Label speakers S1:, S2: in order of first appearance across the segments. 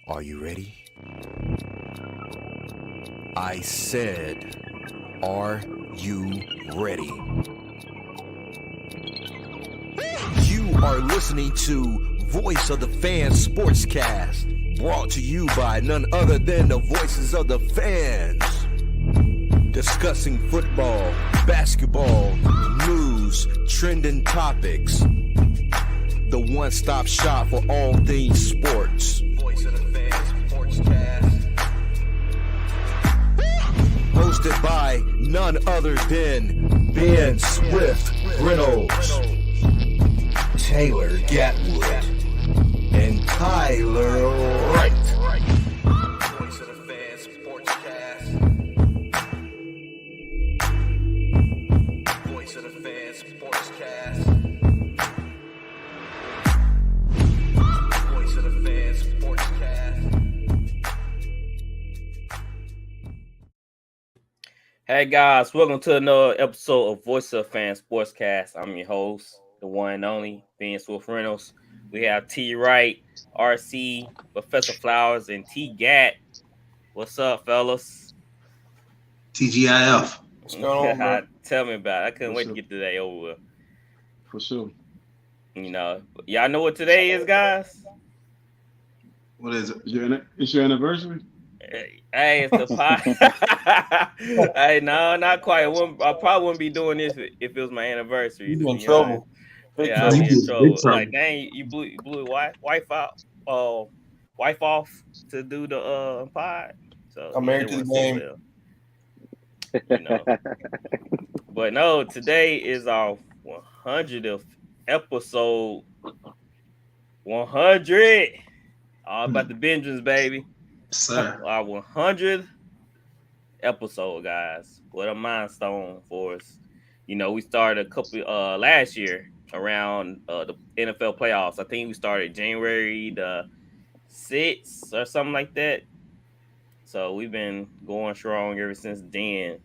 S1: Are you ready? I said, are you ready? You are listening to Voice of the Fans Sportscast, brought to you by none other than the voices of the fans. Discussing football, basketball, news, trending topics. The one-stop shop for all things sports. Voice of the Fans Sportscast. Hosted by none other than Ben Swift Reynolds, Taylor Gatwood, and Tyler Wright. Voice of the Fans Sportscast. Voice of the Fans Sportscast. Voice of the Fans Sportscast.
S2: Hey guys, welcome to another episode of Voice of Fans Sportscast. I'm your host, the one and only Ben Swift Reynolds. We have T Wright, RC, Professor Flowers, and T Gat. What's up, fellas?
S3: TGIF.
S4: What's going on, bro?
S2: Tell me about it. I couldn't
S4: What's
S2: wait
S4: up?
S2: to get today over with.
S4: For sure.
S2: You know, y'all know what today is, guys?
S3: What is it?
S4: It's your anniversary?
S2: Hey, it's the pod. Hey, no, not quite. I probably wouldn't be doing this if it was my anniversary.
S4: You
S2: to
S4: be in
S2: be
S4: trouble.
S2: honest.
S4: Big
S2: Yeah, I'd
S4: trouble.
S2: be in
S3: Big
S2: trouble.
S3: trouble.
S2: Like, dang, you blew wife out, wife off to do the pod. So
S4: I'm married to the game.
S2: You know. But no, today is our 100th episode. 100. All about the Benjamins, baby.
S3: Sir.
S2: Our 100th episode, guys. What a milestone for us. You know, we started a couple last year around the NFL playoffs. I think we started January the 6th or something like that. So we've been going strong ever since then.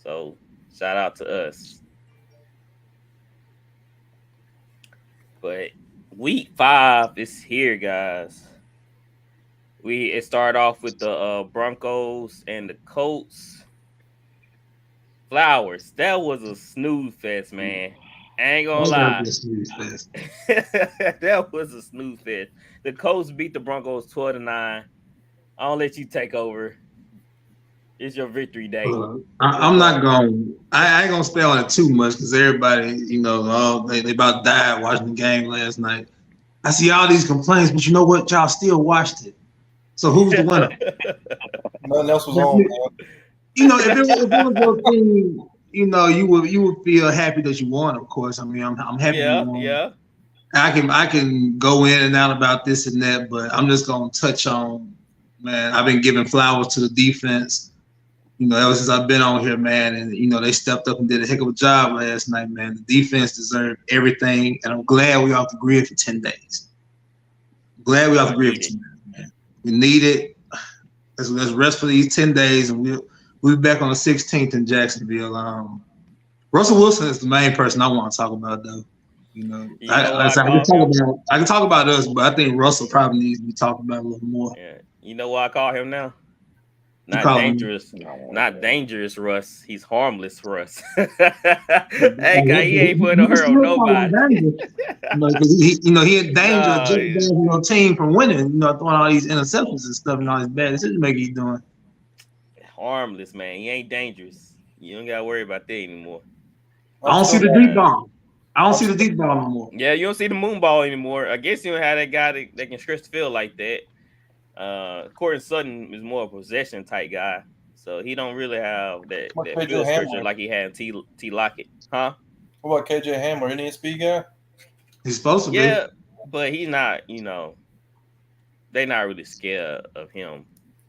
S2: So shout out to us. But week 5 is here, guys. It started off with the Broncos and the Colts. Flowers, that was a snooze fest, man. I ain't gonna lie. That was a snooze fest. The Colts beat the Broncos 12-9. I'll let you take over. It's your victory day.
S3: I'm not going. I ain't gonna stay on it too much because everybody, they about died watching the game last night. I see all these complaints, but you know what? Y'all still watched it. So who's the winner?
S4: Nothing else was on, man.
S3: If it was your team, you would feel happy that you won. Of course, I mean, I'm happy you won.
S2: Yeah.
S3: I can go in and out about this and that, but I'm just gonna touch on, man. I've been giving flowers to the defense. Ever since I've been on here, man, and they stepped up and did a heck of a job last night, man. The defense deserved everything, and I'm glad we off the grid for 10 days. Glad we off the grid for 10 days, man. We need it. Let's rest for these 10 days, and we'll be back on the 16th in Jacksonville. Russell Wilson is the main person I want to talk about, though. I can talk about us, but I think Russell probably needs to be talked about a little more.
S2: Yeah. You know what I call him now? Not dangerous, Russ. He's harmless, Russ. Hey, he ain't putting no hurt on nobody.
S3: He in danger of your team from winning. Throwing all these interceptions and stuff and all these bad decision making he's doing.
S2: Harmless, man. He ain't dangerous. You don't gotta worry about that anymore.
S3: I don't see the deep ball. I don't see the deep ball no more.
S2: Yeah, you don't see the moon ball anymore. I guess you don't have that guy that can stretch the field like that. Cortland Sutton is more a possession type guy, so he don't really have that field stretcher like he had in T Lockett, huh?
S4: What about KJ Hamler? Isn't he a speed guy?
S3: He's supposed to be.
S2: Yeah, but he's not. They're not really scared of him.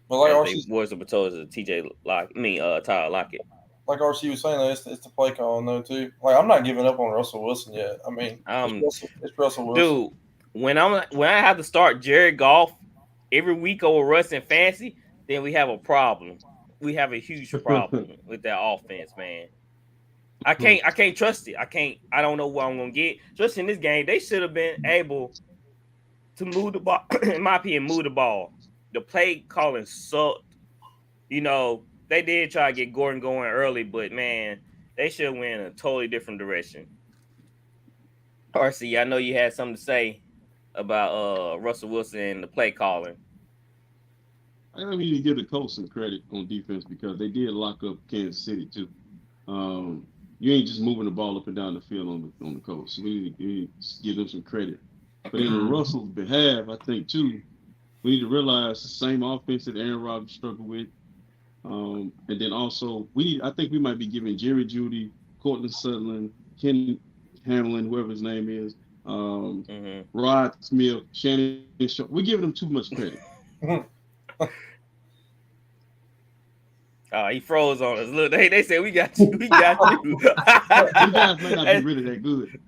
S4: But like
S2: they was the potatoes of Tyler Lockett.
S4: Like RC was saying, though, it's the play calling though too. Like I'm not giving up on Russell Wilson yet. I mean, it's Russell Wilson.
S2: Dude, when I have to start Jared Goff every week over Russ and Fancy, then we have a problem. We have a huge problem with that offense, man. I can't trust it. I don't know what I'm gonna get. Just in this game, they should have been able to move the ball. In my opinion, move the ball. the play calling sucked. You know, they did try to get Gordon going early, but man, they should have went in a totally different direction. RC, I know you had something to say about Russell Wilson and the play calling.
S5: I need to give the coach some credit on defense because they did lock up Kansas City too. You ain't just moving the ball up and down the field on the coach. So we need to give them some credit. But in Russell's behalf, I think too, we need to realize the same offense that Aaron Rodgers struggled with. And then also I think we might be giving Jerry Jeudy, Cortland Sutherland, Ken Hamlin, whoever his name is, Rod Smith, Shannon Sharp. We're giving them too much credit.
S2: He froze on us. Look, they said we got you. We got you.
S5: You guys may not be really that good.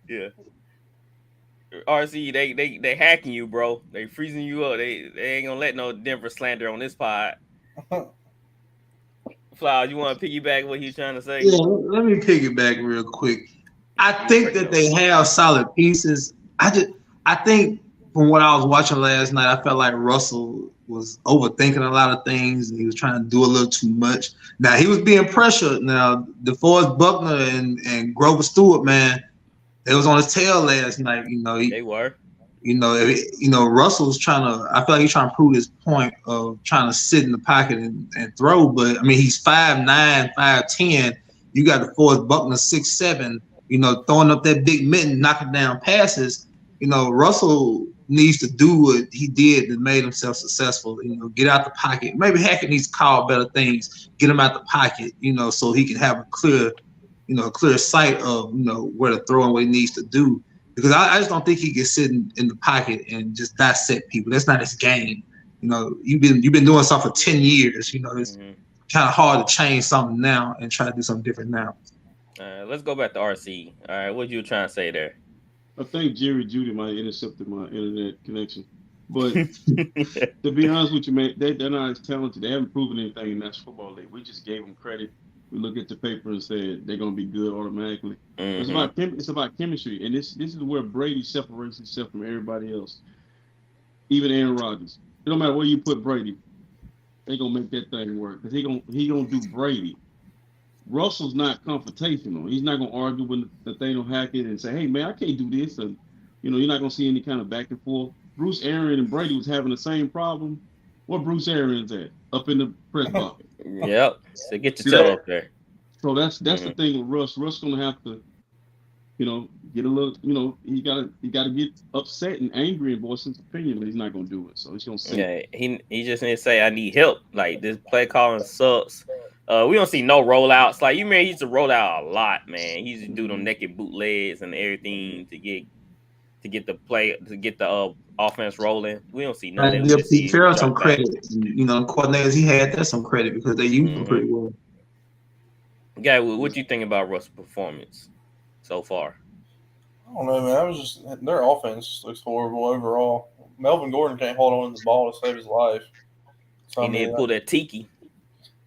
S2: Yeah. RC, they hacking you, bro. They freezing you up. They ain't gonna let no Denver slander on this pod. Flowers, you want to piggyback what he's trying to say?
S3: Yeah, let me piggyback real quick. I think that they have solid pieces. I think from what I was watching last night, I felt like Russell was overthinking a lot of things and he was trying to do a little too much. Now he was being pressured. Now DeForest Buckner and Grover Stewart, man, they was on his tail last night.
S2: They were.
S3: Russell's trying to. I feel like he's trying to prove his point of trying to sit in the pocket and throw. But I mean, he's 5'9", 5'10". You got DeForest Buckner 6'7". Throwing up that big mitten, knocking down passes. Russell needs to do what he did that made himself successful. Get out the pocket. Maybe Hackett needs to call better things. Get him out the pocket. So he can have a clear sight of where to throw and what he needs to do. Because I just don't think he can sit in the pocket and just dissect people. That's not his game. You've been doing something for 10 years. It's kind of hard to change something now and try to do something different now.
S2: Let's go back to RC. All right, what you trying to say there?
S5: I think Jerry Jeudy might have intercepted my internet connection. But to be honest with you, man, they're not as talented. They haven't proven anything in National Football League. We just gave them credit. We look at the paper and said they're going to be good automatically. It's about chemistry, and this is where Brady separates himself from everybody else, even Aaron Rodgers. It don't matter where you put Brady, they're going to make that thing work because he gonna do Brady. Russell's not confrontational. He's not going to argue with Nathaniel Hackett and say, hey, man, I can't do this. And, you're not going to see any kind of back and forth. Bruce Aaron and Brady was having the same problem. Where Bruce Aaron's at? Up in the press box.
S2: Yep. So get your tail up there.
S5: So that's the thing with Russ. Russ going to have to, get a little, he got to get upset and angry and voice his opinion, but he's not going to do it. So he's going to say,
S2: yeah, he just need to say, I need help. Like, this play calling sucks. We don't see no rollouts. Like, he used to roll out a lot, man. He used to do them naked bootlegs and everything to get the offense rolling. We don't see nothing.
S3: Give Pete Carroll some credit. Coordinators he had that some credit because they used him pretty well.
S2: Guy, what do you think about Russ's performance so far?
S4: I don't know, man. Their offense looks horrible overall. Melvin Gordon can't hold on to the ball to save his life.
S2: So, he need to pull that tiki.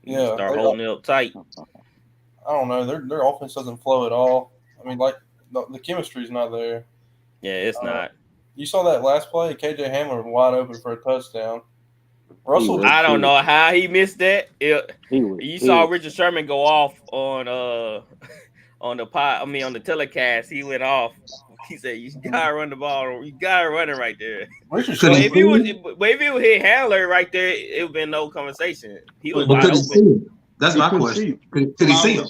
S4: Yeah,
S2: start holding it up tight.
S4: I don't know. Their offense doesn't flow at all. I mean, like the chemistry's not there.
S2: Yeah, it's not.
S4: You saw that last play. KJ Hamler wide open for a touchdown. Russell,
S2: I don't know how he missed that. You saw Richard Sherman go off on the telecast. He went off. He said, "You gotta run the ball. You gotta run it right there." If he would hit Handler right there, it would been no conversation. He was wide open.
S3: That's my question. Could he see him?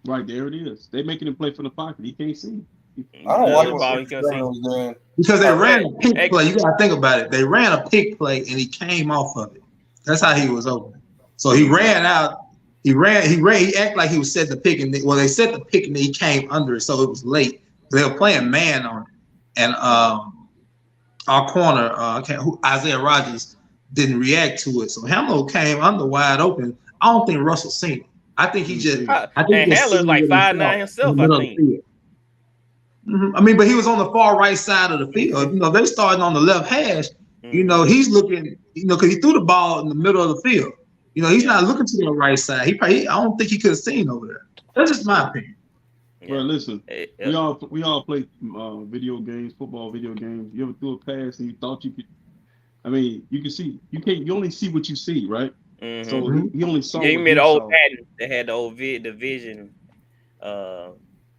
S5: Right there it is. They making him play from the pocket. He can't see.
S4: I don't like what he was doing
S3: because they ran a pick play. You gotta think about it. They ran a pick play and he came off of it. That's how he was open. So he ran out. He acted like he was setting the pick, and they set the pick and he came under it, so it was late. They were playing man on it, and our corner, Isaiah Rodgers, didn't react to it. So Hamler came under wide open. I don't think Russell seen it. I think he just.
S2: Handler's like 5'9" himself. I think.
S3: I mean, but he was on the far right side of the field. They're starting on the left hash. He's looking. Because he threw the ball in the middle of the field. He's not looking to the right side. I don't think he could have seen over there. That's just my opinion.
S5: Well, listen, we all play video games, football video games. You ever threw a pass and you thought you could I mean, you can see you only see what you see, right?
S2: Mm-hmm.
S5: So he only saw.
S2: Yeah, you
S5: what
S2: mean
S5: he
S2: the old
S5: saw.
S2: patent that had the old vision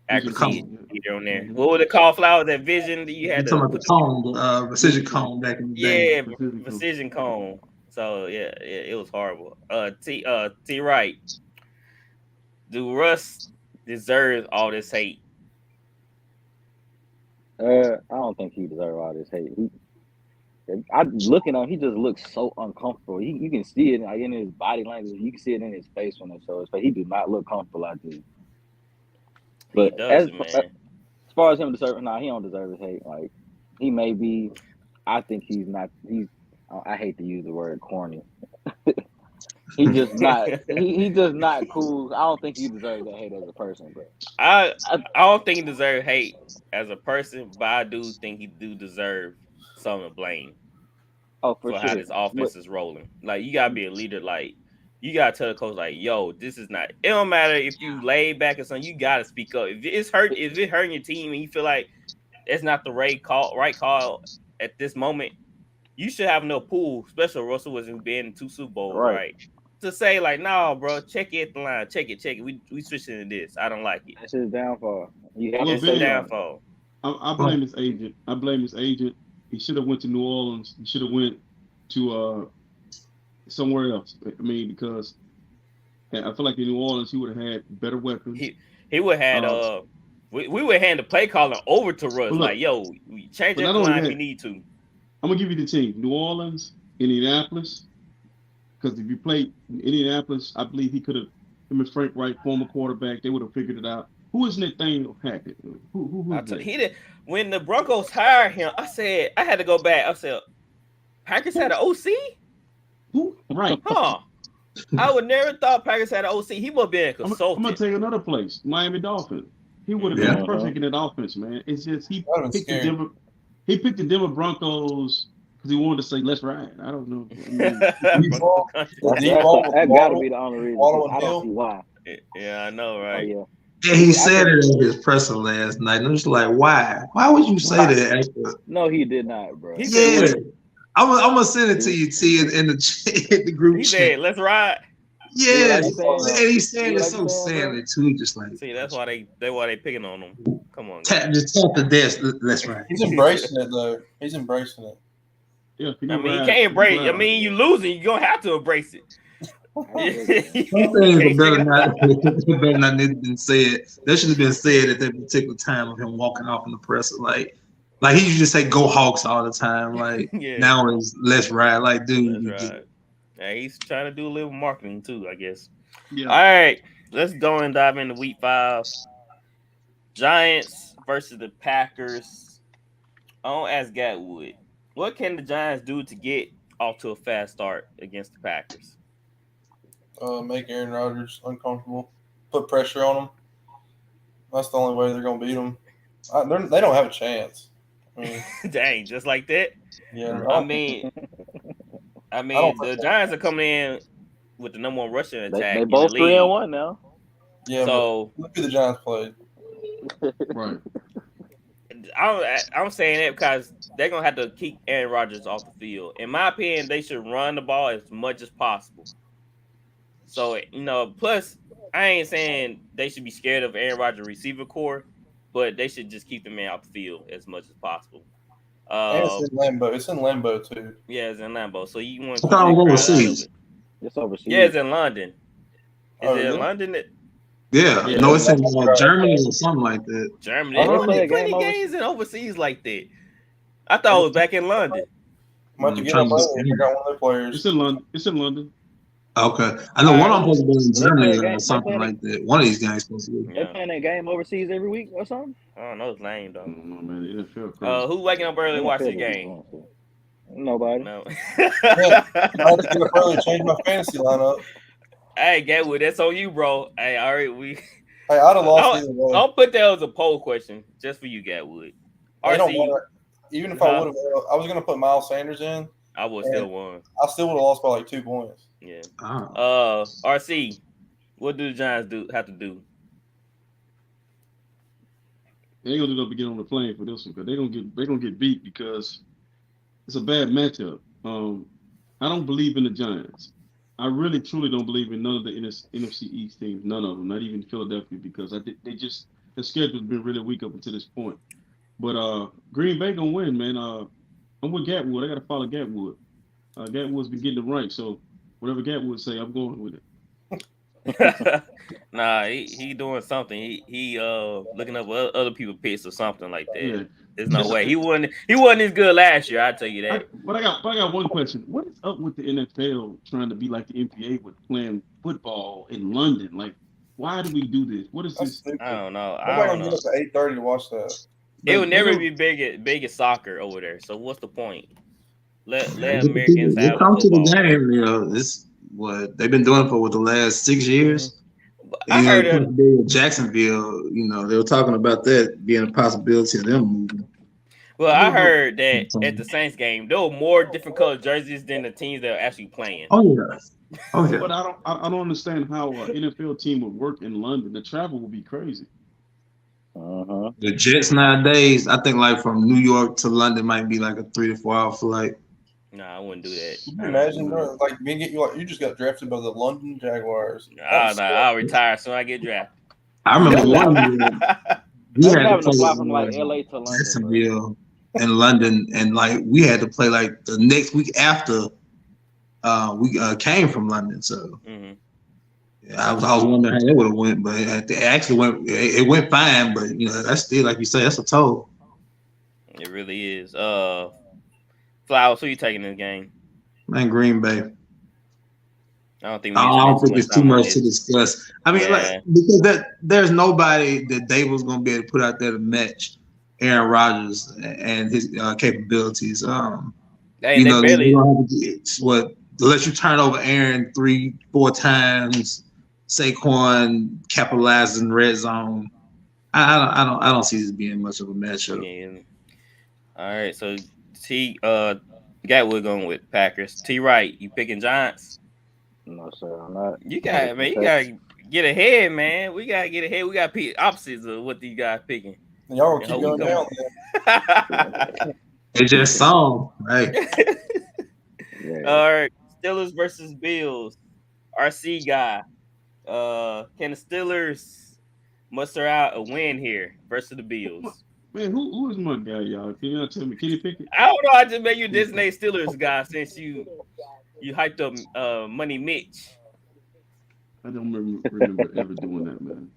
S2: accuracy on there. What would it call flowers? That vision that you had
S3: talking
S2: to
S3: about the cone, precision cone back in the day.
S2: Yeah, precision cone. So yeah, it was horrible. T Wright. Do Russ deserve all this hate?
S6: I don't think he deserves all this hate. I'm looking at him, he just looks so uncomfortable. You can see it like in his body language. You can see it in his face when it shows. But he does not look comfortable out there. But as far as him deserving, he don't deserve his hate. Like he may be. I think he's not. I hate to use the word corny. He just not. He just not cool. I don't think he deserves that hate as a person. But
S2: I don't think he deserves hate as a person, but I do think he do deserve some of the blame.
S6: For
S2: sure. How this offense is rolling. Like you gotta be a leader. Like you gotta tell the coach, like, yo, this is not. It don't matter if you lay back or something. You gotta speak up. If it's hurting your team, and you feel like it's not the right call at this moment, you should have no pull. Especially Russell wasn't been in 2 Super Bowls, right? To say like, no, bro, check it at the line, check it. We switching to this. I don't like it.
S6: That's his downfall.
S2: It's his downfall.
S5: I blame his agent. He should have went to New Orleans. He should have went to somewhere else. I mean, because I feel like in New Orleans he would have had better weapons.
S2: He would have had we would hand the play calling over to Russ. Look, like, yo, we change that line if we need to.
S5: I'm gonna give you the team: New Orleans, Indianapolis. Because if you played Indianapolis, I believe he could have. Him and Frank Wright, former quarterback, they would have figured it out. Who is Nathaniel Hackett? Who
S2: he did when the Broncos hired him. I said I had to go back. I said Packers had an OC.
S5: Who? Right?
S2: Huh? I would never thought Packers had an OC. He must be a consultant.
S5: I'm gonna take another place. Miami Dolphins. He would have been perfect in that offense, man. It's just he picked the Denver Broncos because he wanted to say let's ride. I don't know. I mean,
S6: that gotta be the only reason. I don't see why.
S2: Yeah, I know, right?
S6: Oh,
S3: yeah, he said it in his presser last night. And I'm just like, why? Why would you say that?
S6: No, he did not, bro.
S3: Yeah, I'm gonna send it to you, T, in the group.
S2: He said, "Let's ride."
S3: Yeah, and he's saying it so sadly too, just like.
S2: See, that's why they picking on him. Come on,
S3: just tap the desk. Let's ride.
S4: He's embracing it though. He's embracing it.
S5: Yeah,
S2: I mean, you can't embrace. I mean, you losing, you're gonna have to embrace it.
S3: Some things better not been said. That should have been said at that particular time of him walking off in the presser. Like he used to say "Go Hawks" all the time. Like now it's "Let's ride." Like, dude,
S2: yeah, he's trying to do a little marketing too, I guess.
S5: Yeah.
S2: All right, let's go and dive into Week 5. Giants versus the Packers. I don't ask Gatwood. What can the Giants do to get off to a fast start against the Packers?
S4: Make Aaron Rodgers uncomfortable. Put pressure on him. That's the only way they're going to beat them. They don't have a chance. I mean,
S2: dang, just like that?
S4: Yeah.
S2: I mean, the Giants are coming in with the number 1 rushing attack.
S6: They both 3-1 now.
S4: Yeah, so look who the Giants played.
S5: Right.
S2: I'm saying that because they're going to have to keep Aaron Rodgers off the field. In my opinion, they should run the ball as much as possible. So, plus, I ain't saying they should be scared of Aaron Rodgers receiver core, but they should just keep the man off the field as much as possible.
S4: And it's in Lambeau. It's in Lambeau, too.
S2: Yeah, it's in Lambeau. So you want
S3: to overseas.
S6: It's overseas.
S2: Yeah, it's in London. Is it in London?
S3: Yeah. No, it's in Germany or something like that.
S2: Germany. They play games in overseas like that. I thought it was back in London.
S4: Might get up there. I got one of their players.
S5: It's in London.
S3: Okay. I know one of them supposed to be in Germany or something like that. One of these guys supposed to be.
S6: They're playing that game overseas every week or something?
S2: I don't know his name, though.
S5: Man,
S2: who's waking up early to watch the game?
S6: Nobody.
S2: No.
S4: I had to get up early to change my fantasy lineup.
S2: Hey, Gatwood, that's on you, bro. Hey, all right, I'd
S4: have lost either way.
S2: Don't put that as a poll question just for you, Gatwood.
S4: Even if I would have, I was going to put Miles Sanders in.
S2: I would still won.
S4: I still would have lost by like 2 points.
S2: Yeah. RC, what do the Giants have to do?
S5: They ain't gonna do nothing to get on the plane for this one because they're gonna get beat because it's a bad matchup. I don't believe in the Giants. I really truly don't believe in none of the NFC East teams. None of them, not even Philadelphia, because the schedule's been really weak up until this point. But Green Bay gonna win, man. I'm with Gatwood. I gotta follow Gatwood. Gatwood's been getting it right, so whatever Gatwood say, I'm going with it.
S2: Nah, he doing something. He looking up other people picks or something like that.
S5: Yeah.
S2: There's no way he wasn't as good last year. I tell you that.
S5: But I got one question. What is up with the NFL trying to be like the NBA with playing football in London? Like, why do we do this? What is
S4: That's
S5: this?
S4: stupid.
S2: I don't know.
S4: Nobody gonna get up at 8:30 to watch that.
S2: It will never
S5: They
S2: be big as soccer over there. So what's the point? Let
S3: They
S2: Americans have
S3: come to the
S2: football.
S3: game. You know, this what they've been doing for the last 6 years.
S2: I
S3: You
S2: heard
S3: know,
S2: that.
S3: Jacksonville. You know, they were talking about that being a possibility of them moving.
S2: Well, I heard that at the Saints game, there were more different colored jerseys than the teams that are actually playing.
S3: Oh yeah, oh yeah.
S5: But I don't understand how an NFL team would work in London. The travel would be crazy.
S3: The Jets nowadays, I think like from New York to London might be like a 3 to 4 hour flight.
S2: No, I wouldn't do that.
S4: Can you imagine, bro, like being you just got drafted by the London Jaguars.
S2: I'll retire as soon as I get drafted.
S3: I remember one year we had to
S6: having to
S3: play
S6: fly from like LA to London.
S3: Jacksonville and London, and like we had to play like the next week after we came from London. So yeah, I was wondering how it would have went, but it actually went. It went fine, but you know that's still like you say, that's a toll.
S2: It really is. Flowers, who you taking in this game?
S3: Man, Green Bay.
S2: I don't think.
S3: I don't think it's too much to discuss. I mean, like, because there's nobody that they was gonna be able to put out there to match Aaron Rodgers and his capabilities. You know,
S2: they barely.
S3: they don't have to let you turn over Aaron 3-4 times. Saquon capitalizes in red zone. I don't see this being much of a matchup.
S2: Yeah. All right, so Gatwood going with Packers. T. Wright, you picking Giants?
S6: No, sir, I'm not.
S2: You gotta get ahead, man. We gotta get ahead. We gotta pick opposites of what these guys picking.
S4: Y'all keep going down.
S3: It's just song, right?
S6: Yeah.
S2: All right, Steelers versus Bills. RC guy. Can the Steelers muster out a win here versus the Bills?
S5: Man, who is my guy, y'all? Can y'all tell me? Kenny Pickett?
S2: I don't know. I just made you Disney Steelers guy since you hyped up Money Mitch.
S5: I don't remember ever doing that, man.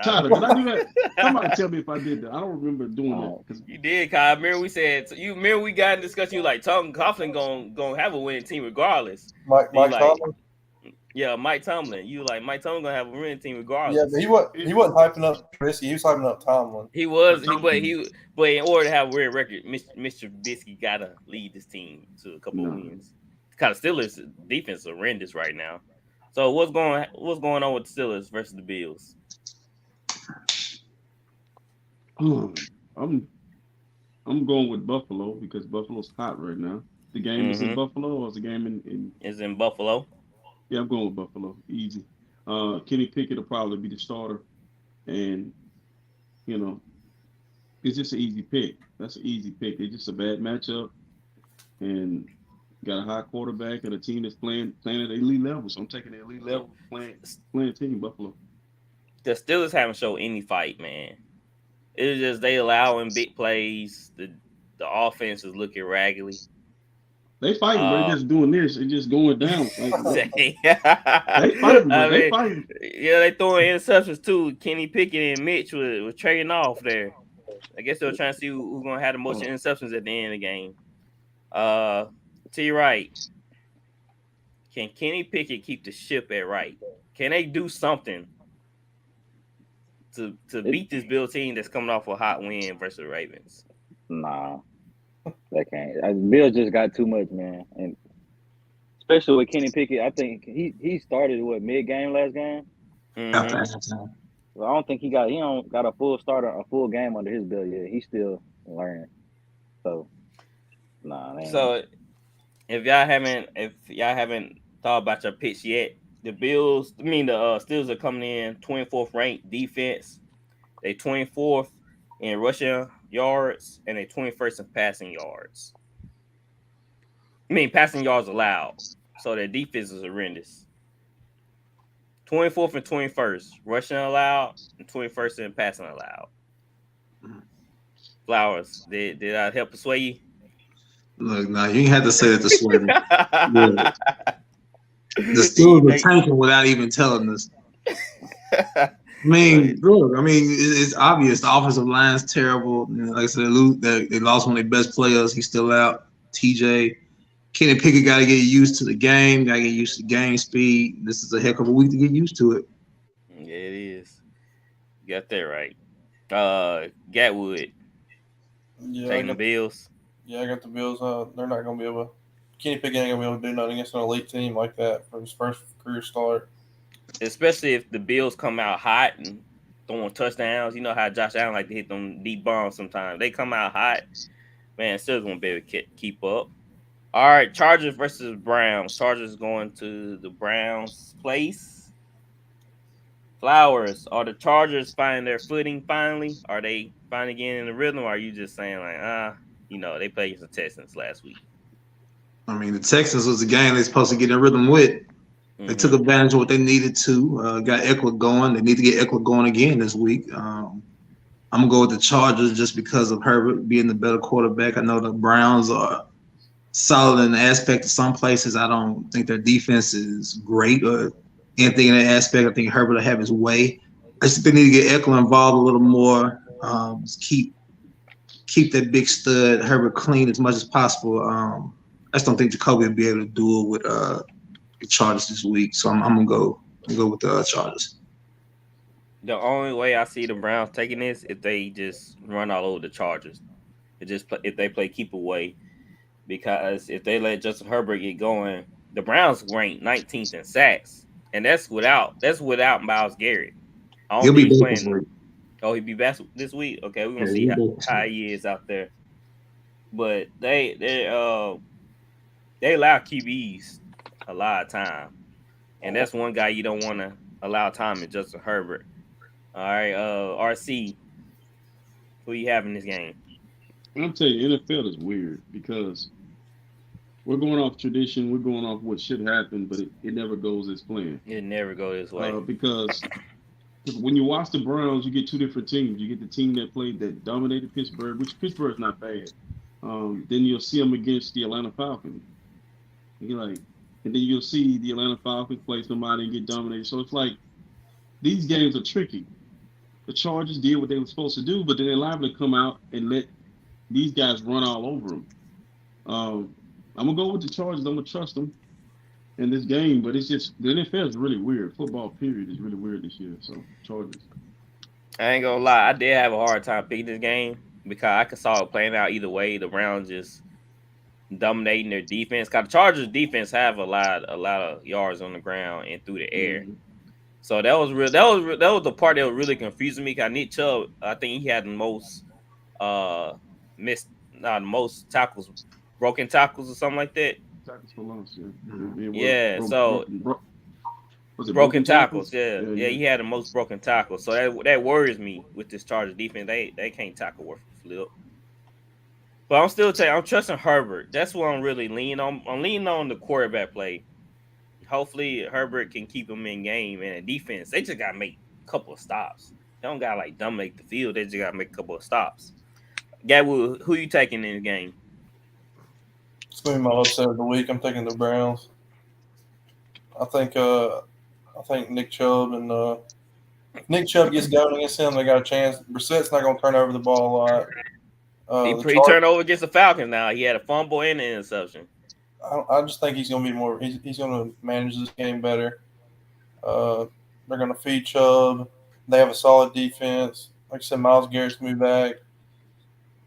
S5: Tyler, did I do that? Somebody tell me if I did that. I don't remember doing that.
S2: You did, Kyle. Remember we said remember we got in discussion. You like Tom Coughlin gonna have a winning team regardless.
S4: Mike Tomlin.
S2: Yeah, Mike Tomlin. You like Mike Tomlin gonna have a winning team regardless.
S4: Yeah, but he wasn't hyping up Trubisky. He was hyping up Tomlin.
S2: But in order to have a weird record, Mr. Trubisky gotta lead this team to a couple of wins. Kind of Steelers defense is horrendous right now. So what's going on with the Steelers versus the Bills?
S5: I'm going with Buffalo because Buffalo's hot right now. The game is in Buffalo, or is the game in?
S2: It's in Buffalo.
S5: Yeah, I'm going with Buffalo. Easy. Kenny Pickett will probably be the starter, and you know, it's just an easy pick. That's an easy pick. It's just a bad matchup, and got a high quarterback and a team that's playing at elite level. So I'm taking the elite level playing team, Buffalo.
S2: The Steelers haven't shown any fight, man. It's just they allowing big plays. The offense is looking raggedy.
S5: They fighting, but just doing this and just going down. They
S2: fighting,
S5: they fighting.
S2: Yeah, they throwing interceptions too. Kenny Pickett and Mitch was trading off there. I guess they were trying to see who's gonna have the most interceptions at the end of the game. T. Wright, can Kenny Pickett keep the ship at right? Can they do something to beat this Bill team that's coming off a hot win versus the Ravens?
S6: Nah, they can't. Bill just got too much, man, and especially with Kenny Pickett. I think he started mid game last game. Well, I don't think he don't got a full game under his belt yet. He's still learning. So, nah.
S2: So, if y'all haven't thought about your picks yet, the Steelers are coming in 24th ranked defense. They 24th in rushing yards and they 21st in passing yards. passing yards allowed. So their defense is horrendous. 24th and 21st rushing allowed, and 21st in passing allowed. Flowers, did I help persuade you?
S3: Look, now you ain't had to say that to Sweaty. The Steelers are tanking without even telling us. I mean, look, it's obvious. The offensive line's terrible. Like I said, they lost one of their best players. He's still out. TJ. Kenny Pickett got to get used to the game. Got to get used to game speed. This is a heck of a week to get used to it.
S2: Yeah, it is. You got that right. Gatwood.
S4: Yeah,
S2: Taking the Bills.
S4: Yeah, I got the Bills. They're not going to be able to. Kenny Pickett ain't going to be able to do nothing against an elite team like that for his first career start.
S2: Especially if the Bills come out hot and throwing touchdowns. You know how Josh Allen like to hit them deep bombs sometimes. They come out hot. Man, Steelers won't be able to keep up. All right, Chargers versus Browns. Chargers going to the Browns' place. Flowers, are the Chargers finding their footing finally? Are they finally getting in the rhythm? Or are you just saying like, they played against the Texans last week?
S3: I mean, the Texans was the game they're supposed to get in rhythm with. They took advantage of what they needed to. Got Eckler going. They need to get Eckler going again this week. I'm going to go with the Chargers just because of Herbert being the better quarterback. I know the Browns are solid in the aspect of some places. I don't think their defense is great or anything in that aspect. I think Herbert will have his way. I just think they need to get Eckler involved a little more. Just keep that big stud Herbert clean as much as possible. I just don't think Jacoby will be able to do it with the Chargers this week. So I'm gonna go with the Chargers.
S2: The only way I see the Browns taking this if they just run all over the Chargers. If they play keep away. Because if they let Justin Herbert get going, the Browns ranked 19th in sacks, and that's without Myles Garrett.
S3: He'll be back this week.
S2: Oh, he'll be back this week. Okay, we're gonna see how he is out there. But they allow QBs a lot of time, and that's one guy you don't want to allow time in Justin Herbert. All right, RC, who you have in this game?
S5: I'm telling you, NFL is weird because we're going off tradition. We're going off what should happen, but it never goes as planned.
S2: It never goes this way.
S5: Because when you watch the Browns, you get two different teams. You get the team that dominated Pittsburgh, which Pittsburgh's not bad. Then you'll see them against the Atlanta Falcons. And then you'll see the Atlanta Falcons play somebody and get dominated. So it's like these games are tricky. The Chargers did what they were supposed to do, but then they're liable to come out and let these guys run all over them. I'm gonna go with the Chargers. I'm gonna trust them in this game, but it's just the NFL is really weird. Football period is really weird this year. So Chargers.
S2: I ain't gonna lie, I did have a hard time picking this game because I could saw it playing out either way. The Browns just dominating their defense. Cause the Chargers defense have a lot of yards on the ground and through the air. So that was real. That was the part that was really confusing me. Cause Nick Chubb, I think he had the most tackles, broken tackles or something like that.
S5: Tackles for loss,
S2: broken tackles. Yeah, he had the most broken tackles. So that worries me with this Chargers defense. They can't tackle worth a flip. But I'm trusting Herbert. That's what I'm really leaning on. I'm leaning on the quarterback play. Hopefully Herbert can keep him in game, and the defense, they just gotta make a couple of stops. They don't gotta dominate the field. They just gotta make a couple of stops. Gatwood, who you taking in the game?
S4: It's gonna be my upset of the week. I'm taking the Browns. I think Nick Chubb and Nick Chubb gets going against him. They got a chance. Brissett's not gonna turn over the ball a lot.
S2: He turned over against the Falcons. Now he had a fumble and an interception.
S4: I just think he's gonna be more. He's gonna manage this game better. They're gonna feed Chubb. They have a solid defense. Like I said, Myles Garrett's moved back.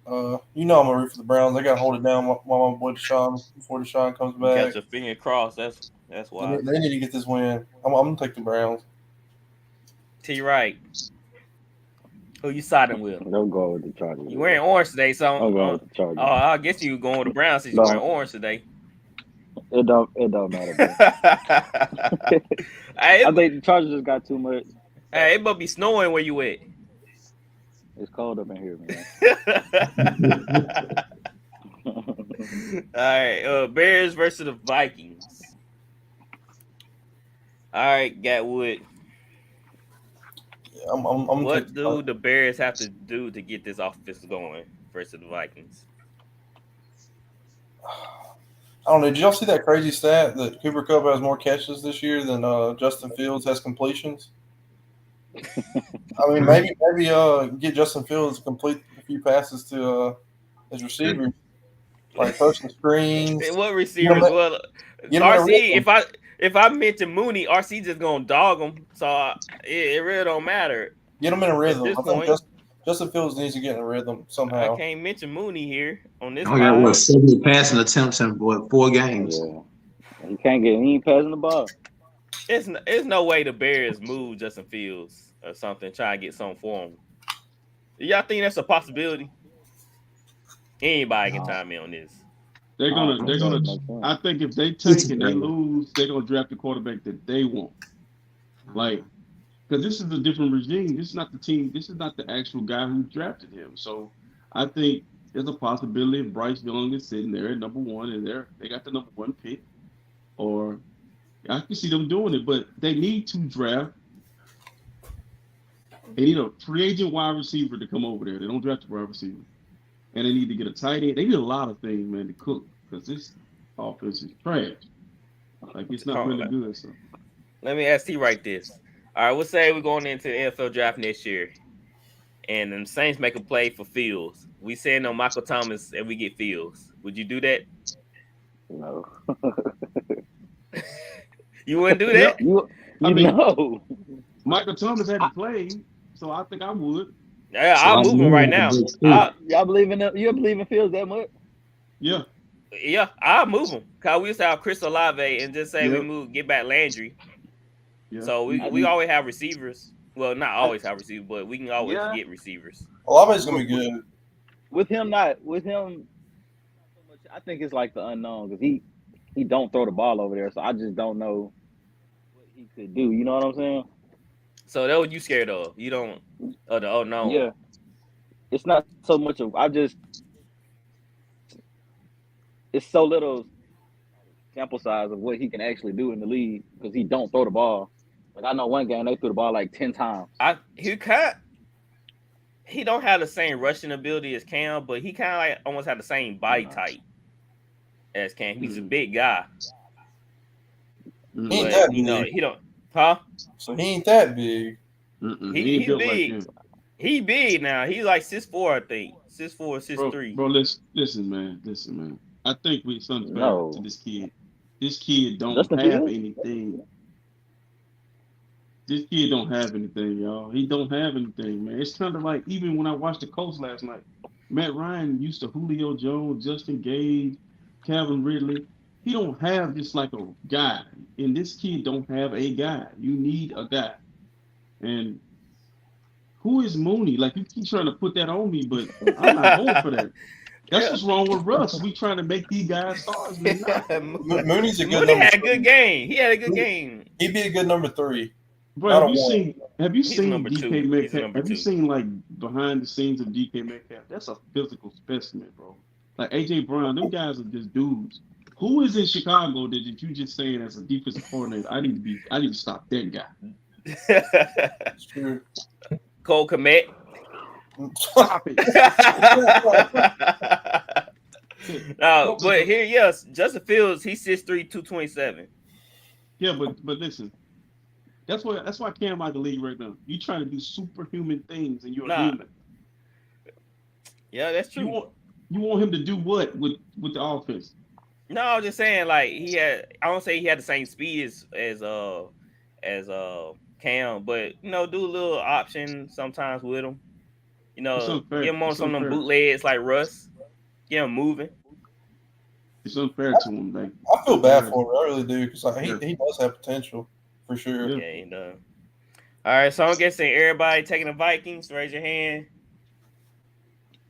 S4: I'm gonna root for the Browns. They gotta hold it down while my boy Deshaun before Deshaun comes back.
S2: Catch a finger crossed. That's why
S4: they need to get this win. I'm gonna take the Browns.
S2: T. Right. Who you siding with?
S6: Don't go with the Chargers.
S2: You wearing orange today, so
S6: I'll go with the Chargers.
S2: Oh, I guess you going with the Browns since you wearing orange today.
S6: It don't matter. I think the Chargers just got too much.
S2: Hey, it must be snowing where you at.
S6: It's cold up in here, man.
S2: right, Bears versus the Vikings. All right, Gatwood.
S4: I'm
S2: What do the Bears have to do to get this offense going versus the Vikings?
S4: I don't know. Did y'all see that crazy stat that Cooper Kupp has more catches this year than Justin Fields has completions? I mean, maybe get Justin Fields to complete a few passes to his receivers, like throw some screens.
S2: What receivers? Well, RC. If I mention Mooney, RC just gonna dog him. So it really don't matter.
S4: Get him in a rhythm.
S2: At this
S4: I think
S2: point,
S4: Justin Fields needs to get in a rhythm somehow.
S2: I can't mention Mooney here on this.
S3: I got 70 passing attempts in 4 games.
S6: Yeah. He can't get any passing the ball.
S2: It's no way the Bears move Justin Fields or something, try to get something for him. Y'all think that's a possibility? Anybody can chime in on this.
S5: They're gonna. I think if they tank and they lose, they're gonna draft the quarterback that they want. Like, because this is a different regime. This is not the team. This is not the actual guy who drafted him. So I think there's a possibility if Bryce Young is sitting there at number 1 and they got the number 1 pick, or I can see them doing it. But they need to draft. They need a free agent wide receiver to come over there. They don't draft a wide receiver. And they need to get a tight end. They need a lot of things, man, to cook, because this offense is trash. Like, it's not really good. So
S2: let me ask you right this. All right, we'll say we're going into the NFL draft next year, and the Saints make a play for Fields. We send on Michael Thomas and we get Fields. Would you do that?
S6: No.
S2: You wouldn't do that?
S6: I mean, no.
S5: Michael Thomas had to play, so I think I would.
S2: Yeah, I'll move him right now.
S6: Y'all believe in you believe in Fields that much?
S5: Yeah.
S2: Yeah, I'll move him. Cause we used to have Chris Olave and just say we get back Landry. Yeah. So we always have receivers. Well, not always have receivers, but we can always get receivers.
S4: Olave's gonna be good.
S6: With him, not so much. I think it's like the unknown because he don't throw the ball over there, so I just don't know what he could do. You know what I'm saying?
S2: So that what you scared of? You don't? Oh no.
S6: Yeah. It's not so much of. It's so little sample size of what he can actually do in the league because he don't throw the ball. Like I know one game they threw the ball like 10 times.
S2: He don't have the same rushing ability as Cam, but he kind of like almost have the same body type as Cam. He's a big guy.
S4: He ain't that big.
S2: He don't. Huh?
S4: So he ain't that big.
S2: He's big. Like he big now. He's like 6'4", I think. 6'4", 6'3".
S5: Bro, listen, man. I think we something to this kid. This kid don't have anything. This kid don't have anything, y'all. He don't have anything, man. It's kind of like even when I watched the Colts last night, Matt Ryan used to Julio Jones, Justin Gage, Calvin Ridley. He don't have just like a guy, and this kid don't have a guy. You need a guy. And who is Mooney? Like you keep trying to put that on me, but I'm not going for that. That's what's wrong with Russ. We trying to make these guys stars.
S4: Mooney's a good.
S2: Mooney had a good game. He had a good game.
S4: He'd be a good number 3.
S5: Bro, have you seen DK
S2: 2.
S5: Metcalf? Have you seen like behind the scenes of DK Metcalf? That's a physical specimen, bro. Like AJ Brown, them guys are just dudes. Who is in Chicago that you just saying as a defensive coordinator? I need to stop that guy.
S4: That's true.
S2: Cole Kmet.
S5: Stop it.
S2: No, but here, yes, Justin Fields, he's 6'3", 227.
S5: Yeah, but listen, that's why Cam out the league right now. You trying to do superhuman things, and you're a human.
S2: Yeah, that's true.
S5: You want him to do what with the offense?
S2: No, I'm just saying, like I don't say he had the same speed as Cam, but do a little option sometimes with him. Get him on some of them bootlegs like Russ. Get him moving.
S5: It's unfair to him. Like
S4: I feel bad for him. I really do because he does have potential for sure.
S2: Yeah, he does. All right, so I'm guessing everybody taking the Vikings. Raise your hand.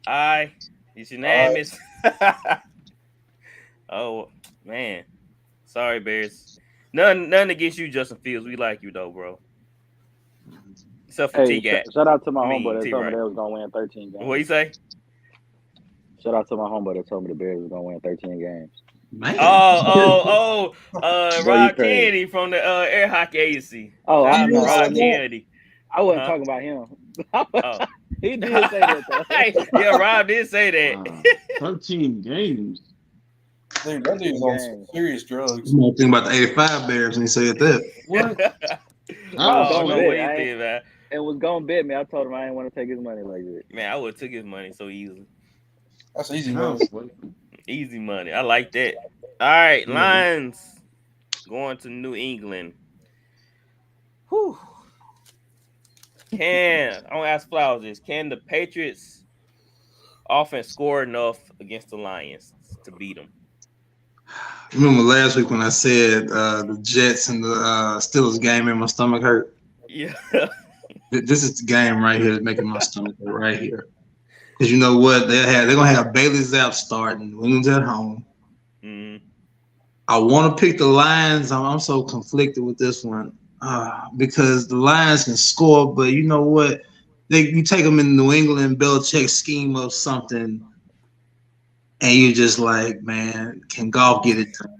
S2: Aye. It's unanimous. Oh man, sorry Bears. None against you, Justin Fields. We like you though, bro. Except for T-Gat.
S6: Shout out to my homeboy that told me they was gonna win 13 games.
S2: What you say?
S6: Shout out to my homeboy that told me the Bears were gonna win 13 games.
S3: Man.
S6: Bro, you
S2: Rod
S6: crazy.
S2: Kennedy from the Air Hockey Agency.
S6: Oh,
S2: Shout
S6: I
S2: out to
S6: know.
S2: Rod Kennedy.
S6: I wasn't
S2: Huh?
S6: talking about him.
S2: Oh.
S6: He did say that though.
S2: Yeah, Rob did say that.
S5: 13 games.
S4: Dude, that dude's on some serious drugs.
S3: I'm thinking about the 85 Bears when he said that.
S5: What?
S2: Oh,
S6: don't
S2: no
S6: bet,
S2: way
S6: I
S2: he
S6: ain't-
S2: did, man.
S6: And was gonna bet me. I told him I didn't want to take his money like that.
S2: Man, I would have took his money so easily.
S4: That's easy,
S5: How?
S4: man.
S5: What?
S2: Easy money. I like that. All right,
S5: Mhm.
S2: Lions going to New England. Whew. I'm gonna ask Flowers this. Can the Patriots offense score enough against the Lions to beat them?
S3: Remember last week when I said the Jets and the Steelers game made my stomach hurt?
S2: Yeah.
S3: This is the game right here that's making my stomach hurt right here. Because you know what? They're going to have Bailey Zapp starting. New England's at home.
S2: Mhm.
S3: I want to pick the Lions. I'm so conflicted with this one because the Lions can score, but you know what? You take them in New England, Belichick scheme of something, and you're just like, man, can Goff get it done?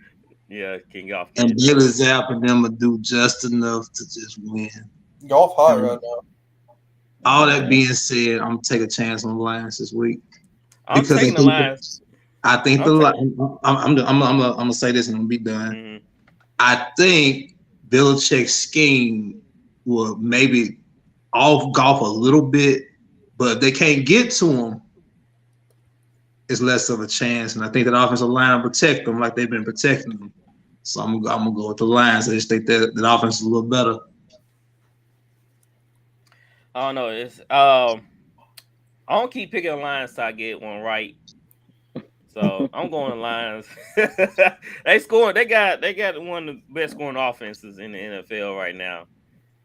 S2: Yeah, King Golf.
S3: And Bailey Zapp and them will do just enough to just win.
S4: Golf hot right now.
S3: All that being said, I'm gonna take a chance on the Lions this week.
S2: I'm
S3: because
S2: taking the Lions.
S3: I think the Lions. I'm gonna say this and I'm gonna be done.
S2: Mhm.
S3: I think Belichick's scheme will maybe off Golf a little bit, but if they can't get to him, it's less of a chance. And I think that offensive line will protect them like they've been protecting them. So I'm gonna go with the Lions. I just think that the offense is a little better.
S2: I don't know. It's I don't keep picking the Lions till I get one right. So I'm going to Lions. They scoring. They got one of the best scoring offenses in the NFL right now.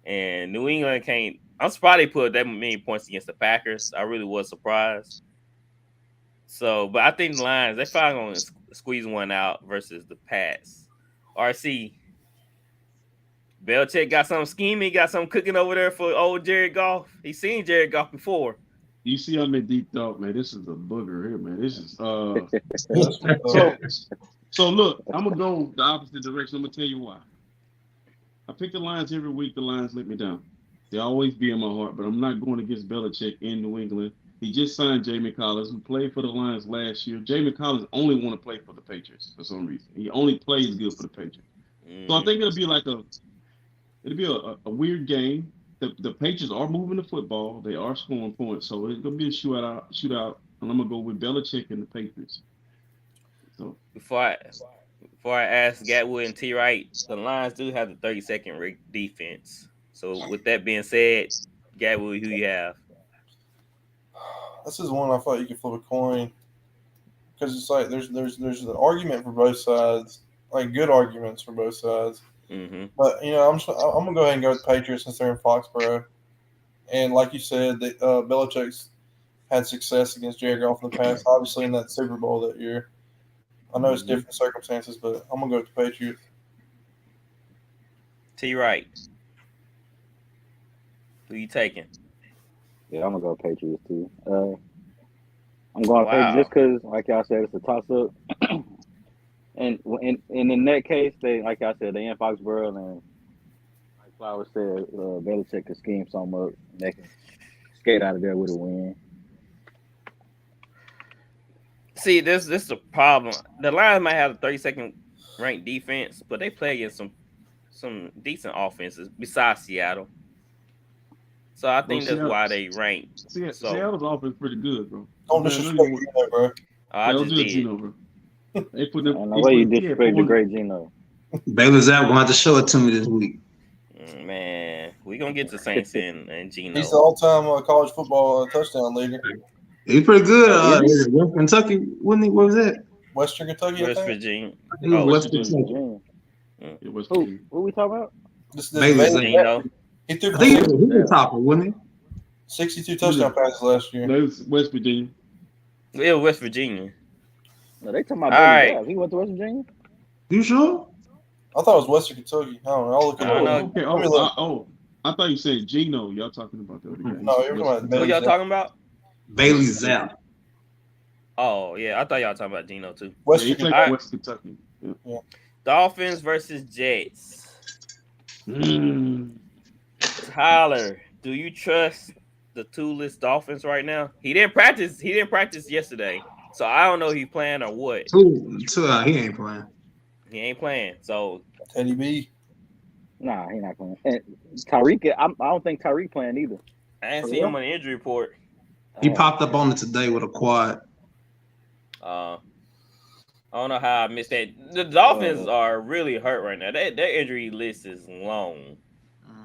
S2: And New England can't. I'm surprised they put that many points against the Packers. I really was surprised. So, but I think the Lions, they probably going to squeeze one out versus the Pats. RC. Belichick got something scheming, got something cooking over there for old Jared Goff. He's seen Jared Goff before.
S5: You see, I'm in deep thought, man. This is a booger here, man. This is So look, I'm gonna go the opposite direction. I'm gonna tell you why. I pick the Lions every week. The Lions let me down. They always be in my heart, but I'm not going against Belichick in New England. He just signed Jamie Collins, who played for the Lions last year. Jamie Collins only want to play for the Patriots for some reason. He only plays good for the Patriots. So I think it'll be a weird game. The Patriots are moving the football. They are scoring points. So it's gonna be a shootout, and I'm gonna go with Belichick and the Patriots. So
S2: Before I ask Gatwood and T. Wright, the Lions do have the 32nd ranked defense. So with that being said, Gatwood, who you have?
S4: This is one I thought you could flip a coin because it's like there's an argument for both sides, like good arguments for both sides.
S2: Mm-hmm.
S4: But you know, I'm gonna go ahead and go with the Patriots since they're in Foxborough, and like you said, that Belichick's had success against Jared Goff in the past. Obviously, in that Super Bowl that year. I know it's different circumstances, but I'm gonna go with the Patriots.
S2: T. Wright, who you taking?
S6: Yeah, I'm gonna go Patriots too. I'm going
S2: Wow.
S6: Patriots just because, like y'all said, it's a toss up. and in that case, they, like I said, they in Foxborough, and like Flowers said, Belichick could scheme something up, and they can skate out of there with a win.
S2: See, this is the problem. The Lions might have the 32nd ranked defense, but they play against some decent offenses besides Seattle. So I think that's why they ranked.
S5: Seattle's offense pretty good, bro.
S4: Don't disrespect Gino, bro.
S2: I
S5: Don't
S2: just
S5: do it,
S2: did.
S5: Gino, bro. They put them.
S6: And the way you disrespect the great Gino.
S3: Bailey Zapp gonna have to show it to me this week.
S2: Man, we gonna get to Saints and Gino.
S4: He's the all-time college football touchdown leader.
S3: He's pretty good. West Kentucky, wasn't he? What was that?
S4: Western Kentucky, I
S2: West
S4: think.
S2: Virginia.
S3: He was
S2: Oh,
S3: West
S5: West
S3: Kentucky.
S6: Virginia.
S5: It was
S6: Who we talking about?
S4: This
S3: Bailey
S4: Bailey
S3: Zapp.
S2: Gino.
S4: He threw
S3: I think he was a topper, wasn't he?
S4: 62 touchdown passes last year.
S5: That was West Virginia.
S2: Yeah, West Virginia.
S6: No, they talking about
S2: All
S6: Bailey
S2: right.
S6: Zapp. He went to West Virginia.
S3: You sure?
S4: I thought it was Western Kentucky. I don't know. I'll look it
S2: I don't
S4: up.
S2: know.
S5: Okay.
S4: Let me look.
S5: I thought you said Gino. Y'all talking about the other guy.
S4: No, you're talking about
S2: Who
S4: Bailey
S2: y'all
S4: Zapp.
S2: talking about?
S3: Bailey Zapp.
S2: Oh yeah, I thought y'all talking about Geno too.
S4: West
S5: Yeah, he
S4: Virginia.
S5: take
S2: Alright.
S5: West Kentucky. Yeah.
S2: Dolphins versus Jets.
S5: Mm.
S2: Tyler, do you trust the two-less Dolphins right now? He didn't practice. He didn't practice yesterday, so I don't know if he's playing or what.
S3: He ain't playing.
S2: He ain't playing. So
S4: Teddy B.
S6: Nah, he not playing. And Tyreek, I don't think Tyreek playing either.
S2: I didn't
S4: For
S2: see him
S4: real?
S2: on the injury report.
S3: He popped up on it today with a quad.
S2: I don't know how I missed that. The Dolphins are really hurt right now. Their injury list is long.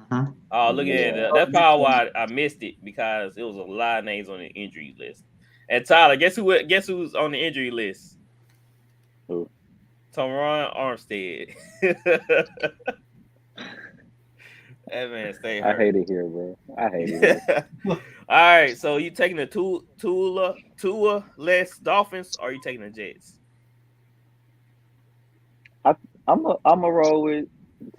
S3: Mhm.
S2: Oh, look at
S6: Yeah.
S2: that. That's probably why I missed it, because it was a lot of names on the injury list. And Tyler, guess who's on the injury list?
S6: Who?
S2: Teron Armstead. That man stay
S6: I
S2: hurt.
S6: hate it here, bro. I hate it here.
S2: All right, so you taking the Tua less Dolphins, or are you taking the Jets?
S6: I'm a roll with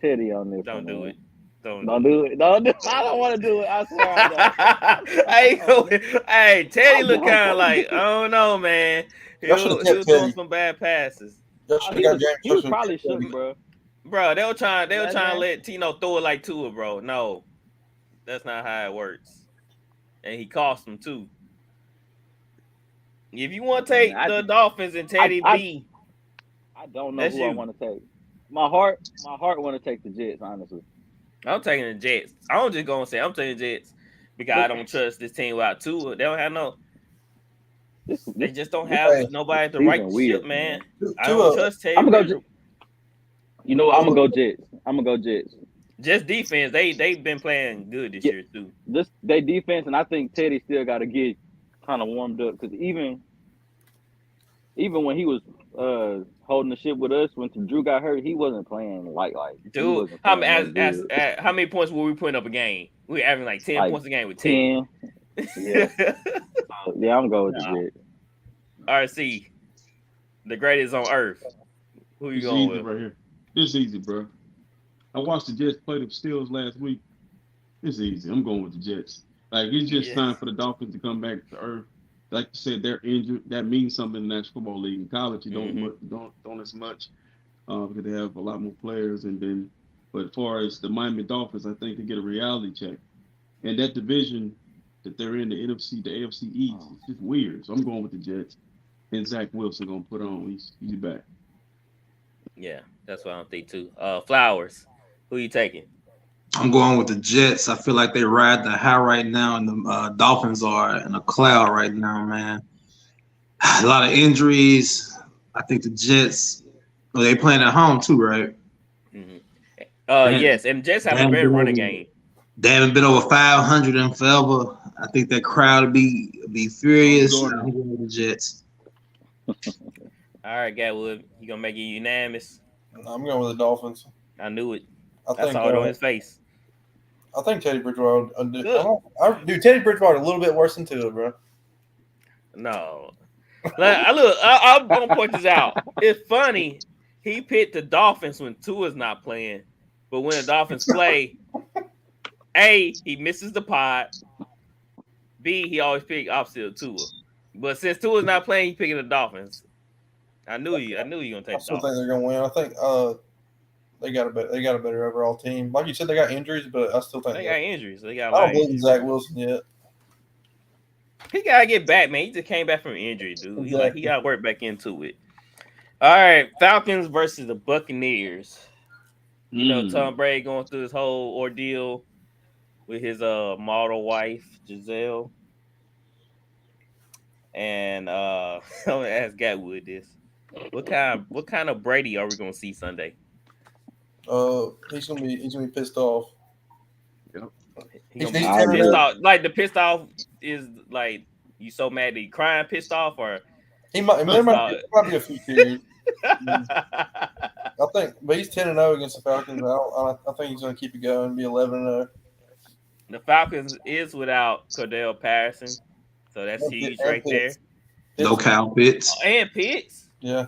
S6: Teddy on this.
S2: Don't
S6: one,
S2: do
S6: man.
S2: it. Don't
S6: do it. Don't do it. I don't want to do it. I swear I don't.
S2: Hey, Teddy look kind of like, I don't know, man. He
S4: Y'all should've
S2: was
S4: kept
S2: throwing
S4: Teddy.
S2: some bad passes.
S4: Y'all should have got James.
S6: He was
S4: Joshua
S6: probably
S4: Teddy.
S6: shook, bro.
S2: Bro, they were trying
S6: That
S2: to
S6: man-
S2: let Tino throw it like Tua, bro. No, that's not how it works. And he cost him too. If you want to take the Dolphins and Teddy B,
S6: I don't know
S2: That's
S6: who I
S2: you.
S6: want to take. My heart want to take the Jets, honestly.
S2: I'm taking the Jets. I'm just gonna say I'm taking the Jets because I don't trust this team without Tua. They don't have no. They just don't have nobody at the right ship, man. I don't trust Teddy.
S6: I'm gonna go. You know what? I'm gonna go Jets.
S2: Just defense. They've been playing good this year too.
S6: Just they defense, and I think Teddy still got to get kind of warmed up, because even when he was holding the ship with us, when Drew got hurt, he wasn't playing like.
S2: Dude, how many points were we putting up a game? We were averaging like 10 points a game with 10.
S6: Yeah, yeah, I'm going with the Jets.
S2: RC, the greatest on earth. Who you
S5: It's
S2: going
S5: easy
S2: with?
S5: right here. It's easy, bro. I watched the Jets play the Steelers last week. It's easy. I'm going with the Jets. Like, it's just time for the Dolphins to come back to earth. Like you said, they're injured. That means something in the National Football League. In college, you don't as much because they have a lot more players. But as far as the Miami Dolphins, I think they get a reality check. And that division that they're in, the NFC, the AFC East, it's just weird. So I'm going with the Jets. And Zach Wilson going to put on. He's back.
S2: Yeah, that's what I'm thinking too. Flowers, who you taking?
S3: I'm going with the Jets. I feel like they ride the high right now, and the Dolphins are in a cloud right now, man. A lot of injuries. I think the Jets. Well, they playing at home too, right?
S2: Mm-hmm. Yes, and Jets have a better running game.
S3: They haven't been over 500 in forever. I think that crowd will be furious. I'm going with the Jets.
S2: All right, Gatwood, you gonna make it unanimous?
S4: I'm going with the Dolphins.
S2: I knew it.
S4: I
S2: saw it on his face.
S4: I think Teddy Bridgewater. Dude, Teddy Bridgewater a little bit worse than Tua, bro.
S2: No, I'm gonna point this out. It's funny. He picked the Dolphins when Tua's not playing, but when the Dolphins play, A, he misses the pod. B, he always pick opposite of Tua. But since Tua's not playing, he picking the Dolphins. I knew you gonna take the
S4: I still
S2: Dolphins.
S4: think they're gonna win. I think they got a better overall team. Like you said, they got injuries, but I still think
S2: They got injuries. They got.
S4: I don't believe in Zach Wilson yet.
S2: He gotta get back, man. He just came back from injury, dude.
S4: Exactly.
S2: He gotta work back into it. All right, Falcons versus the Buccaneers. You know, Tom Brady going through this whole ordeal with his model wife, Giselle. And I'm gonna ask Gatwood this. What kind of Brady are we gonna see Sunday?
S4: He's gonna be pissed off.
S5: Yep.
S2: He gonna
S4: He's
S2: be pissed off. Like the pissed off is like you so mad that he crying pissed off, or
S4: There might be a few periods. I think, but he's 10-0 against the Falcons. I think he's gonna keep it going and be 11-0.
S2: The Falcons is without Cordell Patterson, so that's huge right there.
S3: No Kyle Pitts.
S2: And Pitts.
S4: Yeah.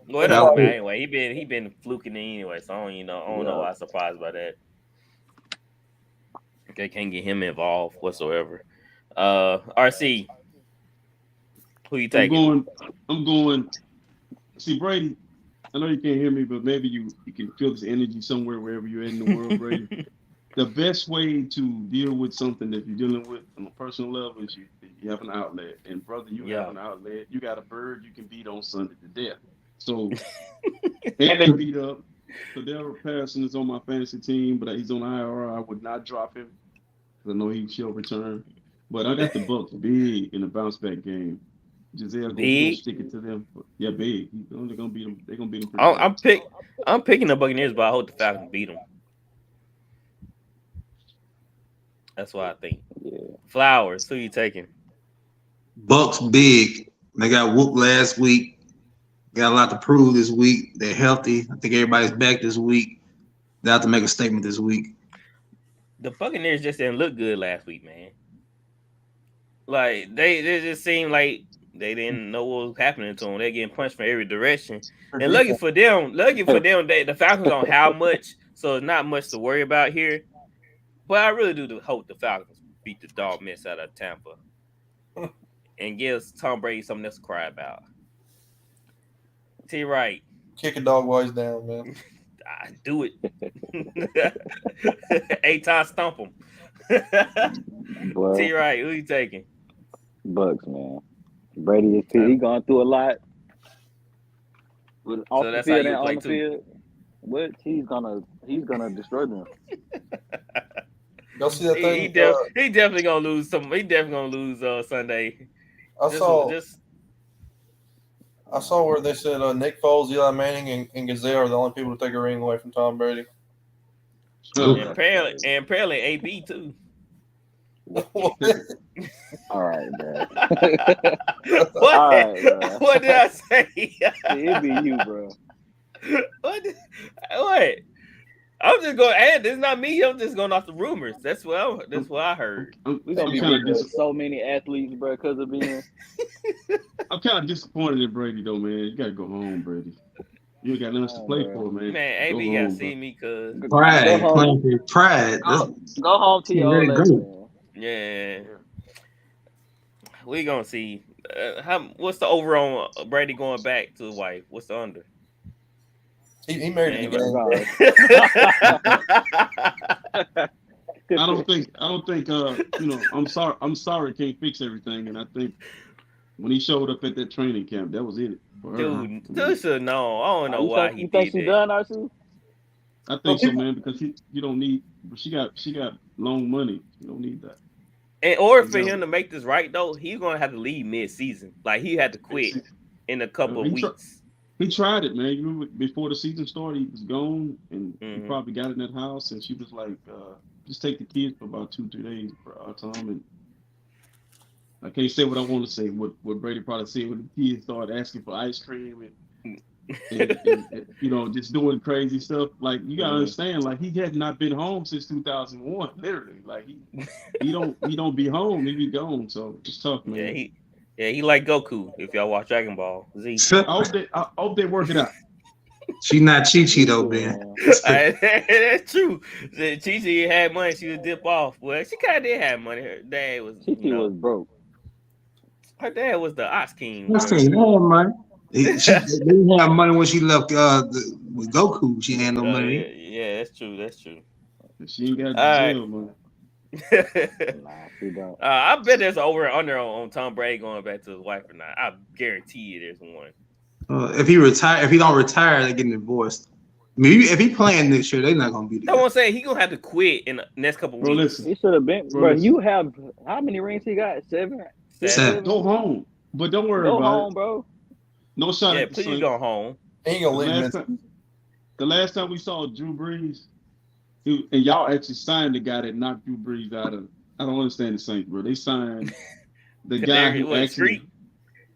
S2: Well, man, anyway, he been fluking anyway, so I don't know why I'm surprised by that. They can't get him involved whatsoever. RC, Who you taking?
S5: I'm going. See, Brady, I know you can't hear me, but maybe you can feel this energy somewhere, wherever you're in the world, Brady. The best way to deal with something that you're dealing with on a personal level is you have an outlet. And, brother, you have an outlet. You got a bird you can beat on Sunday to death. So, and they beat up. Cordero Patterson is on my fantasy team, but he's on IR. I would not drop him because I know he'll return. But I got the Bucks big in a bounce back game. Giselle gonna stick it to them. Yeah, big. He's only gonna beat them. They're gonna beat them.
S2: I'm picking the Buccaneers, but I hope the Falcons beat them. That's what I think.
S6: Yeah.
S2: Flowers, who you taking?
S3: Bucks big. They got whooped last week. Got a lot to prove this week. They're healthy. I think everybody's back this week. They have to make a statement this week.
S2: The Buccaneers just didn't look good last week, man. Like they just seemed like they didn't know what was happening to them. They're getting punched from every direction. And lucky for them, the Falcons don't have much, so it's not much to worry about here. But I really do hope the Falcons beat the dog mess out of Tampa and gives Tom Brady something else to cry about. T. Wright.
S4: Kick a dog while he's down, man.
S2: I do it. 8 times stomp him. T. Wright, who you taking?
S6: Bucks, man. Brady he going through a lot. Off
S2: So
S6: the
S2: that's
S6: field
S2: how you
S6: and
S2: play
S6: on the
S2: too.
S6: field. But he's gonna destroy them.
S4: Y'all see that thing?
S2: He definitely gonna lose some. He definitely gonna lose Sunday.
S4: I saw where they said Nick Foles, Eli Manning, and Gazelle are the only people to take a ring away from Tom Brady.
S2: And apparently AB too.
S6: All right, man.
S2: What?
S6: All right, bro.
S2: What did I say?
S6: It'd be you, bro.
S2: What? I'm just going. And it's not me. I'm just going off the rumors. That's what I heard.
S6: We're gonna be with so many athletes, bro, because of being.
S5: I'm kind of disappointed in Brady, though, man. You gotta go home, Brady. You ain't got nothing else to play for, man.
S2: Man, AB gotta see me, cause
S3: Pride, playing for pride.
S6: Go home to your old lady, man.
S2: Yeah, we gonna see. What's the over on Brady going back to his wife? What's the under?
S4: He married again.
S5: I don't think I'm sorry can't fix everything, and I think when he showed up at that training camp, that was it for her.
S2: Dude should know. I don't know why he
S6: You think
S2: did
S6: she
S2: that.
S6: done, RC?
S5: I think so, man, because you don't need. She got long money. You don't need that.
S2: In order for him to make this right, though, he's gonna have to leave mid-season. Like he had to quit in a couple of weeks.
S5: He tried it, man. You remember before the season started, he was gone, and he probably got in that house, and she was like, "Just take the kids for about 2-3 days for our time." And I can't say what I want to say. What Brady probably said when the kids started asking for ice cream and just doing crazy stuff. Like you gotta understand, like he had not been home since 2001, literally. Like he don't be home, he be gone. So it's tough, man.
S2: Yeah, he like Goku. If y'all watch Dragon Ball Z,
S5: I hope they work it out.
S3: She not Chi-Chi though, man.
S2: That's true. Chi-Chi had money, she would dip off. Well, she kind of did have money. Her dad was.
S6: Chi-Chi was broke.
S2: Her dad was the Ox King.
S3: Ox King, they had money. She didn't have money when she left with Goku. She had no money.
S2: Yeah, that's true. That's true.
S5: She ain't got Giselle money.
S6: Nah, she don't.
S2: I bet there's over and under on Tom Brady going back to his wife or not. I guarantee you there's one.
S3: If he don't retire, they're getting divorced. I mean, if he playing this year, they're not gonna be together.
S2: I won't say he gonna have to quit in the next couple weeks.
S5: Listen,
S6: He should have been. Bro, you have how many rings he got? 7?
S5: Go home, but don't worry about
S6: home,
S5: it.
S6: bro.
S5: No shot.
S2: Yeah,
S5: at the
S2: please
S5: Saints.
S2: go home.
S4: He ain't gonna leave him.
S5: The last time we saw Drew Brees, and y'all actually signed the guy that knocked Drew Brees out of. I don't understand the Saints, bro. They signed the guy who actually.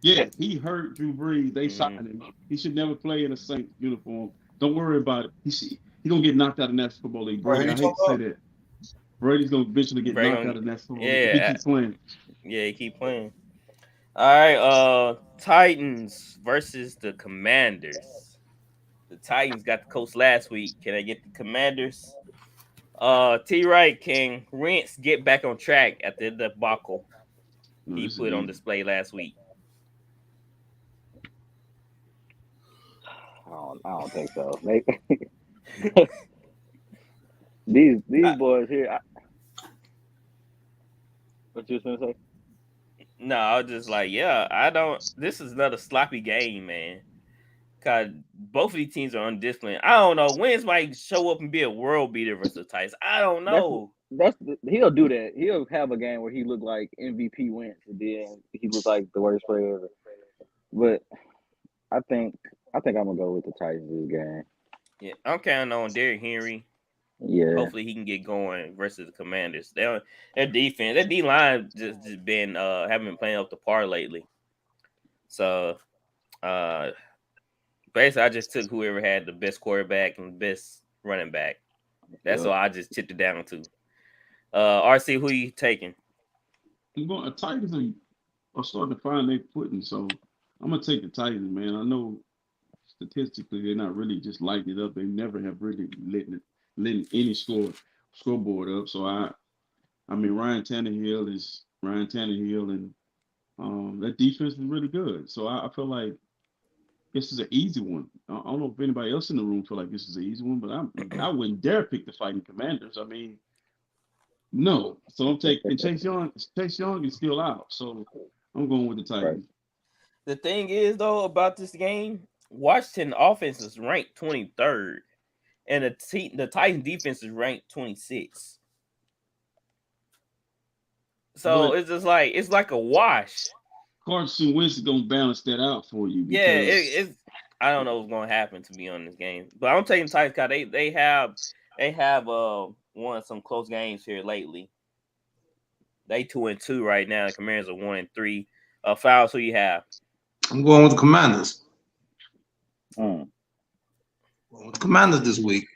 S5: Yeah, he hurt Drew Brees. They signed him. He should never play in a Saints uniform. Don't worry about it. He's gonna get knocked out of the National Football League. Brady, I hate to say that. Brady's gonna eventually get knocked out of the National Football League. He keeps playing.
S2: Yeah, he keep playing. All right, Titans versus the Commanders. The Titans got the coach last week. Can I get the Commanders? T. Wright, can Wentz get back on track after the debacle he put on display last week?
S6: don't think so. These boys here. What you was gonna say?
S2: No, I was just like, yeah, I don't. This is another sloppy game, man. Cause both of these teams are undisciplined. I don't know. Wentz might show up and be a world beater versus the Titans. I don't know.
S6: He'll do that. He'll have a game where he look like MVP Wentz, and then he look like the worst player ever. But I think I'm gonna go with the Titans this game.
S2: Yeah, I'm counting on Derrick Henry.
S6: Yeah.
S2: Hopefully he can get going versus the Commanders. Their defense, their D line just been haven't been playing up to par lately. So basically I just took whoever had the best quarterback and the best running back. That's all I just tipped it down to. RC, who you taking?
S5: I'm going. Titans are starting to find their footing, so I'm gonna take the Titans, man. I know statistically they're not really just lighting it up. They never have really letting any scoreboard up. So I mean Ryan Tannehill, and that defense is really good. So I feel like this is an easy one. I don't know if anybody else in the room feel like this is an easy one, but I wouldn't dare pick the Fighting Commanders. I mean, no. So I'm taking Chase Young. Chase Young is still out, so I'm going with the Titans.
S2: The thing is, though, about this game, Washington offense is ranked 23rd, and the Titans defense is ranked 26th. So it's just like it's like a wash.
S5: Carson Wentz is gonna balance that out for you.
S2: Yeah, it's. I don't know what's gonna happen to be on this game, but I'm taking Titans because they have won some close games here lately. They 2-2 right now. The Commanders are 1-3. Fouls, who you have?
S3: I'm going with the Commanders.
S6: Mm.
S3: Going with the Commanders this week.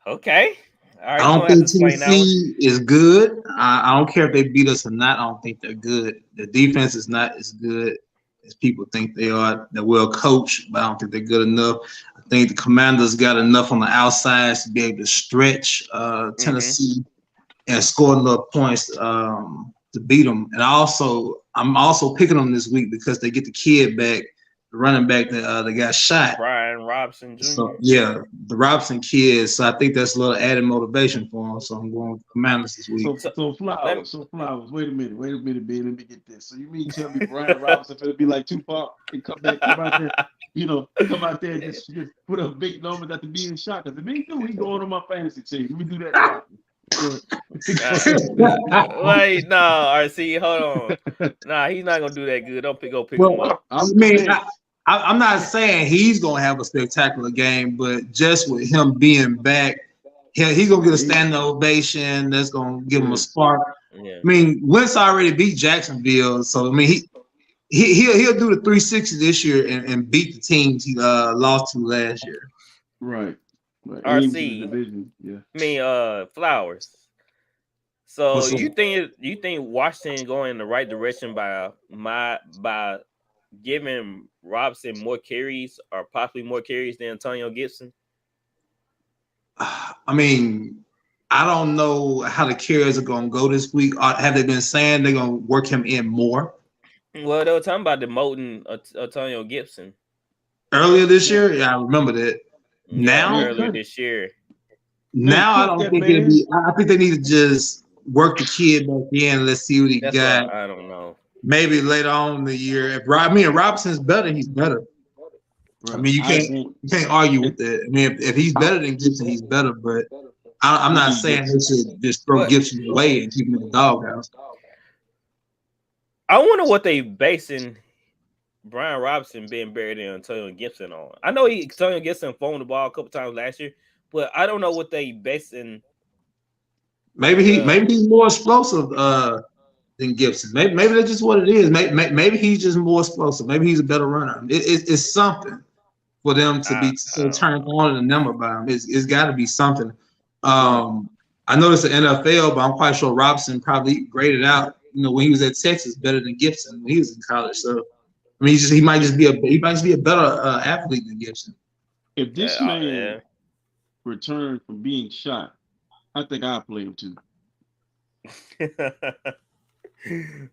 S2: Okay. All right,
S3: I don't think Tennessee is good. I don't care if they beat us or not. I don't think they're good. The defense is not as good as people think they are. They're well coached, but I don't think they're good enough. I think the Commanders got enough on the outside to be able to stretch Tennessee and score enough points to beat them. And I'm also picking them this week because they get the kid back, the running back that got shot.
S2: Brian Robinson Jr.
S3: So, yeah, the Robinson kids. So I think that's a little added motivation for them. So I'm going with the Commanders this week.
S5: So Flowers. Wait a minute, B. Let me get this. So you mean tell me Brian Robinson finna be like Tupac and come out there, and just put up big numbers after being shot? Because if he do, he going on my fantasy team. Let me do that.
S2: Wait, no, RC, hold on. Nah, he's not gonna do that good. Don't pick him up.
S3: I'm not saying he's gonna have a spectacular game, but just with him being back, he's gonna get a standing ovation. That's gonna give him a spark. Yeah. I mean, Wentz already beat Jacksonville, so I mean he'll do the 360 this year and beat the teams he lost to last year.
S5: Right.
S2: RC,
S5: yeah.
S2: I mean, Flowers. So you think Washington going in the right direction by giving Robinson more carries or possibly more carries than Antonio Gibson?
S3: I mean, I don't know how the carries are going to go this week. Have they been saying they're going to work him in more?
S2: Well, they were talking about demoting Antonio Gibson
S3: earlier this year. Yeah, I remember that.
S2: Earlier this year.
S3: Now I don't think it'll be. I think they need to just work the kid back in. Let's see what he got.
S2: I don't know.
S3: Maybe later on in the year. If Robinson's better, he's better. Right. I mean, you can't argue with that. I mean, if he's better than Gibson, he's better. But I'm not saying they should just throw Gibson away and keep him in the doghouse.
S2: I wonder what they basing Brian Robinson being buried in Antonio Gibson on. I know Antonio Gibson phoned the ball a couple times last year, but I don't know what they basing.
S3: Maybe he's more explosive than Gibson. Maybe that's just what it is. Maybe he's just more explosive. Maybe he's a better runner. It's something for them to be so turned on and enamored by him. It's got to be something. I know it's the NFL, but I'm quite sure Robinson probably graded out. When he was at Texas, better than Gibson when he was in college. So. I mean, he might just be a better athlete than Gibson.
S5: If this man returned from being shot, I think I'll play him too.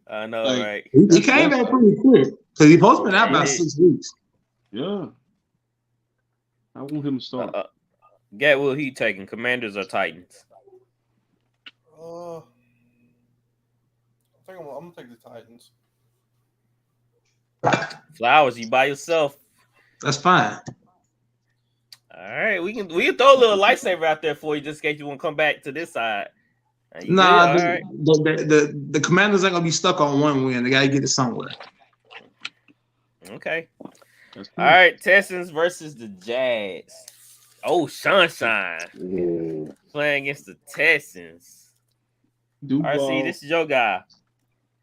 S2: I know, right?
S3: He came back pretty quick because he's supposed to be out about 6 weeks.
S5: Yeah. I want him to start.
S2: Gatwood, who you taking? Commanders or Titans?
S4: I think I'm gonna take the Titans.
S2: Flowers, you by yourself.
S3: That's fine.
S2: All right, we can throw a little lightsaber out there for you just in case you want to come back to this side.
S3: Nah,
S2: all right.
S3: the Commanders ain't gonna be stuck on one win. They gotta get it somewhere.
S2: Okay.
S5: That's
S2: All right, Texans versus the Jags. Oh, Sunshine
S6: Yeah.
S2: playing against the Texans.
S5: Duval.
S2: RC, this is your guy.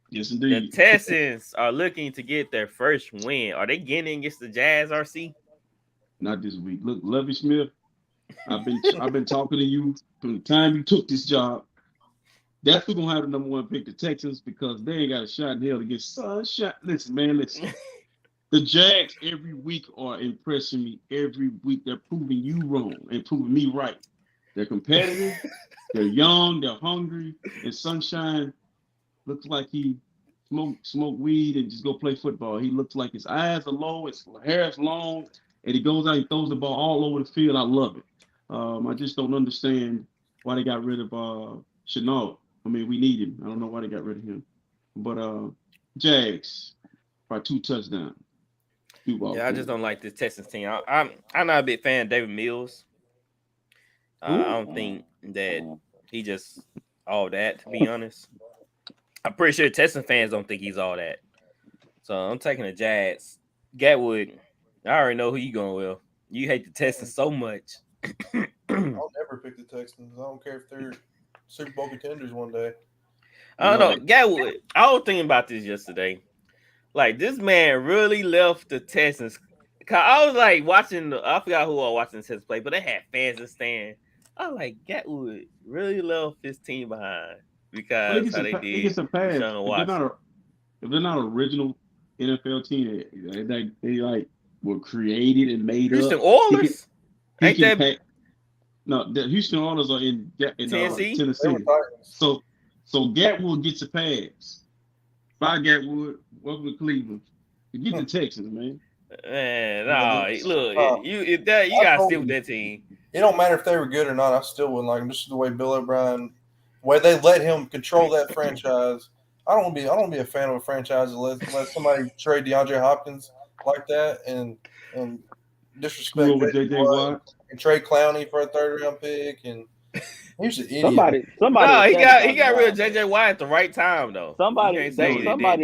S5: Yes,
S2: The
S5: indeed.
S2: Texans are looking to get their first win. Are they getting against the Jazz, RC?
S5: Not this week. Look, Lovie Smith, I've been talking to you from the time you took this job. That's who's gonna have the number one pick, the Texans, because they ain't got a shot in hell to get Sunshine. Listen, man, listen. The Jags every week are impressing me. Every week they're proving you wrong and proving me right. They're competitive. They're young. They're hungry. And Sunshine looks like he smoke weed and just go play football. He looks like his eyes are low, his hair is long, and he goes out and throws the ball all over the field. I love it. I just don't understand why they got rid of Chenault. I mean, we need him. I don't know why they got rid of him. But Jags by 2 touchdowns.
S2: Yeah, I just don't like this Texans team. I'm not a big fan of David Mills. I don't think that he just all that, to be honest. I'm pretty sure Texans fans don't think he's all that. So I'm taking the Jags. Gatwood, I already know who you going with. You hate the Texans so much.
S4: I'll never pick the Texans. I don't care if they're Super Bowl contenders one day.
S2: I don't know. Gatwood, I was thinking about this yesterday. Like, this man really left the Texans. I was like watching I forgot who I was watching the Texans play, but they had fans in stand. I was like, Gatwood really left his team behind because how they did.
S5: They get some pass. If they're not an original NFL team, they like were created and made
S2: Houston
S5: up.
S2: Oilers?
S5: No, the Houston Oilers are in
S2: Tennessee.
S5: So Gatwood gets a pass. Bye, Gatwood. Welcome to Cleveland. You get the Texans, man.
S2: Man, no, look, you gotta stick with that team.
S4: It don't matter if they were good or not. I still wouldn't like them. Just the way Bill O'Brien, the way they let him control that franchise. I don't want to be a fan of a franchise that let somebody trade DeAndre Hopkins like that and disrespect
S5: JJ Watt
S4: and trade Clowney for a 3rd-round pick and. He's an idiot.
S6: Somebody.
S2: No, he got rid of JJ Watt at the right time though.
S6: Somebody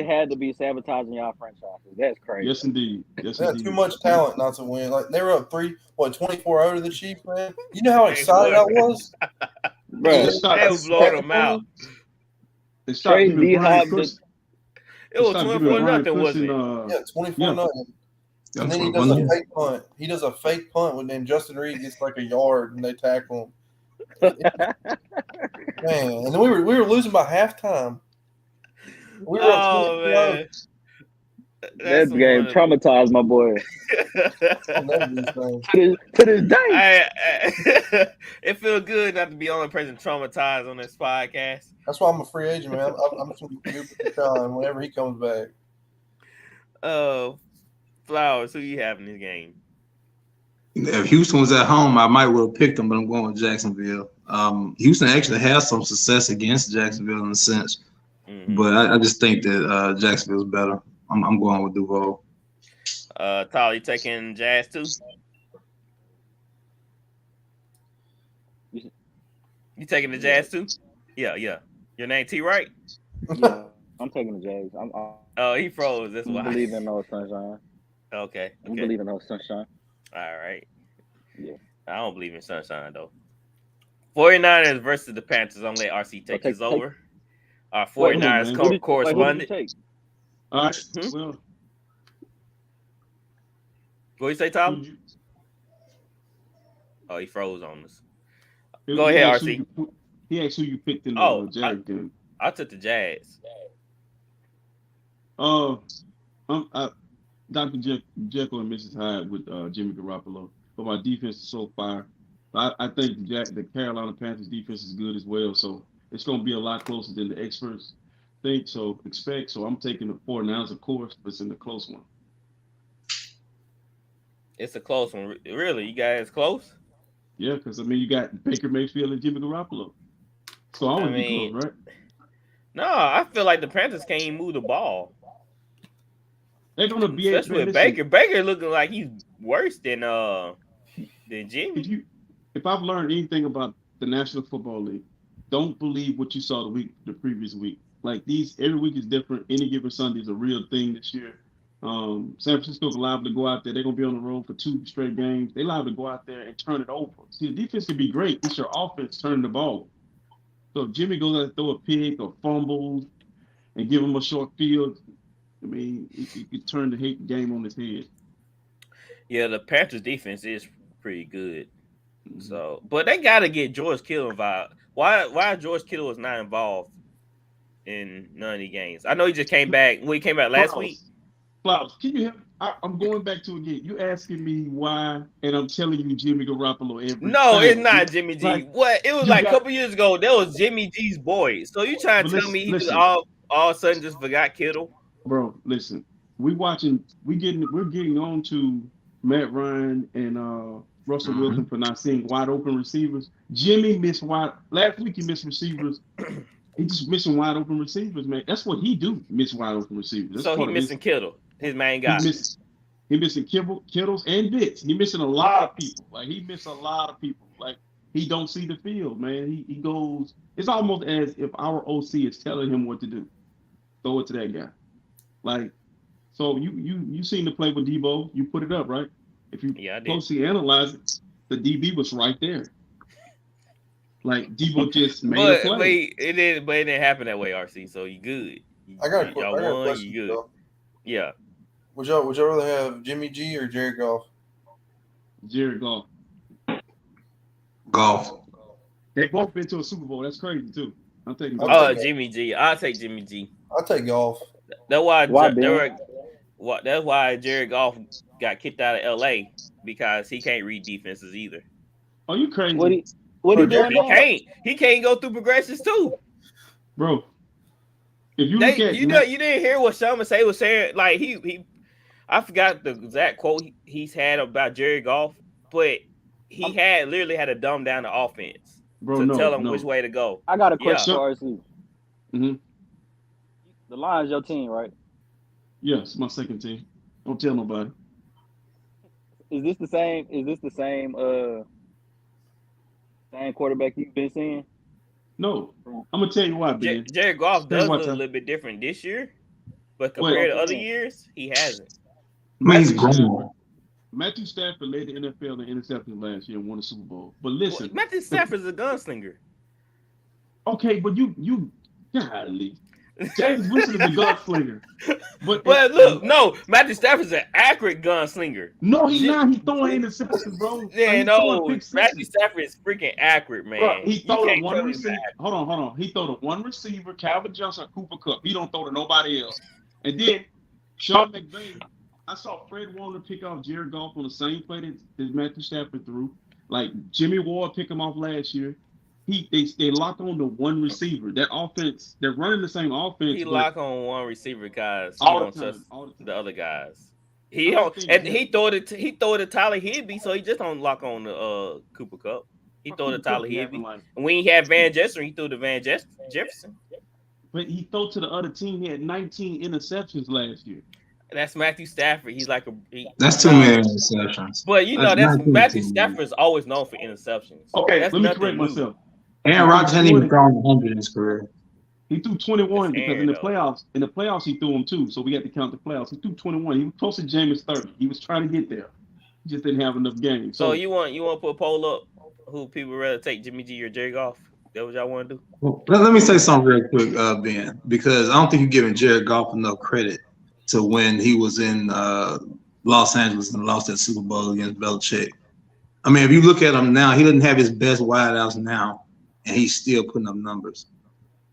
S6: had to be sabotaging y'all franchises. That's crazy.
S5: Yes, indeed.
S4: They had too much talent not to win. Like they were up 24-0 to the Chiefs, man. You know how excited I was.
S6: Bro,
S2: they was blowing them out.
S5: They stopped giving Brian
S2: It was 24-0, wasn't it?
S4: Yeah, 24-0. And then he does a fake punt. He does a fake punt when then Justin Reed gets like a yard and they tackle him. Man, and then we were losing by halftime. We were
S6: man. That game traumatized my boy. to this day.
S2: It feels good not to be the only person traumatized on this podcast.
S4: That's why I'm a free agent, man. I'm just going to be with Sean whenever he comes back.
S2: Flowers, who you have in this game?
S3: If Houston was at home, I might would have picked them, but I'm going with Jacksonville. Houston actually has some success against Jacksonville in a sense, but I just think that Jacksonville's better. I'm going with Duval.
S2: Tyler, you taking Jazz too? You taking the Jazz too? Yeah. Your name T, right?
S6: Yeah, I'm taking the Jags.
S2: Oh, he froze. That's why.
S6: I believe in no sunshine.
S2: Okay.
S6: I believe in no sunshine.
S2: All right.
S6: Yeah.
S2: I don't believe in sunshine though. 49ers versus the Panthers. I'm gonna let RC take this over. Our 49ers correspondent.
S5: All right. Well,
S2: what you say, Tom? Oh, he froze on us. Go ahead, RC.
S5: He asked who you picked in the Jags game.
S2: I took the Jags.
S5: Dr. Jekyll and Mrs. Hyde with Jimmy Garoppolo. But my defense is so fire. I think the Carolina Panthers defense is good as well. So it's going to be a lot closer than the experts think. So expect. So I'm taking the 49ers, of course, but it's in the close one.
S2: It's a close one. Really, you guys close?
S5: Yeah, because I mean, you got Baker Mayfield and Jimmy Garoppolo. So I would be close, right?
S2: No, I feel like the Panthers can't even move the ball.
S5: They're gonna be
S2: especially with Baker. Baker looking like he's worse than Jimmy.
S5: If I've learned anything about the National Football League, don't believe what you saw the previous week. Like every week is different. Any given Sunday is a real thing this year. San Francisco's liable to go out there. They're gonna be on the road for 2 straight games. They're liable to go out there and turn it over. See, the defense can be great. It's your offense turning the ball. So if Jimmy goes out and throw a pick or fumbles and give him a short field, I mean, it could turn the game on its head.
S2: Yeah, the Panthers defense is pretty good. So, but they got to get George Kittle involved. Why George Kittle was not involved in none of the games? I know he just came back. When he came back last week.
S5: Flowers, can you help? I'm going back to again. You asking me why, and I'm telling you Jimmy Garoppolo every
S2: No,
S5: time.
S2: it's not Jimmy G.
S5: Like,
S2: what? It was like a couple years ago. That was Jimmy G's boy. So you trying to tell me he just all of a sudden just forgot Kittle?
S5: Bro, listen. We're getting on to Matt Ryan and Russell Wilson for not seeing wide open receivers. Jimmy missed last week. He missed receivers. He just missing wide open receivers, man. That's what he do. Miss wide open receivers.
S2: So he missing Kittle, his main guy.
S5: He missing Kittles and Bits. He missing a lot of people. Like he missed a lot of people. Like he don't see the field, man. He goes. It's almost as if our OC is telling him what to do. Throw it to that guy. Like, so you seen the play with Debo? You put it up, right? If you closely analyze it, the DB was right there. Like Debo just made a play.
S2: It didn't happen that way, RC. So you good.
S4: I got a question.
S2: You good. Yeah.
S4: Would y'all rather have Jimmy G or Jared Goff?
S5: Jared Goff.
S3: Goff.
S5: They both been to a Super Bowl. That's crazy too. I'm taking.
S2: Jimmy G. I'll take Jimmy G.
S4: I'll take Goff.
S2: That's why Jared Goff got kicked out of LA because he can't read defenses either.
S5: Are you crazy?
S6: What he doing?
S2: He can't go through progressions too,
S5: bro. If you look at
S2: you didn't hear what Sean Massey was saying. Like he I forgot the exact quote he's had about Jared Goff, but he literally had to dumb down the offense to tell him which way to go.
S6: I got a question for RC.
S5: Mm-hmm.
S6: The Lions your team, right?
S5: Yes, my second team. Don't tell nobody.
S6: Is this the same quarterback you've been seeing?
S5: No. I'm gonna tell you why, Ben.
S2: Jared Goff does look a little bit different this year, but compared to other years, he hasn't.
S3: He's grown.
S5: Matthew Stafford led the NFL in interceptions last year and won the Super Bowl. But listen,
S2: Matthew Stafford's a gunslinger.
S5: Okay, but you golly. James Winston is a gunslinger. But
S2: look, no, Matthew Stafford's an accurate gunslinger.
S5: No, he's not. He's throwing interceptions, bro.
S2: Yeah, no, Matthew Stafford is freaking accurate, man.
S5: Bro, he throw to one receiver. Hold on. He throw to one receiver, Calvin Johnson, Cooper Kupp. He don't throw to nobody else. And then Sean McVay, I saw Fred Warner pick off Jared Goff on the same play that Matthew Stafford threw. Like Jimmy Ward picked him off last year. They lock on to one receiver. That offense, they're running the same offense.
S2: He lock on one receiver, guys. He don't trust the other guys. He throw it to Tyler Higbee, so he just don't lock on the Cooper Kupp. He throw it to Tyler Higbee. And when he had Van Jefferson, he threw to Van Jefferson.
S5: But he threw to the other team. He had 19 interceptions last year.
S2: That's Matthew Stafford. He's like
S3: that's too many interceptions.
S2: But that's Matthew Stafford is always known for interceptions.
S5: Okay, let me correct myself.
S3: Aaron Rodgers hadn't even thrown 100 in his career.
S5: He threw 21 because in the playoffs he threw them too. So we had to count the playoffs. He threw 21. He was close to Jameis 30. He was trying to get there. He just didn't have enough games.
S2: So you want to put a poll up who people would rather take, Jimmy G or Jared Goff? That what y'all want to do?
S3: Well, let me say something real quick, Ben, because I don't think you're giving Jared Goff enough credit to when he was in Los Angeles and lost that Super Bowl against Belichick. I mean, if you look at him now, he doesn't have his best wideouts now, and he's still putting up numbers.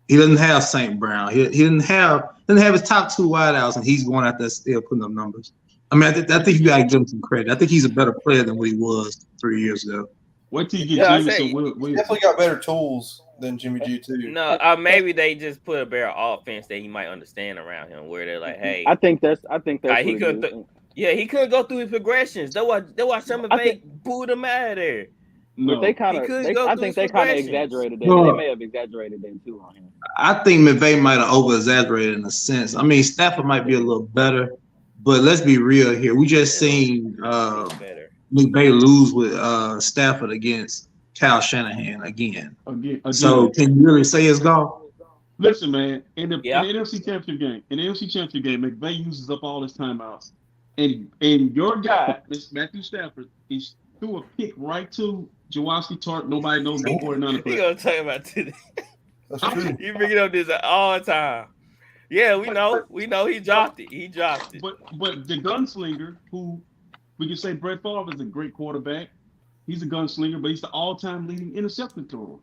S3: He doesn't have St. Brown. He didn't have his top two wideouts, and he's going out there still putting up numbers. I mean, I think you got to give him some credit. I think he's a better player than what he was 3 years ago.
S5: Wait till you get Jameson.
S4: He definitely got better tools than Jimmy G too.
S2: No, maybe they just put a better offense that he might understand around him, where they're like, "Hey,
S6: I think that's
S2: he could." Yeah, he couldn't go through his progressions. That's why Sean McVay booed him out of there.
S6: But
S5: No.
S6: they kind of, I think they kind of exaggerated that. They may have exaggerated that too on him.
S3: I think McVay might have over-exaggerated in a sense. I mean, Stafford might be a little better, but let's be real here. We just seen McVay lose with Stafford against Kyle Shanahan again. So can you really say it's gone?
S5: Listen, man, in the NFC Championship game, McVay uses up all his timeouts. And your guy, Mr. Matthew Stafford, is threw a pick right to Jaworski Tart. Nobody knows the 49er player.
S2: We gonna talk about today.
S4: That's true.
S2: You bring it up this all the time. Yeah, we know he dropped it. He dropped it.
S5: But the gunslinger, who we can say Brett Favre is a great quarterback. He's a gunslinger, but he's the all-time leading interception thrower.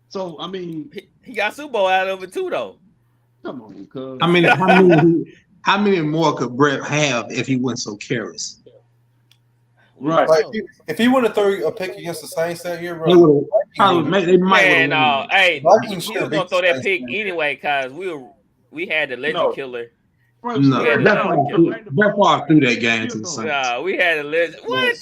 S5: So I mean,
S2: he got Super Bowl out of it too, though.
S5: Come on, cuz.
S3: I mean, how many more could Brett have if he wasn't so careless?
S5: Right.
S4: Like, if he would have thrown a pick against the Saints that year, bro,
S3: They might.
S2: Man, no, hey,
S4: Vikings
S2: he
S4: should
S2: was gonna
S4: beat
S2: throw
S4: the
S2: that
S4: Saints,
S2: pick
S4: man.
S2: anyway because we had the legend killer.
S3: No, Brett Favre threw that game to the Saints.
S2: Nah, we had a legend. What?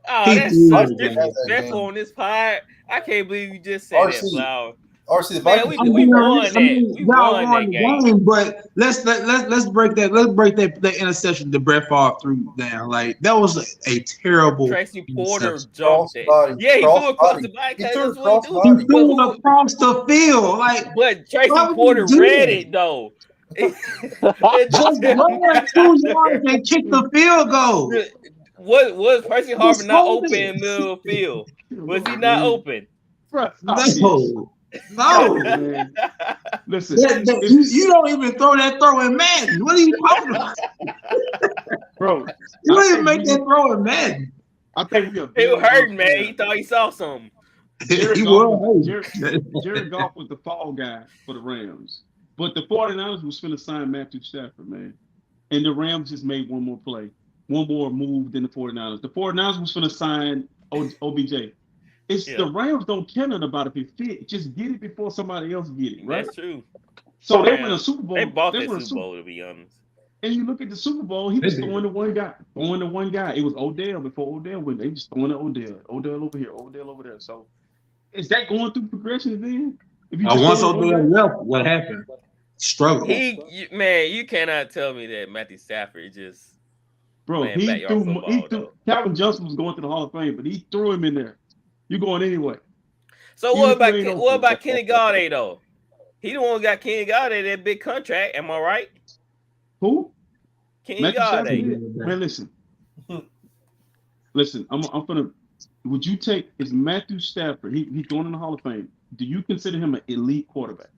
S2: Oh,
S3: He
S2: that's
S3: did.
S2: so disrespectful on this pod. I can't believe you just said that, Flower.
S4: RC, the
S2: Man,
S4: Vikings.
S2: we won that. We
S3: y'all
S2: won
S3: won
S2: that
S3: the game, but let's break that interception that Brett Favre threw down. Like that was a terrible.
S2: Tracy Porter
S3: interception.
S2: jumped it.
S4: Crossbody.
S2: Yeah, he threw across
S4: Crossbody.
S2: the body.
S4: He
S2: That's
S4: threw
S2: what he do.
S4: crossbody.
S3: He threw it across the field. Like
S2: But Tracy
S3: Why would
S2: Porter
S3: you do
S2: read
S3: that?
S2: it though.
S3: just run 2 yards and kick the field goal.
S2: What was Percy Harvin not
S3: hold
S2: open
S3: it.
S2: in the middle of the field? Was he not open?
S3: No.
S5: Man. Listen,
S3: You don't even throw that throw in Madden. What are you talking about?
S5: bro.
S3: You don't even make that throw in Madden.
S5: I think we are.
S2: He was hurting, man. He thought he saw something.
S3: He was.
S5: Jared Goff was the fall guy for the Rams. But the 49ers was finna sign Matthew Stafford, man. And the Rams just made one more play. One more move than the 49ers. The 49ers was finna sign OBJ. The Rams don't care nothing about if it fit. Just get it before somebody else get it, right?
S2: That's true.
S5: So they win a Super Bowl.
S2: They bought that Super Bowl, to be honest.
S5: And you look at the Super Bowl, he was throwing to one guy. It was Odell before Odell went. They just throwing to Odell. Odell over here, Odell over there. So is that going through progression then? If you
S3: Once Odell left, what happened? Struggle.
S2: You cannot tell me that Matthew Stafford just
S5: he threw Calvin Johnson was going to the Hall of Fame, but he threw him in there. You going anyway.
S2: So what about Kenny Galladay though? He the one who got Kenny Galladay that big contract. Am I right?
S5: Who?
S2: Kenny Galladay.
S5: Man, listen. I'm gonna. Would you take is Matthew Stafford? He's going in the Hall of Fame. Do you consider him an elite quarterback?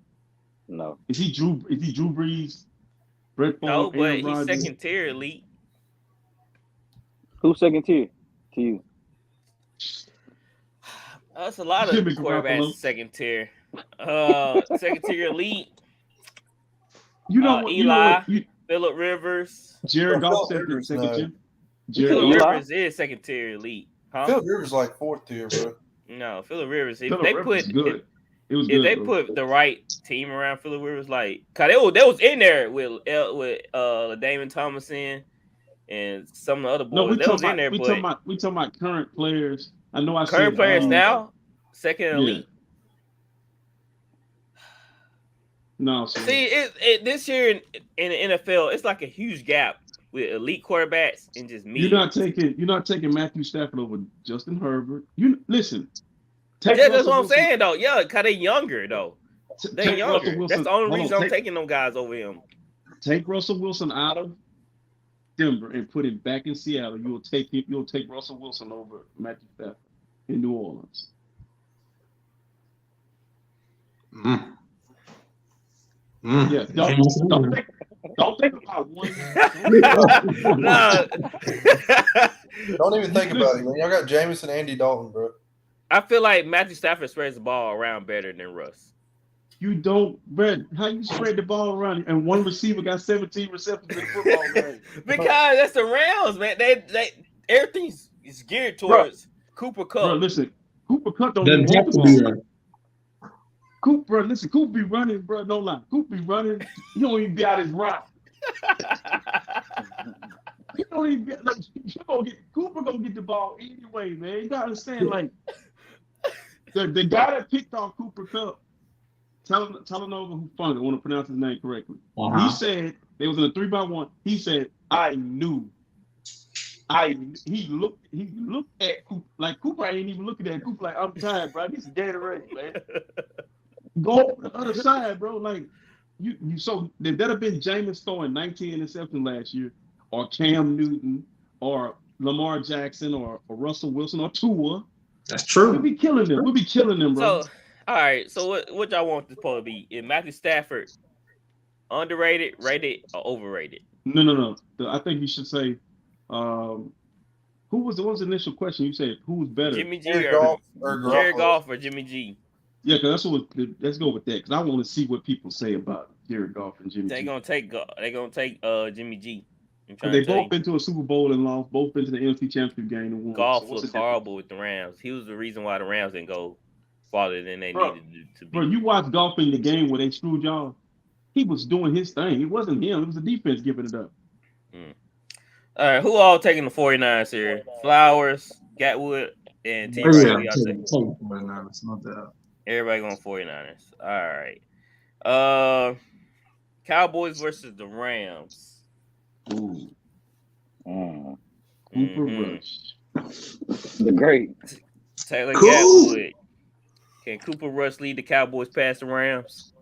S6: No.
S5: Is he Drew Brees? Brett Favre?
S2: No, but
S5: Aaron
S2: he's
S5: Rodgers?
S2: second tier elite.
S6: Who's second tier to you?
S2: That's a lot of
S5: Jimmy
S2: quarterbacks
S5: Garoppolo.
S2: second tier. Second tier elite.
S5: You know what?
S2: Eli, Phillip Rivers.
S5: Jared
S4: Bro,
S5: Goff
S4: Phillip Rivers,
S5: second tier.
S2: Phillip
S6: Eli?
S2: Rivers is second tier elite. Huh?
S4: Phillip Rivers like 4th tier, bro.
S2: No, Phillip Rivers. If
S5: Phillip
S2: they
S5: Rivers
S2: put
S5: is good. It was
S2: if
S5: good.
S2: they
S5: bro.
S2: put the right team around Phillip Rivers, like, cause they was in there with Damon Thomason and some of the other boys.
S5: No, we
S2: they was in there,
S5: we
S2: but
S5: talking about current players. I know I
S2: current
S5: said,
S2: players now, second
S5: yeah.
S2: elite.
S5: No, so
S2: See, this year in the NFL, it's like a huge gap with elite quarterbacks and just me.
S5: you're not taking Matthew Stafford over Justin Herbert. You listen.
S2: Yeah, that's
S5: Russell
S2: what I'm
S5: Wilson-
S2: saying though. Yeah, cause they younger though. They
S5: take Russell
S2: younger.
S5: Wilson-
S2: That's the only
S5: hold on,
S2: reason I'm
S5: take-
S2: taking them guys over him.
S5: Take Russell Wilson out of Denver and put him back in Seattle. You'll take Russell Wilson over Matthew Stafford in New Orleans. Yeah, don't think about one.
S2: No.
S4: Don't even think about it, man. Y'all got Jameson, Andy Dalton, bro.
S2: I feel like Matthew Stafford spreads the ball around better than Russ.
S5: You don't, Brad. How you spread the ball around and one receiver got 17 receptions in the football game?
S2: Because that's the Rams, man. They everything is geared towards Cooper Kupp.
S5: Bro, listen, Cooper Kupp don't
S3: Doesn't
S5: even
S3: have
S5: want
S3: to
S5: the
S3: be
S5: ball.
S3: there.
S5: Coop be running, bro. No lie. Coop be running. He don't even be out his route. He don't even get, like, Cooper gonna get the ball anyway, man. You gotta understand, like the guy that picked off Cooper Kupp, Talanoa, who funded, I want to pronounce his name correctly. He said they was in a 3-by-1. He said, I knew. He looked at Cooper like Cooper ain't even looking at Cooper like I'm tired, bro. This is Gatorade, man. Go on the other side, bro. Like you so if that have been Jameis throwing 19 interceptions last year, or Cam Newton, or Lamar Jackson, or Russell Wilson, or Tua,
S3: That's true.
S5: we'll be killing them. We'll be killing them, bro.
S2: So, all right. So, what y'all want this poll to be? Is Matthew Stafford underrated, rated, or overrated?
S5: No. I think you should say, who was the initial question? You said who was better?
S2: Jimmy G
S4: Jared
S2: or
S4: Goff
S2: Jared Goff or Jimmy G?
S5: Yeah, because let's go with that. Because I want to see what people say about Jared Goff and Jimmy
S2: They
S5: G.
S2: gonna take Jimmy G.
S5: They both been to a Super Bowl and lost. Both been to the NFC Championship game and won.
S2: Goff
S5: So what's
S2: looked
S5: the
S2: horrible with the Rams. He was the reason why the Rams didn't go farther than they needed to be.
S5: Bro, you watched Goff in the game where they screwed y'all. He was doing his thing. It wasn't him. It was the defense giving it up.
S2: All right, who all taking the 49ers here? Flowers, Gatwood, and T.
S3: Yeah,
S2: Ray.
S3: no doubt.
S2: Everybody going 49ers. All right. Cowboys versus the Rams.
S5: Ooh.
S6: Mm.
S5: Cooper
S2: Mhm.
S5: Rush.
S6: The great.
S2: Taylor
S3: Cool.
S2: Gatwood. Can Cooper Rush lead the Cowboys past the Rams?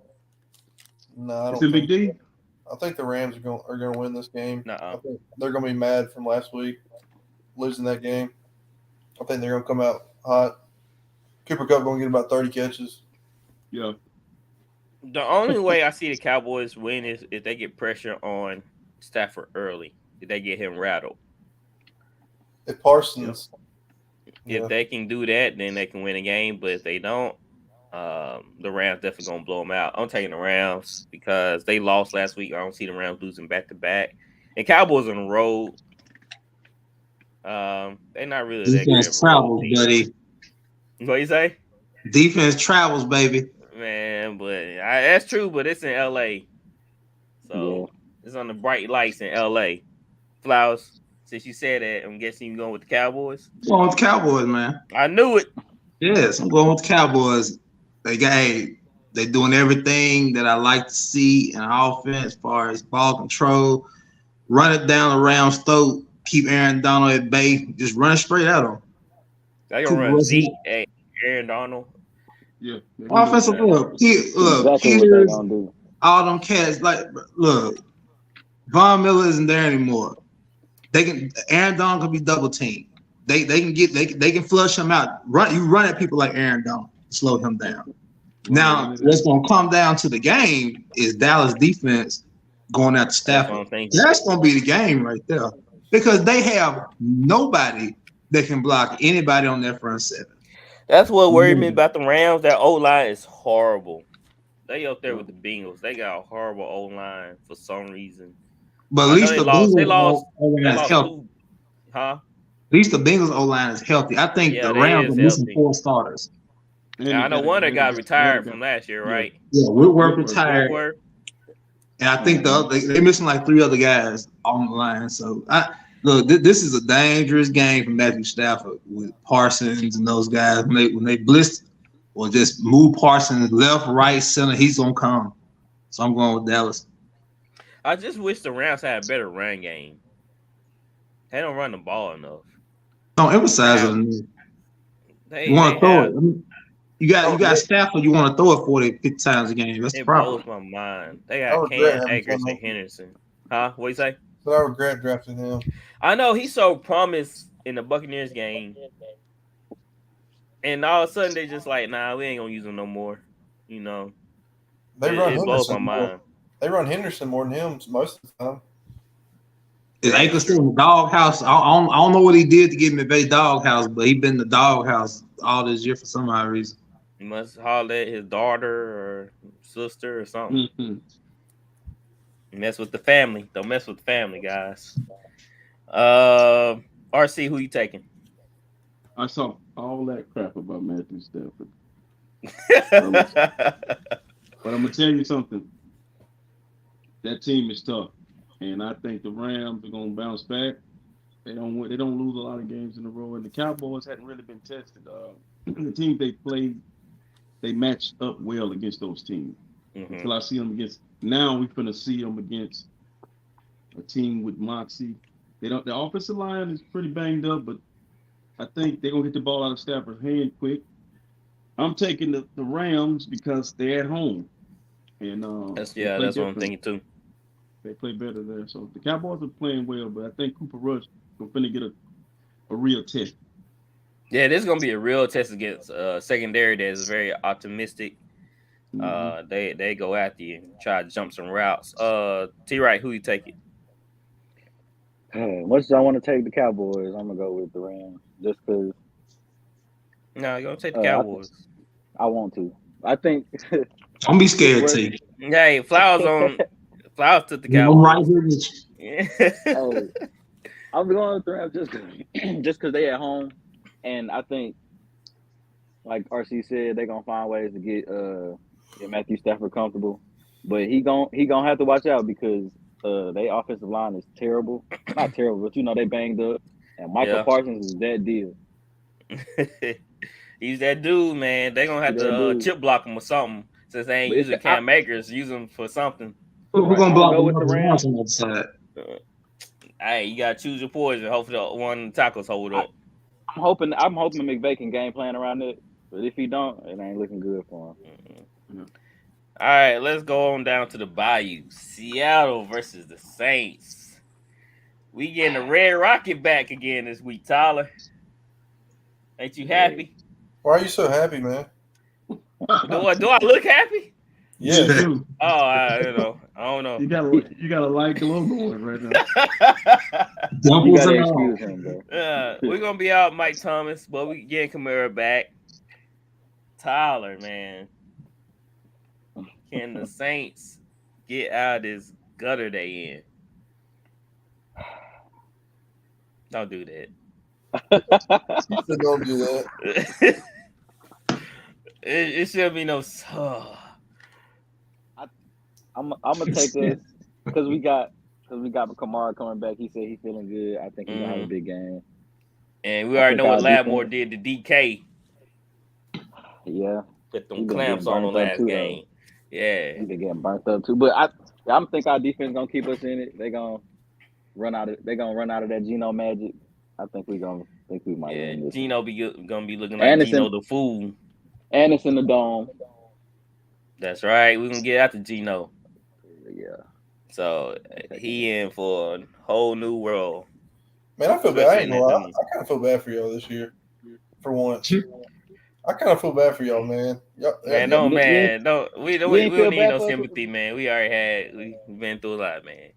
S4: No, I
S5: It's
S4: don't
S5: a big
S4: think.
S5: D.
S4: I think the Rams are going to win this game.
S2: Nuh-uh.
S4: I think they're going to be mad from last week losing that game. I think they're going to come out hot. Cooper Kupp going to get about 30 catches.
S5: Yeah.
S2: The only way I see the Cowboys win is if they get pressure on Stafford early. If they get him rattled.
S4: If Parsons,
S2: If they can do that, then they can win a game. But if they don't, the Rams definitely gonna blow them out. I'm taking the Rams because they lost last week. I don't see the Rams losing back to back. And Cowboys on the road. They're not really that good.
S3: Defense travels, buddy.
S2: What you say?
S3: Defense travels, baby.
S2: Man, but that's true. But it's in LA, so it's on the bright lights in LA. Flowers. Since you said that, I'm guessing you're going with the Cowboys.
S3: I'm going with the Cowboys, man.
S2: I knew it.
S3: Yes, I'm going with the Cowboys. They doing everything that I like to see in offense as far as ball control, run it down the Rams' throat, keep Aaron Donald at bay, just run straight at him.
S2: They gonna run Zeke at Aaron Donald.
S5: Yeah.
S3: Offensive look,
S6: Exactly what they're
S3: Peters,
S6: gonna do.
S3: all them cats. Like, look, Von Miller isn't there anymore. Aaron Donald can be double teamed. They can flush him out. You run at people like Aaron Donald, slow him down. Now, what's gonna come down to the game is Dallas defense going after Stafford. That's gonna be the game right there because they have nobody that can block anybody on their front seven.
S2: That's what worried me about the Rams. That O-line is horrible. They up there with the Bengals. They got a horrible O-line for some reason.
S3: But at least the Bengals
S2: O-line
S3: is healthy.
S2: Huh?
S3: At least the Bengals O-line is healthy. I think the Rams are missing 4 starters.
S2: Yeah, I know one that got retired from last year, right?
S3: Yeah, Whitworth retired. And I think they're missing like 3 other guys on the line. So look, this is a dangerous game for Matthew Stafford with Parsons and those guys. When they blitz or just move Parsons left, right, center, he's gonna come. So I'm going with Dallas.
S2: I just wish the Rams had a better run game. They don't run the ball enough.
S3: Don't emphasize on it. You want to throw it. You got Stafford. You want to throw it 40, 50 times a game. That's the problem.
S2: It blows my mind. They got Cam Akers and Henderson. Huh? What you say?
S4: So I regret drafting him.
S2: I know he showed promise in the Buccaneers game. And all of a sudden, they just like, nah, we ain't going to use him no more. You know?
S4: They run
S2: blows my
S4: Henderson.
S2: mind.
S4: They run Henderson more than him most of the time.
S3: Is Akers still in the doghouse? I don't know what he did to get him in the doghouse, but he been in the doghouse all this year for some odd reason.
S2: He must holler at his daughter or sister or something.
S5: Mm-hmm.
S2: Mess with the family. Don't mess with the family, guys. RC, who you taking?
S5: I saw all that crap about Matthew Stafford. But I'm gonna tell you something. That team is tough. and I think the Rams are gonna bounce back. They don't lose a lot of games in a row, and the Cowboys hadn't really been tested. The teams they played, they matched up well against those teams.
S2: Mm-hmm.
S5: Until I see them against. Now we're gonna see them against a team with moxie. The offensive line is pretty banged up, but I think they're gonna get the ball out of Stafford's hand quick. I'm taking the Rams because they're at home, and
S2: that's what I'm thinking too.
S5: They play better there, so the Cowboys are playing well, but I think Cooper Rush is gonna get a real test.
S2: Yeah, this is gonna be a real test against secondary that is very optimistic.
S5: Mm-hmm.
S2: They go after you and try to jump some routes. T. Wright, who you take it?
S6: Much as I want to take the Cowboys, I'm gonna go with the Rams just because.
S2: No, you're gonna take the Cowboys.
S6: I want to. I think.
S3: Don't be scared, T.
S2: Hey, Flowers took the Cowboys.
S3: I'm right here with
S6: you. I'm going with the Rams just because they at home, and I think, like RC said, they're gonna find ways to get Matthew Stafford comfortable, but he gonna have to watch out because their offensive line is terrible. Not terrible, but they banged up, and Michael Parsons is that deal.
S2: He's that dude, man. They're gonna have to chip block him or something since they ain't using Cam Akers. Use him for something.
S3: We're gonna block him with the Rams on that side.
S2: Hey, you gotta choose your poison. Hopefully, one of the tackles hold up.
S6: I'm hoping McVay can game plan around it, but if he don't, it ain't looking good for him.
S2: Mm-hmm. All right, let's go on down to the Bayou. Seattle versus the Saints. We getting the Red Rocket back again this week, Tyler. Ain't you happy?
S4: Why are you so happy, man?
S2: Do I look happy?
S4: Yeah.
S2: Oh, I don't know.
S5: You gotta like the logo right now.
S6: You gotta excuse him, bro.
S2: We're gonna be out Mike Thomas, but we getting Kamara back. Tyler, man. Can the Saints get out of this gutter they in? Don't do that.
S4: Don't do that.
S2: It should be no.
S6: I'm gonna take us because we got Kamara coming back. He said he's feeling good. I think he's gonna have a big game.
S2: And we already know what Lattimore did to DK.
S6: Yeah,
S2: put them clamps on the last game. Yeah,
S6: he's been getting burnt up too. But I think our defense gonna keep us in it. They're gonna run out of that Geno magic. I think we might.
S2: Yeah, Geno gonna be looking like Geno the fool.
S6: And it's in the dome.
S2: That's right. We're gonna get after Geno.
S6: Yeah.
S2: So he in for a whole new world.
S4: Man, I feel bad. I ain't gonna lie. I kind of feel bad for y'all this year. For once, I kind of feel bad for y'all, man.
S2: We don't need no sympathy, man. We've been through a lot, man.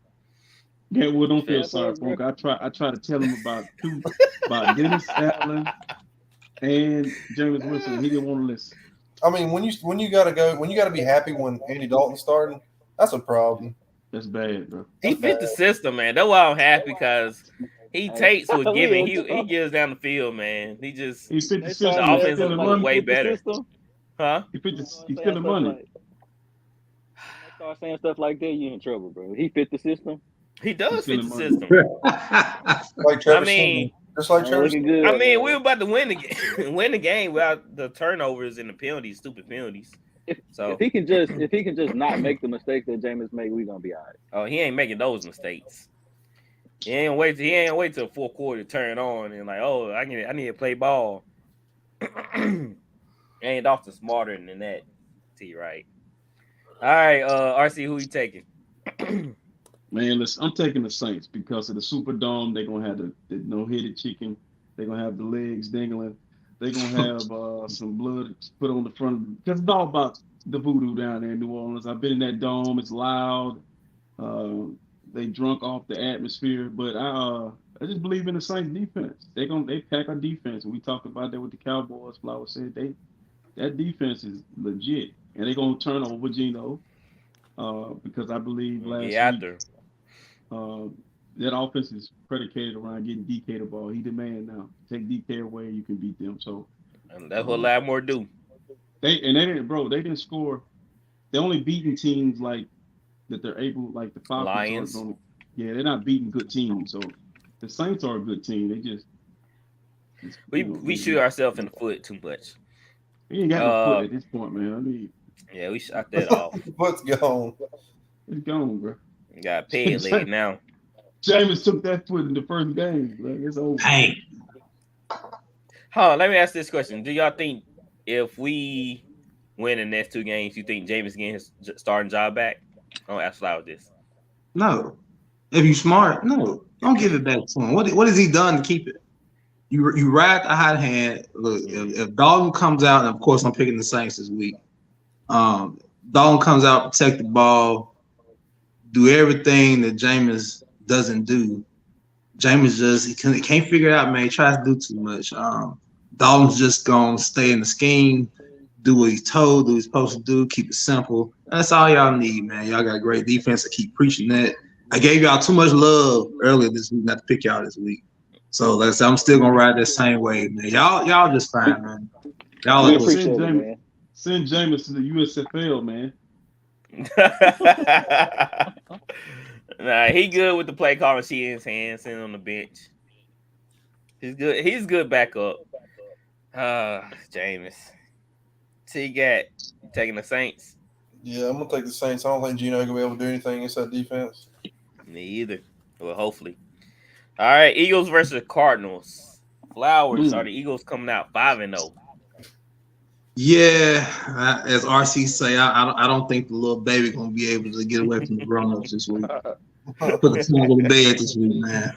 S5: Yeah, well, don't feel sorry, folk. I try to tell him about Dennis Allen and James Winston. He didn't want to listen.
S4: I mean, when you gotta be happy when Andy Dalton's starting, that's a problem.
S5: That's bad, bro.
S2: He fit the system, man. That's why I'm happy because he takes what's given. He gives down the field, man. He fit the system. The offense was way better. Huh?
S5: He fit the money.
S6: Start saying stuff like that, you in trouble, bro. He fit the system.
S2: He does fit the system.
S4: Like Trevor Siemian. Just like Trevor Siemian.
S2: I mean, we were about to win the game without the turnovers and the penalties, stupid penalties.
S6: If he can just not make the mistakes that Jameis made, we gonna be all right.
S2: Oh, he ain't making those mistakes. He ain't wait till the fourth quarter to turn on and like, oh, I need to play ball. Ain't often smarter than that, T. Right? All right, RC, who you taking?
S5: Man, listen, I'm taking the Saints because of the Superdome. They're gonna have the no-headed chicken. They're gonna have the legs dangling. They're gonna have some blood put on the front. Because it's all about the voodoo down there in New Orleans. I've been in that dome. It's loud. They drunk off the atmosphere. But I just believe in the Saints defense. They pack our defense. And we talked about that with the Cowboys. Flowers said that defense is legit. And they're gonna turn over Geno. Because I believe last week that offense is predicated around getting DK the ball. He demand now. Take DK away, you can beat them. So
S2: and that's what Lattimore do.
S5: They didn't score. They only beaten teams like that they're able, like the Falcons.
S2: Lions.
S5: Yeah, they're not beating good teams. So the Saints are a good team. They just
S2: we shoot ourselves in the foot too much.
S5: We ain't got no foot at this point, man. I mean,
S2: yeah, we shot that off.
S4: Foot's gone.
S5: It's gone, bro.
S2: Got peg leg now.
S5: Jameis took that foot in the first game. Like, it's over.
S3: Hey,
S2: Hold on, let me ask this question. Do y'all think if we win the next 2 games, you think Jameis getting his starting job back? I'm gonna ask Flower this.
S3: no. If you smart, no. Don't give it back to him. What has he done to keep it? You ride the hot hand. Look, if Dalton comes out, and of course I'm picking the Saints this week. Dalton comes out, protect the ball, do everything that Jameis doesn't do. Jameis he can't figure it out, man. He tries to do too much. Dalton's just gonna stay in the scheme, do what he's told, do what he's supposed to do, keep it simple. That's all y'all need, man. Y'all got great defense to keep preaching that. I gave y'all too much love earlier this week not to pick y'all this week. So like I said, I'm still gonna ride that same way, man. Y'all just fine, man. Y'all
S6: We
S3: are
S6: appreciate it, man.
S5: Send Jameis to the USFL, man.
S2: Nah, he good with the play calling sheet in his hand, sitting on the bench. He's good. He's good backup. Jameis. T-Gat taking the Saints.
S4: Yeah, I'm gonna take the Saints. I don't think Geno gonna be able to do anything against that defense.
S2: Me either. Well, hopefully. All right, Eagles versus Cardinals. Flowers. Are the Eagles coming out 5-0?
S3: Yeah, as RC say, I don't think the little baby gonna be able to get away from the grown-ups this week. Put the tongue on the bed this week, man.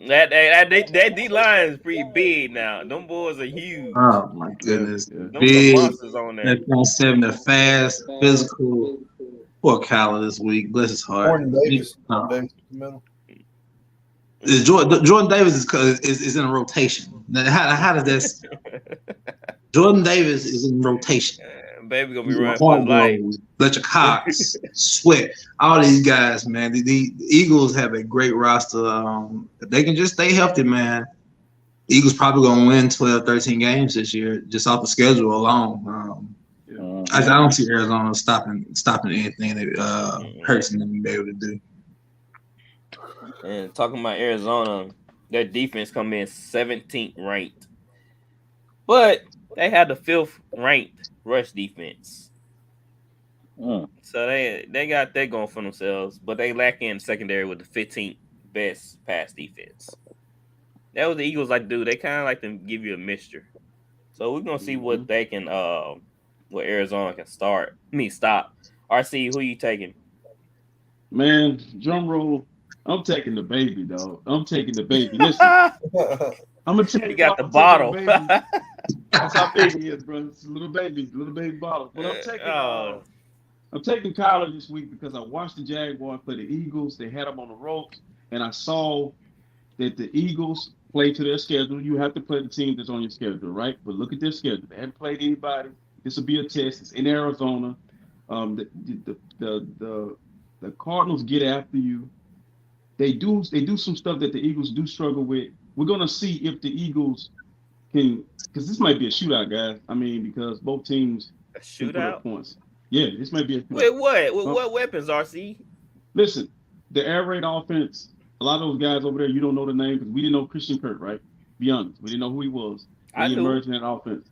S2: That D line is pretty big now. Them boys are huge.
S3: Oh my goodness,
S5: Yeah.
S2: Them
S3: big.
S2: some monsters on there.
S3: That front 7, they're fast, physical. Poor Kyler this week. Bless his heart.
S4: Jordan Davis.
S3: Oh.
S4: Davis.
S3: Jordan Davis is in a rotation. Now, how does that? Jordan Davis is in rotation.
S2: Baby gonna be running for his life.
S3: Fletcher Cox, Sweat, all these guys, man. The Eagles have a great roster. If they can just stay healthy, man, the Eagles probably gonna win 12, 13 games this year, just off the schedule alone. I don't see Arizona stopping anything that hurts them to be able to do.
S2: And talking about Arizona, their defense come in 17th ranked, but they had the 5th ranked rush defense. So they got that going for themselves, but they lack in secondary with the 15th best pass defense. That was the Eagles like to do. They kind of like to give you a mixture. So we're gonna see what they can, what Arizona can stop. RC, who you taking?
S5: Man, drum roll. I'm taking the baby, dog. I'm taking the baby. Listen, I'm gonna take.
S2: You got the bottle.
S5: That's how big he is, bro. It's a little baby bottle. But I'm taking Kyler this week because I watched the Jaguars play the Eagles. They had them on the ropes, and I saw that the Eagles play to their schedule. You have to play the team that's on your schedule, right? But look at their schedule. They haven't played anybody. This will be a test. It's in Arizona. The Cardinals get after you. They do some stuff that the Eagles do struggle with. We're gonna see if the Eagles can, because this might be a shootout, guys. I mean, because both teams
S2: A
S5: can put up
S2: shootout?
S5: points. Yeah, this might be a shootout.
S2: Wait, what? What weapons, RC?
S5: Listen, the air raid offense. A lot of those guys over there, you don't know the name because we didn't know Christian Kirk, right? Be honest, we didn't know who he was.
S2: I
S5: He
S2: knew.
S5: emerged in that offense.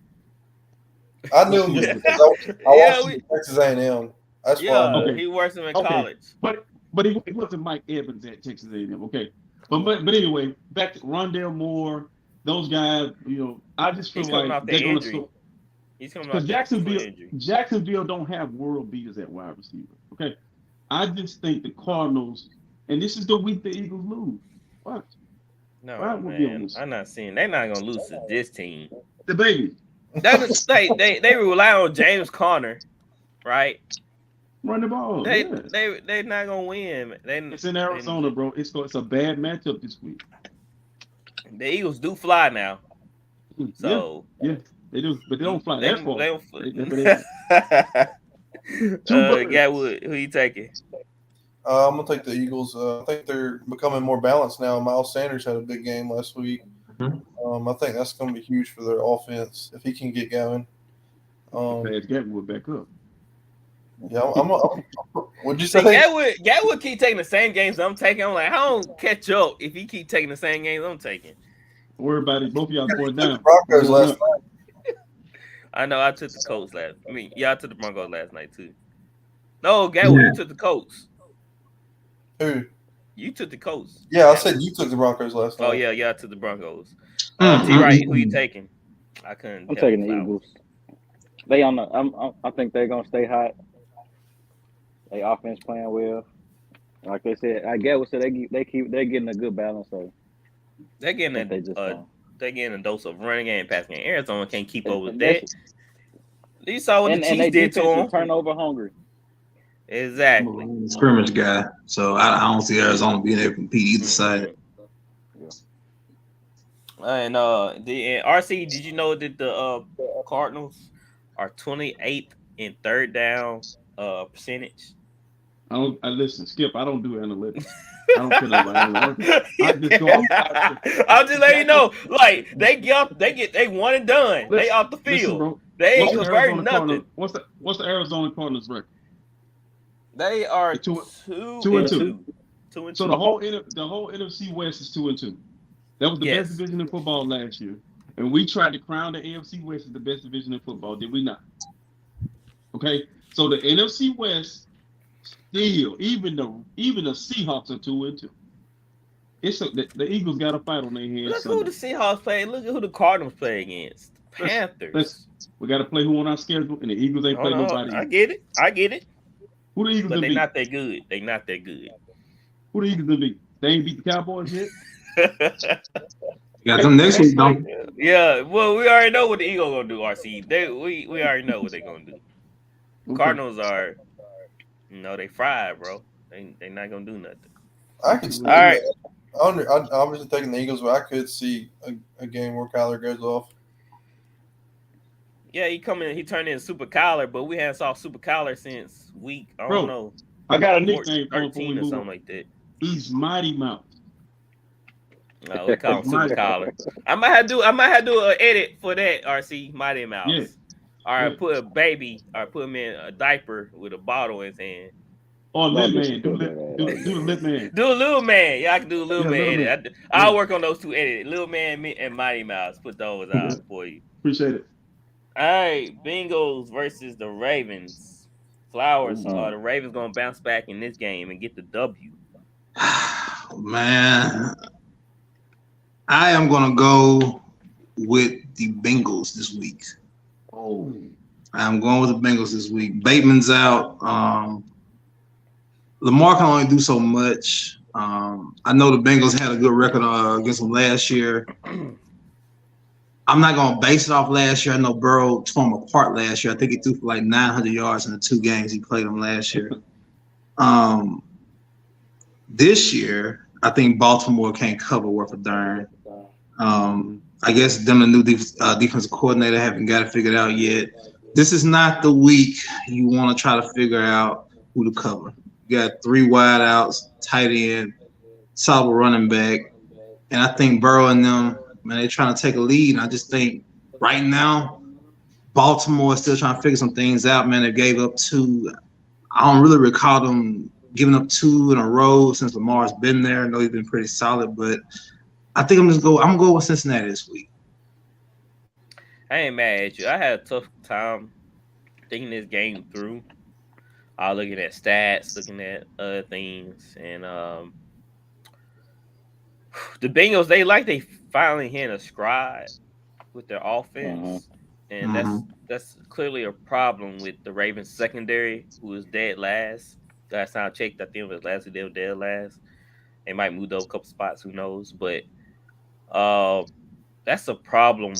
S4: I knew him just because I watched him at Texas A&M. That's why.
S5: Okay.
S2: He works him in
S5: Okay.
S2: college.
S5: But he wasn't Mike Evans at Texas A&M, okay? But anyway, back to Rondale Moore, those guys. You know, I just feel
S2: He's coming
S5: like
S2: off the
S5: they're going
S2: injury.
S5: to.
S2: He's coming
S5: Because
S2: off the injury.
S5: Jacksonville don't have world beaters at wide receiver. Okay, I just think the Cardinals, and this is the week the Eagles lose. What?
S2: No,
S5: Why would you
S2: man.
S5: lose?
S2: I'm not seeing. They're not gonna lose to this team.
S5: The baby.
S2: They rely on James Conner, right?
S5: Run the ball.
S2: They're not gonna win.
S5: It's in Arizona, bro. It's a bad matchup this week.
S2: The Eagles do fly now, so
S5: yeah, they do, but they don't fly.
S2: they
S5: That's far.
S2: don't fly.
S5: Two
S2: Gatwood, who you taking?
S4: I'm gonna take the Eagles. I think they're becoming more balanced now. Miles Sanders had a big game last week. I think that's going to be huge for their offense if he can get going.
S5: Gatwood back up.
S4: Yeah, what'd you
S2: See,
S4: say?
S2: Gatwood keep taking the same games I'm taking. I'm like, I don't catch up if he keep taking the same games I'm taking.
S5: Don't worry about it. Both of y'all going down.
S4: Broncos last night.
S2: I know I took the Colts last. I mean, yeah, I took the Broncos last night too. No, Gatwood, you took the Colts.
S4: Who?
S2: You took the Colts.
S4: Yeah, I said you took the Broncos last night.
S2: Oh yeah, I took the Broncos. T-Right, who you taking? I couldn't.
S6: I'm taking the Eagles. They on the. I think they're gonna stay hot. They offense playing well. Like they said, I get what said they're getting a good balance. So
S2: they're getting a dose of running game, passing game. Arizona can't keep up with that. You saw what the Chiefs did to them.
S6: Turnover hungry.
S2: Exactly.
S3: I'm a scrimmage guy, so I don't see Arizona being able to compete either side.
S6: Yeah.
S2: And RC, did you know that the Cardinals are 28th in third down percentage?
S5: I listen, Skip. I don't do analytics. I don't put up analytics. I just go.
S2: I'm just letting you know, like they one and done. They off the field.
S5: Listen, bro,
S2: they ain't converting nothing.
S5: What's the Arizona Cardinals record?
S2: They are 2-2.
S5: So the whole NFC West is 2-2. That was the best division in football last year, and we tried to crown the AFC West as the best division in football. Did we not? Okay, so the NFC West still, even the Seahawks are 2-2. The Eagles got a fight on their hands.
S2: Look who the Seahawks play. Look at who the Cardinals play against. Panthers.
S5: We got to play who on our schedule, and the Eagles ain't playing nobody.
S2: I get it.
S5: Who the Eagles?
S2: But they're not that good.
S5: Who the Eagles gonna beat? They ain't beat the Cowboys yet.
S3: Got them next week, though.
S2: Yeah, well, we already know what the Eagles gonna do. RC, we already know what they're gonna do. Okay. Cardinals are, they fried, bro. They not gonna do nothing.
S4: I could. All right. I'm obviously taking the Eagles, but I could see a game where Kyler goes off.
S2: Yeah, he turned in Super Kyler, but we haven't saw Super Kyler since week. I don't know.
S5: I got a nickname
S2: 13 or something like that.
S5: He's Mighty Mouse.
S2: No, we call him Super Kyler. I might have to do an edit for that. RC Mighty Mouse. Yeah. All right, put a baby or put him in a diaper with a bottle in his hand.
S5: Or Lip Man. Do the Lip Man.
S2: Do a Little Man. Yeah, I can do a Little Man edit. I'll work on those two edits. Little Man and Mighty Mouse. Put those out for you.
S5: Appreciate it.
S2: All right, Bengals versus the Ravens. Flowers. The Ravens gonna bounce back in this game and get the W.
S3: Man, I am gonna go with the Bengals this week. I'm going with the Bengals this week. Bateman's out. Lamar can only do so much. I know the Bengals had a good record against them last year. I'm not going to base it off last year. I know Burrow tore him apart last year. I think he threw for like 900 yards in the 2 games he played them last year. This year, I think Baltimore can't cover worth a darn. I guess them the new defensive coordinator haven't got it figured out yet. This is not the week you want to try to figure out who to cover. You got 3 wideouts, tight end, solid running back, and I think Burrow and them, man, they're trying to take a lead. And I just think right now, Baltimore is still trying to figure some things out, man. They gave up 2. I don't really recall them giving up 2 in a row since Lamar's been there. I know he's been pretty solid, but I think I'm gonna go with Cincinnati this week.
S2: I ain't mad at you. I had a tough time thinking this game through. I was looking at stats, looking at other things, and the Bengals, they finally hit a stride with their offense, and that's clearly a problem with the Ravens secondary, who is dead last. Last time I checked, I think it was last week they were dead last. They might move up a couple spots, who knows? But that's a problem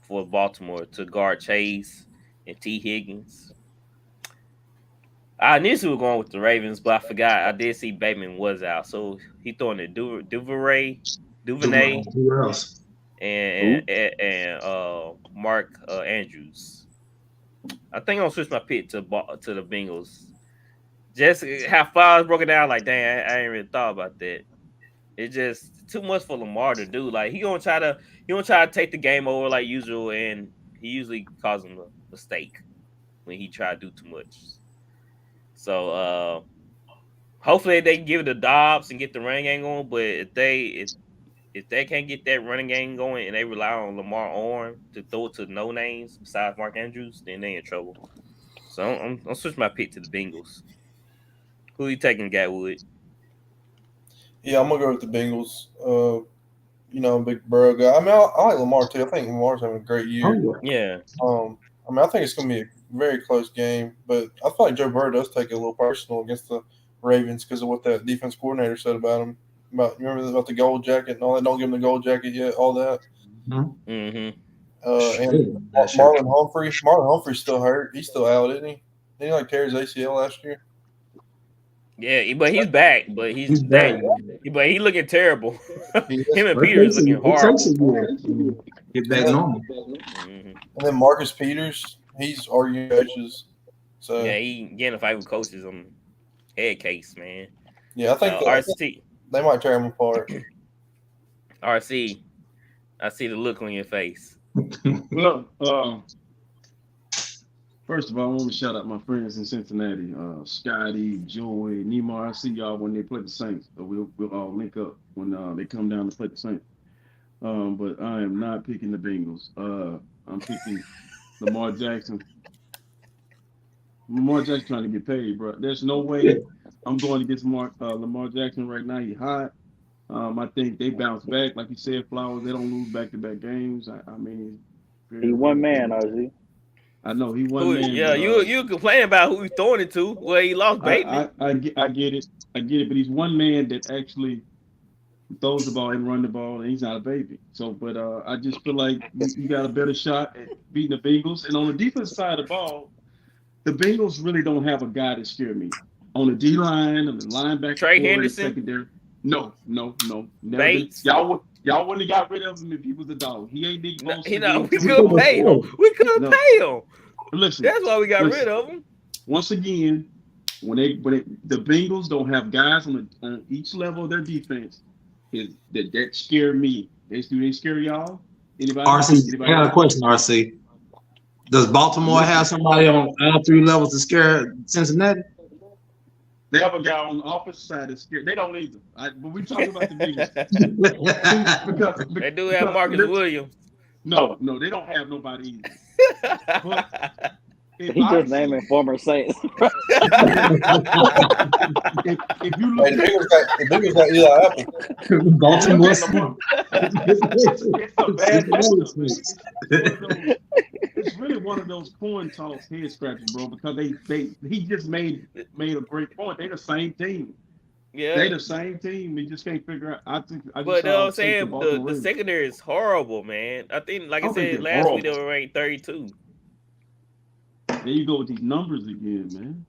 S2: for Baltimore to guard Chase and T. Higgins. I initially was going with the Ravens, but I forgot. I did see Bateman was out, so he throwing the Duvernay, and Mark Andrews. I think I'm gonna switch my pick to the Bengals. Just how Flowers broke it down, like dang, I ain't really thought about that. It's just too much for Lamar to do. Like he gonna try to take the game over like usual, and he usually causes him a mistake when he try to do too much. So hopefully they can give it to Dobbs and get the running game going. But if they can't get that running game going and they rely on Lamar Arm to throw it to no names besides Mark Andrews, then they in trouble. So I'm switching my pick to the Bengals. Who you taking, Gatwood?
S4: Yeah, I'm gonna go with the Bengals. Big Burrow guy. I mean, I like Lamar too. I think Lamar's having a great year.
S2: Yeah.
S4: I think it's gonna be a very close game, but I feel like Joe Burrow does take it a little personal against the Ravens because of what that defense coordinator said about him. About the gold jacket and all that. Don't give him the gold jacket yet. All that.
S2: Mm-hmm.
S4: And Marlon Humphrey's still hurt. He's still out, isn't he? Didn't he tear his ACL last year?
S2: Yeah, but he's back. But he's back. But he looking terrible. Him and Peters looking horrible.
S3: Get back normal.
S2: Mm-hmm.
S4: And then Marcus Peters, he's arguing coaches. So
S2: yeah, he getting a fight with coaches on head case, man.
S4: Yeah, I think
S2: RC.
S4: They might tear him apart.
S2: RC, I see the look on your face.
S5: Well, first of all, I want to shout out my friends in Cincinnati, Scotty, Joey, Neymar. I see y'all when they play the Saints. We'll all link up when they come down to play the Saints. But I am not picking the Bengals. I'm picking Lamar Jackson. Lamar Jackson trying to get paid, bro. There's no way I'm going against Lamar Jackson right now. He's hot. I think they bounce back. Like you said, Flowers, they don't lose back-to-back games. I mean,
S6: he one man, RZ.
S5: I know he one man.
S2: Yeah, you complain about who he's throwing it to. Well, he lost Bateman.
S5: I get it. But he's one man that actually throws the ball and run the ball, and he's not a baby. So, but I just feel like you got a better shot at beating the Bengals. And on the defense side of the ball, the Bengals really don't have a guy that scare me. On the D line, on the linebacker,
S2: Trey Henderson,
S5: secondary. No, never.
S2: Bates.
S5: Y'all wouldn't have got rid of him if he was a dog. He ain't Nick Bosa.
S2: We couldn't pay him. We couldn't pay him.
S5: Listen,
S2: that's why we got rid of him.
S5: Once again, the Bengals don't have guys on each level of their defense that scare me. They scare y'all. Anybody?
S3: RC, I got a question. RC, does Baltimore have somebody on all three levels to scare Cincinnati?
S5: They have a guy on the opposite side that's scared. They don't either. But we talking about the Bengals. because
S2: they do have Marcus Williams.
S5: No, they don't have nobody either. But
S6: he just naming former Saints.
S5: if you look,
S4: the Bengals got Eli Apple.
S3: Baltimore.
S5: It's really one of those coin toss head scratchers, bro. Because he just made a great point. They the same team.
S2: Yeah,
S5: they the same team. We just can't figure out.
S2: But I'm saying the secondary is horrible, man. I think, like I said last week, they were ranked 32.
S5: There you go with these numbers again, man.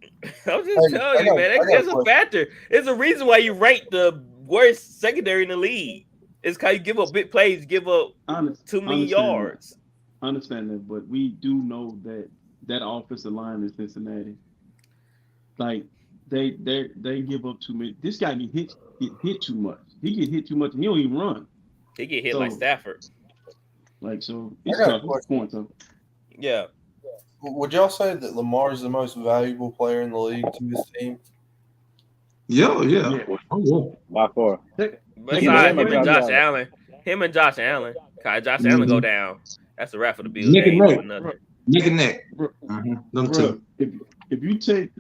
S2: I'm just telling you, man. That's a factor. It's a reason why you rank the worst secondary in the league. It's because you give up big plays, give up too many yards.
S5: I understand that, but we do know that offensive line in Cincinnati, like they give up too many. This guy get hit too much. He get hit too much, and he don't even run.
S2: He get hit like Stafford.
S5: Like so, it's tough. Points up.
S2: Yeah.
S4: Would y'all say that Lamar is the most valuable player in the league to his team?
S3: Yeah.
S6: By far.
S2: Besides him and Josh Allen. Josh Allen go down. That's a wrap for the Bills.
S3: Neck and neck. Them two.
S5: If you take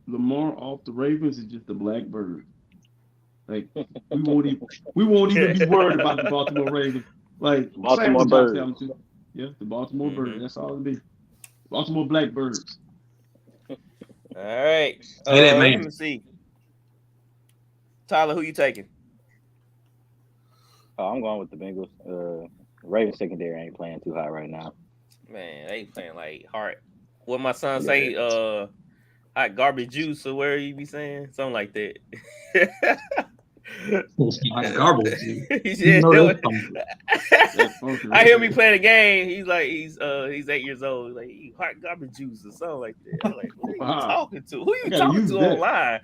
S5: Lamar off the Ravens, it's just the Blackbird. Like we won't even be worried about the Baltimore Ravens. Like
S6: Baltimore Birds.
S5: Yeah, the Baltimore Birds. That's all it'll be. Baltimore Blackbirds.
S2: All right.
S3: Let
S2: me see. Tyler, who you taking?
S6: Oh, I'm going with the Bengals. Ravens secondary ain't playing too hot right now.
S2: Man, they ain't playing like heart. What my son say, hot garbage juice or where you be saying? Something like that.
S3: Garbage.
S2: I hear me playing a game. He's 8 years old. He's like, hot garbage juice or something like that. I'm like, who are you talking to? Who are you talking to online?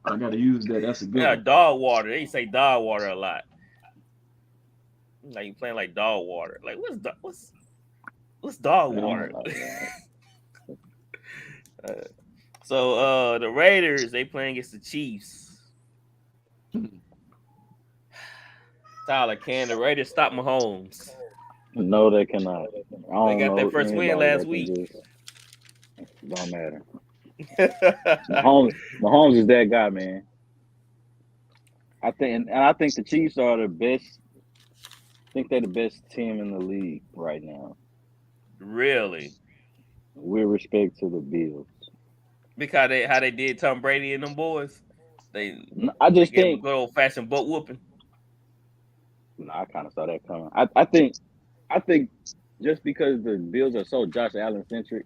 S5: I gotta use that. That's a good
S2: one. Dog water. They say dog water a lot. Like you playing like dog water. Like what's dog water? So the Raiders, they playing against the Chiefs. Tyler, can the Raiders stop Mahomes?
S6: No, they cannot. I don't
S2: They got
S6: know
S2: their first win
S6: anybody
S2: last
S6: that can
S2: week.
S6: don't matter. Mahomes is that guy, man. I think the Chiefs are the best. I think they're the best team in the league right now.
S2: Really?
S6: With respect to the Bills.
S2: Because how they did Tom Brady and them boys.
S6: I just
S2: gave
S6: think
S2: a good old fashioned butt whooping.
S6: I kind of saw that coming. I think just because the Bills are so Josh Allen centric,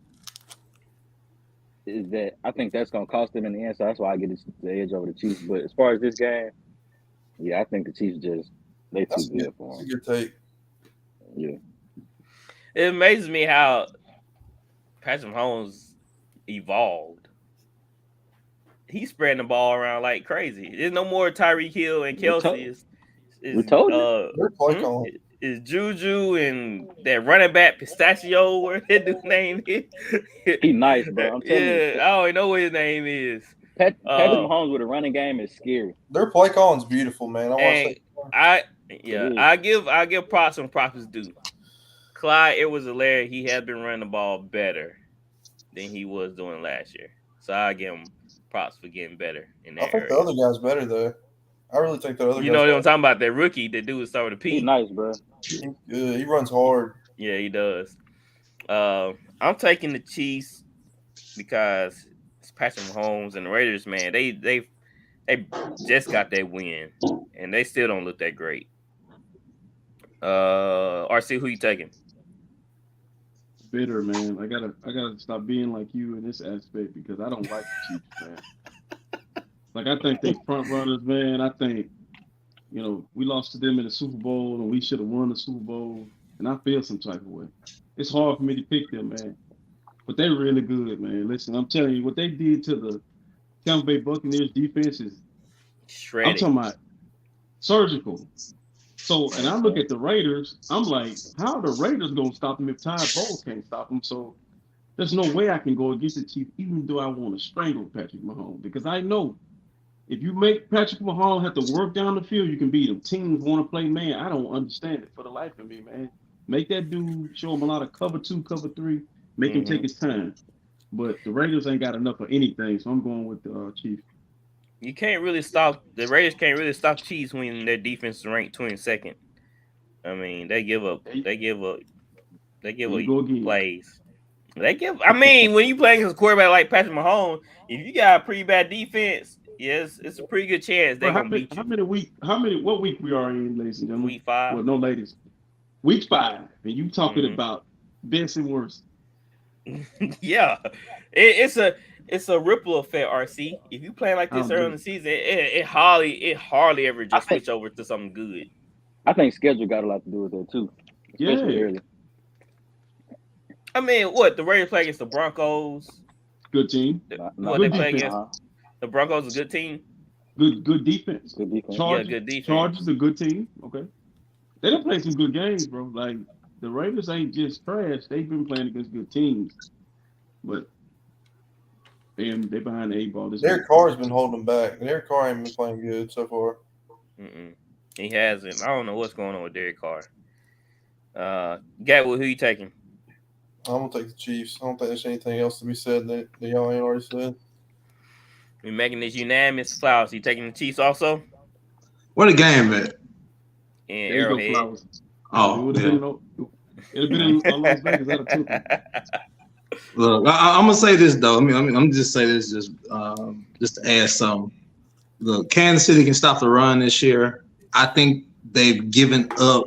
S6: is that I think that's going to cost them in the end. So that's why I get the edge over the Chiefs. But as far as this game, yeah, I think the Chiefs they too good for them.
S4: That's a good take.
S6: Yeah.
S2: It amazes me how Patrick Mahomes evolved. He's spreading the ball around like crazy. There's no more Tyreek Hill and Kelsey.
S6: We told you.
S4: They're play calling.
S2: Is Juju and that running back Pistachio, where that dude's name is?
S6: He nice, bro. I'm telling you.
S2: I don't know what his name is.
S6: Patrick Mahomes with a running game is scary.
S4: Their play calling's beautiful, man.
S2: I give props when props is due. Clyde Edwards-Helaire, he has been running the ball better than he was doing last year. So I give him props for getting better in that
S4: I think
S2: area.
S4: the other guy's better though. I really think the other
S2: You know what I'm talking about? That rookie, that dude started to
S6: He's
S2: P.
S6: nice, bro.
S4: He's good. He runs hard.
S2: Yeah, he does. I'm taking the Chiefs because it's Patrick Mahomes and the Raiders, man. They just got that win, and they still don't look that great. RC, who you taking?
S5: Bitter, man. I gotta stop being like you in this aspect because I don't like the Chiefs, man. Like I think they front runners, man. I think, we lost to them in the Super Bowl and we should have won the Super Bowl. And I feel some type of way. It's hard for me to pick them, man. But they're really good, man. Listen, I'm telling you, what they did to the Tampa Bay Buccaneers defense is
S2: Shredded.
S5: I'm talking about surgical. So, and I look at the Raiders, I'm like, how are the Raiders going to stop them if Todd Bowles can't stop them? So there's no way I can go against the Chiefs, even though I want to strangle Patrick Mahomes. Because I know if you make Patrick Mahomes have to work down the field, you can beat him. Teams want to play man. I don't understand it for the life of me, man. Make that dude show him a lot of cover 2, cover 3, make him take his time. But the Raiders ain't got enough of anything, so I'm going with the Chiefs.
S2: You can't really stop the Raiders. Can't really stop Chiefs when their defense is ranked 22nd. I mean, they give up plays. They give. I mean, when you play against a quarterback like Patrick Mahomes, if you got a pretty bad defense, yes, it's a pretty good chance they're gonna beat you.
S5: What week we are in, ladies and gentlemen?
S2: Week 5.
S5: Well, no, ladies. Week 5, and you talking about best and worst.
S2: Yeah, it's a ripple effect, RC. If you play like this early in the season, it hardly ever just switch over to something good.
S6: I think schedule got a lot to do with it too. Especially early.
S2: I mean, what the Raiders play against the Broncos?
S5: Good team.
S2: They play against the Broncos, a good team.
S5: Good defense.
S6: Good defense.
S2: Good defense.
S5: Chargers a good team. Okay, they done play some good games, bro. Like the Raiders ain't just trash. They've been playing against good teams, but they're behind the 8 ball.
S4: Derek Carr's been holding them back. Derek Carr ain't been playing good so far.
S2: He hasn't. I don't know what's going on with Derek Carr. Gatwood, who you taking?
S4: I'm gonna take the Chiefs. I don't think there's anything else to be said that y'all ain't already said.
S2: We're making this unanimous. Flowers, you taking the Chiefs also?
S3: Where the game at?
S2: In Arrowhead.
S3: Oh,
S5: it would have been in Las Vegas. That'd have took it.
S3: Look, I'm gonna say this though. I'm just say this just to add something. Look, Kansas City can stop the run this year. I think they've given up.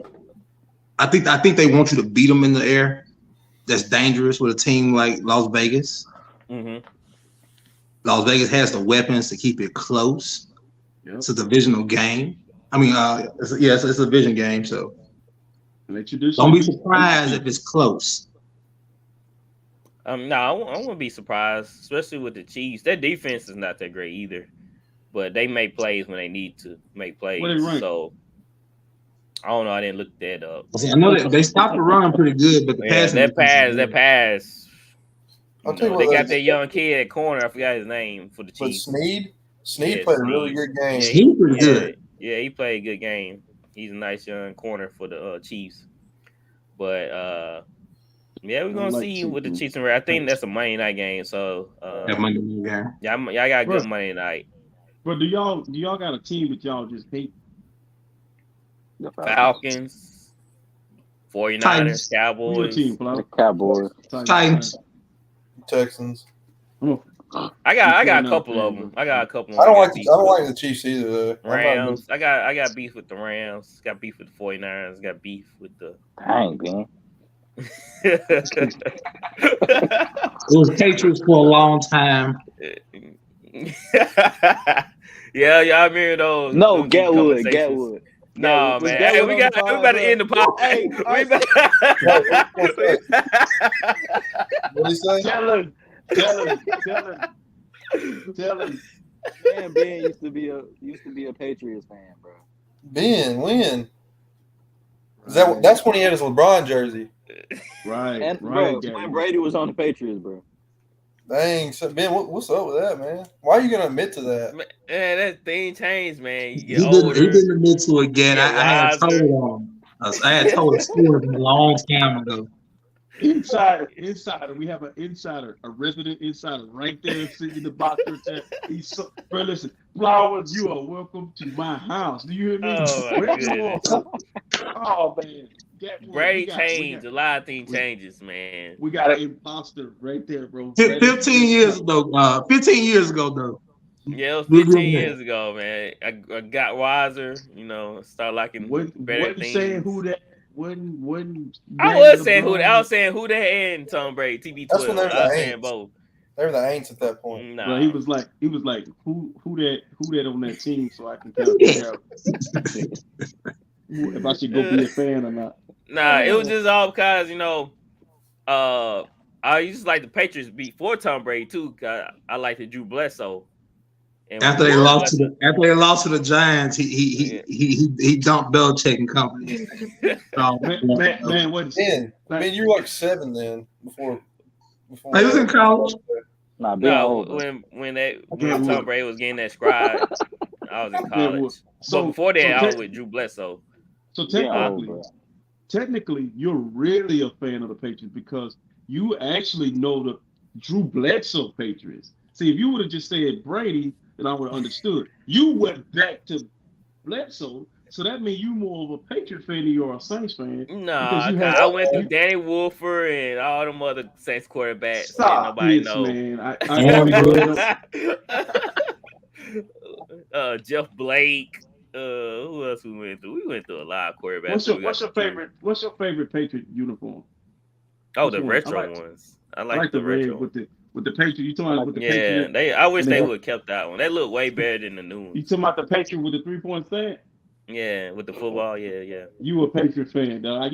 S3: I think they want you to beat them in the air. That's dangerous with a team like Las Vegas. Las Vegas has the weapons to keep it close. Yep. It's a divisional game. I mean, it's a division game, so don't be surprised if it's close.
S2: No, I won't be surprised, especially with the Chiefs. Their defense is not that great either, but they make plays when they need to make plays. So I don't know. I didn't look that up.
S3: I know that they stopped the run pretty good, but the pass.
S4: I'll tell you
S2: They
S4: what,
S2: got that young kid at corner. I forgot his name for the
S4: but
S2: Chiefs.
S4: Snead
S2: Yeah,
S4: played a really
S2: Snead.
S4: good game.
S2: Yeah,
S3: He pretty good.
S2: Yeah, he played a good game. He's a nice young corner for the Chiefs. But yeah, we're gonna see with the Chiefs and Reds. I think that's a Monday night game. So
S3: That Monday night game.
S2: y'all got a good Monday night.
S5: But do y'all got a team that y'all just hate?
S6: The
S2: Falcons, 49ers,
S3: Titans.
S5: Who your
S2: Cowboys.
S5: team, Flower?
S6: The Cowboys.
S3: Titans.
S4: Texans.
S2: I got a couple of them. I got a couple.
S4: I don't like the Chiefs either. Though.
S2: Rams. I got beef with the Rams. Got beef with the 49ers. Got beef with the.
S6: Dang, man.
S3: It was Patriots for a long time.
S2: Yeah, y'all remember those?
S6: No,
S2: those deep
S6: Gatwood.
S2: conversations. No,
S6: Was
S2: man.
S6: Gatwood
S2: Hey,
S6: on
S2: we
S6: the
S2: about to end the podcast.
S6: Hey,
S4: What did he say?
S5: Tell him.
S6: Man, Ben used to be a Patriots fan, bro.
S4: Ben, when? That's when he had his LeBron jersey.
S5: Right,
S6: And
S5: right.
S6: bro, when Brady was on the Patriots, bro.
S4: Dang, so Ben, what's up with that, man? Why are you gonna admit to that?
S2: Man, that thing changed, man. You
S3: He
S2: get older.
S3: didn't admit to it again.
S2: Yeah,
S3: I had told
S2: wiser.
S3: him. I had told a story a long time ago.
S5: Insider. We have an insider, a resident insider right there sitting in the box. He's so, bro, listen, Flowers, you are welcome to my house. Do you hear me?
S2: Oh, my goodness.
S5: Oh, man.
S2: Brady changed. A lot of things changes, man.
S5: We got an imposter right there, bro.
S3: 15 years ago, though.
S2: Yeah, it was
S3: Good
S2: 15
S3: man.
S2: years ago, man. I got wiser, started liking better
S5: Wasn't
S2: things.
S5: saying who that wasn't.
S2: I was saying who that and Tom Brady, TB12.
S4: That's when they were
S2: I was
S4: the
S2: saying
S4: Aints.
S2: both.
S4: They were the Aints at that point.
S2: Nah.
S5: Bro, he was like, who that on that team, so I can kind of figure out if I should go be a fan or not.
S2: Nah, it was just all because I used to like the Patriots before Tom Brady too. Cause I liked the Drew Bledsoe. And
S3: After they lost to the Giants, he dumped Belichick and company. So,
S5: Man, what?
S4: Ben, you were like 7 then before.
S3: he was in college.
S6: Nah, Ben
S2: No,
S6: old, bro.
S2: when Tom Brady was getting that scribe, I was in college.
S5: So
S2: But before that, I was
S5: te-
S2: with Drew Bledsoe.
S5: So
S6: Ben old,
S5: technically,
S6: bro.
S5: technically, you're really a fan of the Patriots because you actually know the Drew Bledsoe Patriots. See, if you would have just said Brady, then I would have understood. You went back to Bledsoe, so that means you more of a Patriot fan than you're a Saints fan.
S2: No,
S5: Because
S2: I went through Danny Wolford and all them other Saints quarterbacks.
S5: Stop
S2: Nobody
S5: this,
S2: know.
S5: man. I
S2: Jeff Blake. Who else we went through? We went through a lot of quarterbacks.
S5: What's your favorite Patriot uniform?
S2: Oh, the
S5: Which one?
S2: retro
S5: I like-
S2: ones. I
S5: I
S2: like
S5: like
S2: the
S5: the red
S2: retro.
S5: with the Patriot. You talking about with the
S2: Yeah,
S5: Patriot?
S2: I wish
S5: And
S2: they
S5: they-
S2: would have kept that one. They look way better than the new
S5: You
S2: ones.
S5: talking about the Patriot with the 3-point stand?
S2: Yeah, with the football. Yeah.
S5: You a Patriot fan, dog?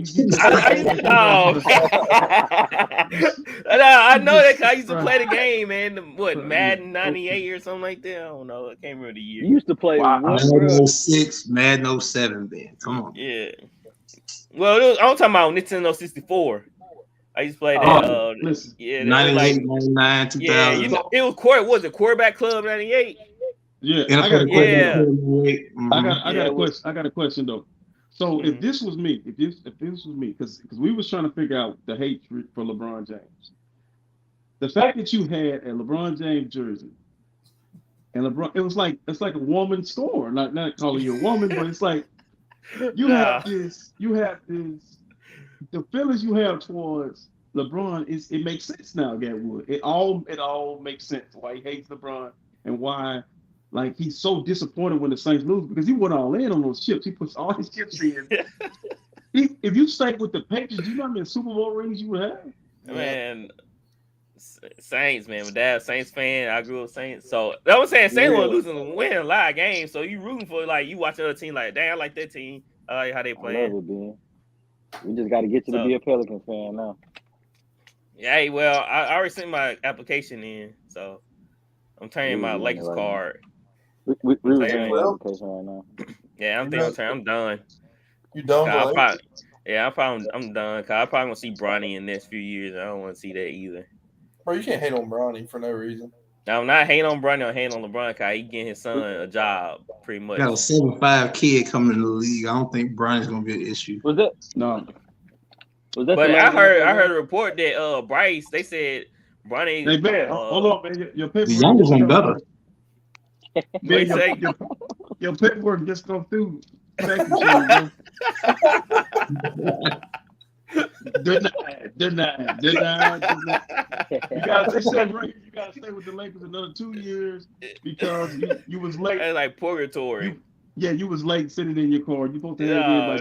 S5: I
S2: know that 'cause I used to play the game, man. What, Madden 98 or something like that? I don't know. I can't remember the year.
S6: You used to play
S5: Wow.
S6: what, bro?
S3: Madden 06, Madden 07, man. Come on.
S2: Yeah. Well, I'm talking about Nintendo 64. I used to play that.
S5: Listen,
S2: Yeah, they were
S3: 98,
S2: like,
S3: 99, 2000.
S2: yeah, it was Quarterback Club 98.
S5: yeah,
S3: NFL
S5: I got a question.
S2: Yeah.
S5: I got a question though. So if this was me, if this was me, because we was trying to figure out the hatred for LeBron James, the fact that you had a LeBron James jersey, and LeBron, it's like a woman score. Not calling you a woman, but it's like you have this, the feelings you have towards LeBron it makes sense now, Gatwood. It all makes sense why he hates LeBron and why like he's so disappointed when the Saints lose because he went all in on those chips. He puts all his chips in. If you stayed with the Patriots, you know how many Super Bowl rings you would have?
S2: Man, Saints, man. My dad's Saints fan. I grew up Saints. So I was saying Saints were losing and winning a lot of games. So you rooting for you watch another team like, dang, I like that team. I like how they
S6: I love
S2: play.
S6: it, Ben. We just got to get you to be a Pelicans fan now.
S2: Yeah, hey, well, I already sent my application in, so I'm turning my Lakers card.
S6: We
S2: Well,
S6: reviewing the application right now.
S2: Yeah, I'm done.
S4: You done?
S2: I'm done. Cause I probably gonna see Bronny in the next few years. I don't want to see that either.
S4: Bro, you can't hate on Bronny for no reason.
S2: Now, I'm not hating on Bronny. I'm hating on LeBron because he getting his son a job pretty much.
S3: Got a 7'5" kid coming in the league. I don't think Bronny's gonna be an issue.
S6: Was that
S5: No,
S6: was that?
S2: But
S6: the
S2: I
S6: last
S2: heard
S6: NFL
S2: a report that Bryce, they said Bronny.
S5: they bad. Hold on, man. Your paperwork.
S3: The youngest one better.
S5: Man,
S2: Say-
S5: your paperwork just go through. Thank you, bro. Denied. You gotta stay with the Lakers another 2 years because you was late.
S2: That's like purgatory.
S5: You was late sitting in your car. You supposed to have
S2: Yeah,
S5: it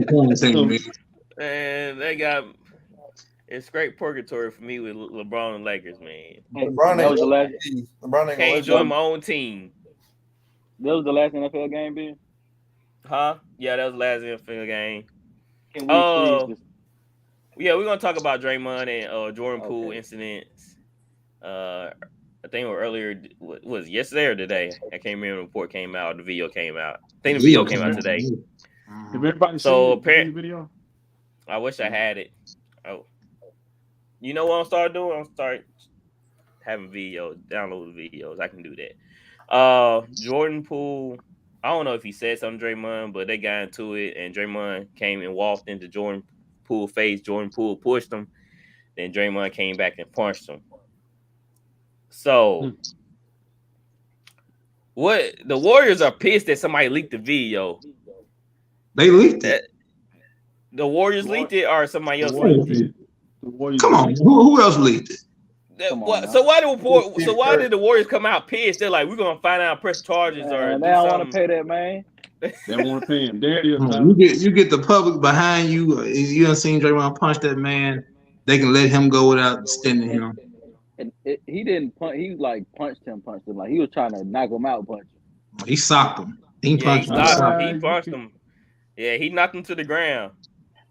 S5: by January.
S2: And they got it's great purgatory for me with LeBron and Lakers, man.
S6: Hey,
S4: LeBron
S6: that
S4: ain't
S6: was the last.
S4: LeBron ain't
S2: Can't
S4: gonna
S2: join
S4: let
S2: my own team.
S6: That was the last NFL game, Ben.
S2: Huh? Yeah, that was the last NFL game.
S6: Can we please just
S2: Yeah, we're gonna talk about Draymond and Jordan Poole
S6: Okay.
S2: incidents. I think it was earlier. Was it yesterday or today? I can't remember. The report came out. The video came out. I think the video came out today.
S5: Have everybody
S2: So,
S5: seen the video?
S2: I wish I had it. Oh, you know what I'm start doing? I'm start having videos, download the videos. I can do that. Jordan Poole. I don't know if he said something to Draymond, but they got into it, and Draymond came and walked into Jordan Poole's face. Jordan Poole pushed him. Then Draymond came back and punched him. So, what the Warriors are pissed that somebody leaked the video.
S3: They leaked it.
S2: The Warriors leaked it, or somebody else
S3: The
S2: leaked it.
S5: Warriors.
S3: Come on, who else leaked it?
S6: Come on now.
S2: So why did the Warriors come out pissed? They're like, we're gonna find out, press charges, or
S6: Man,
S2: do
S6: they don't want
S2: something.
S6: to pay that, man.
S5: They want to pay him. There it is.
S3: You get the public behind you. You done seen Draymond punch that man. They can let him go without extending him.
S6: And he didn't punch. He like punched him. Like he was trying to knock him out. Punch him.
S3: He socked him. He
S2: Yeah,
S3: punched
S2: he
S3: him.
S2: stopped him. He punched him. Yeah, he knocked him to the ground.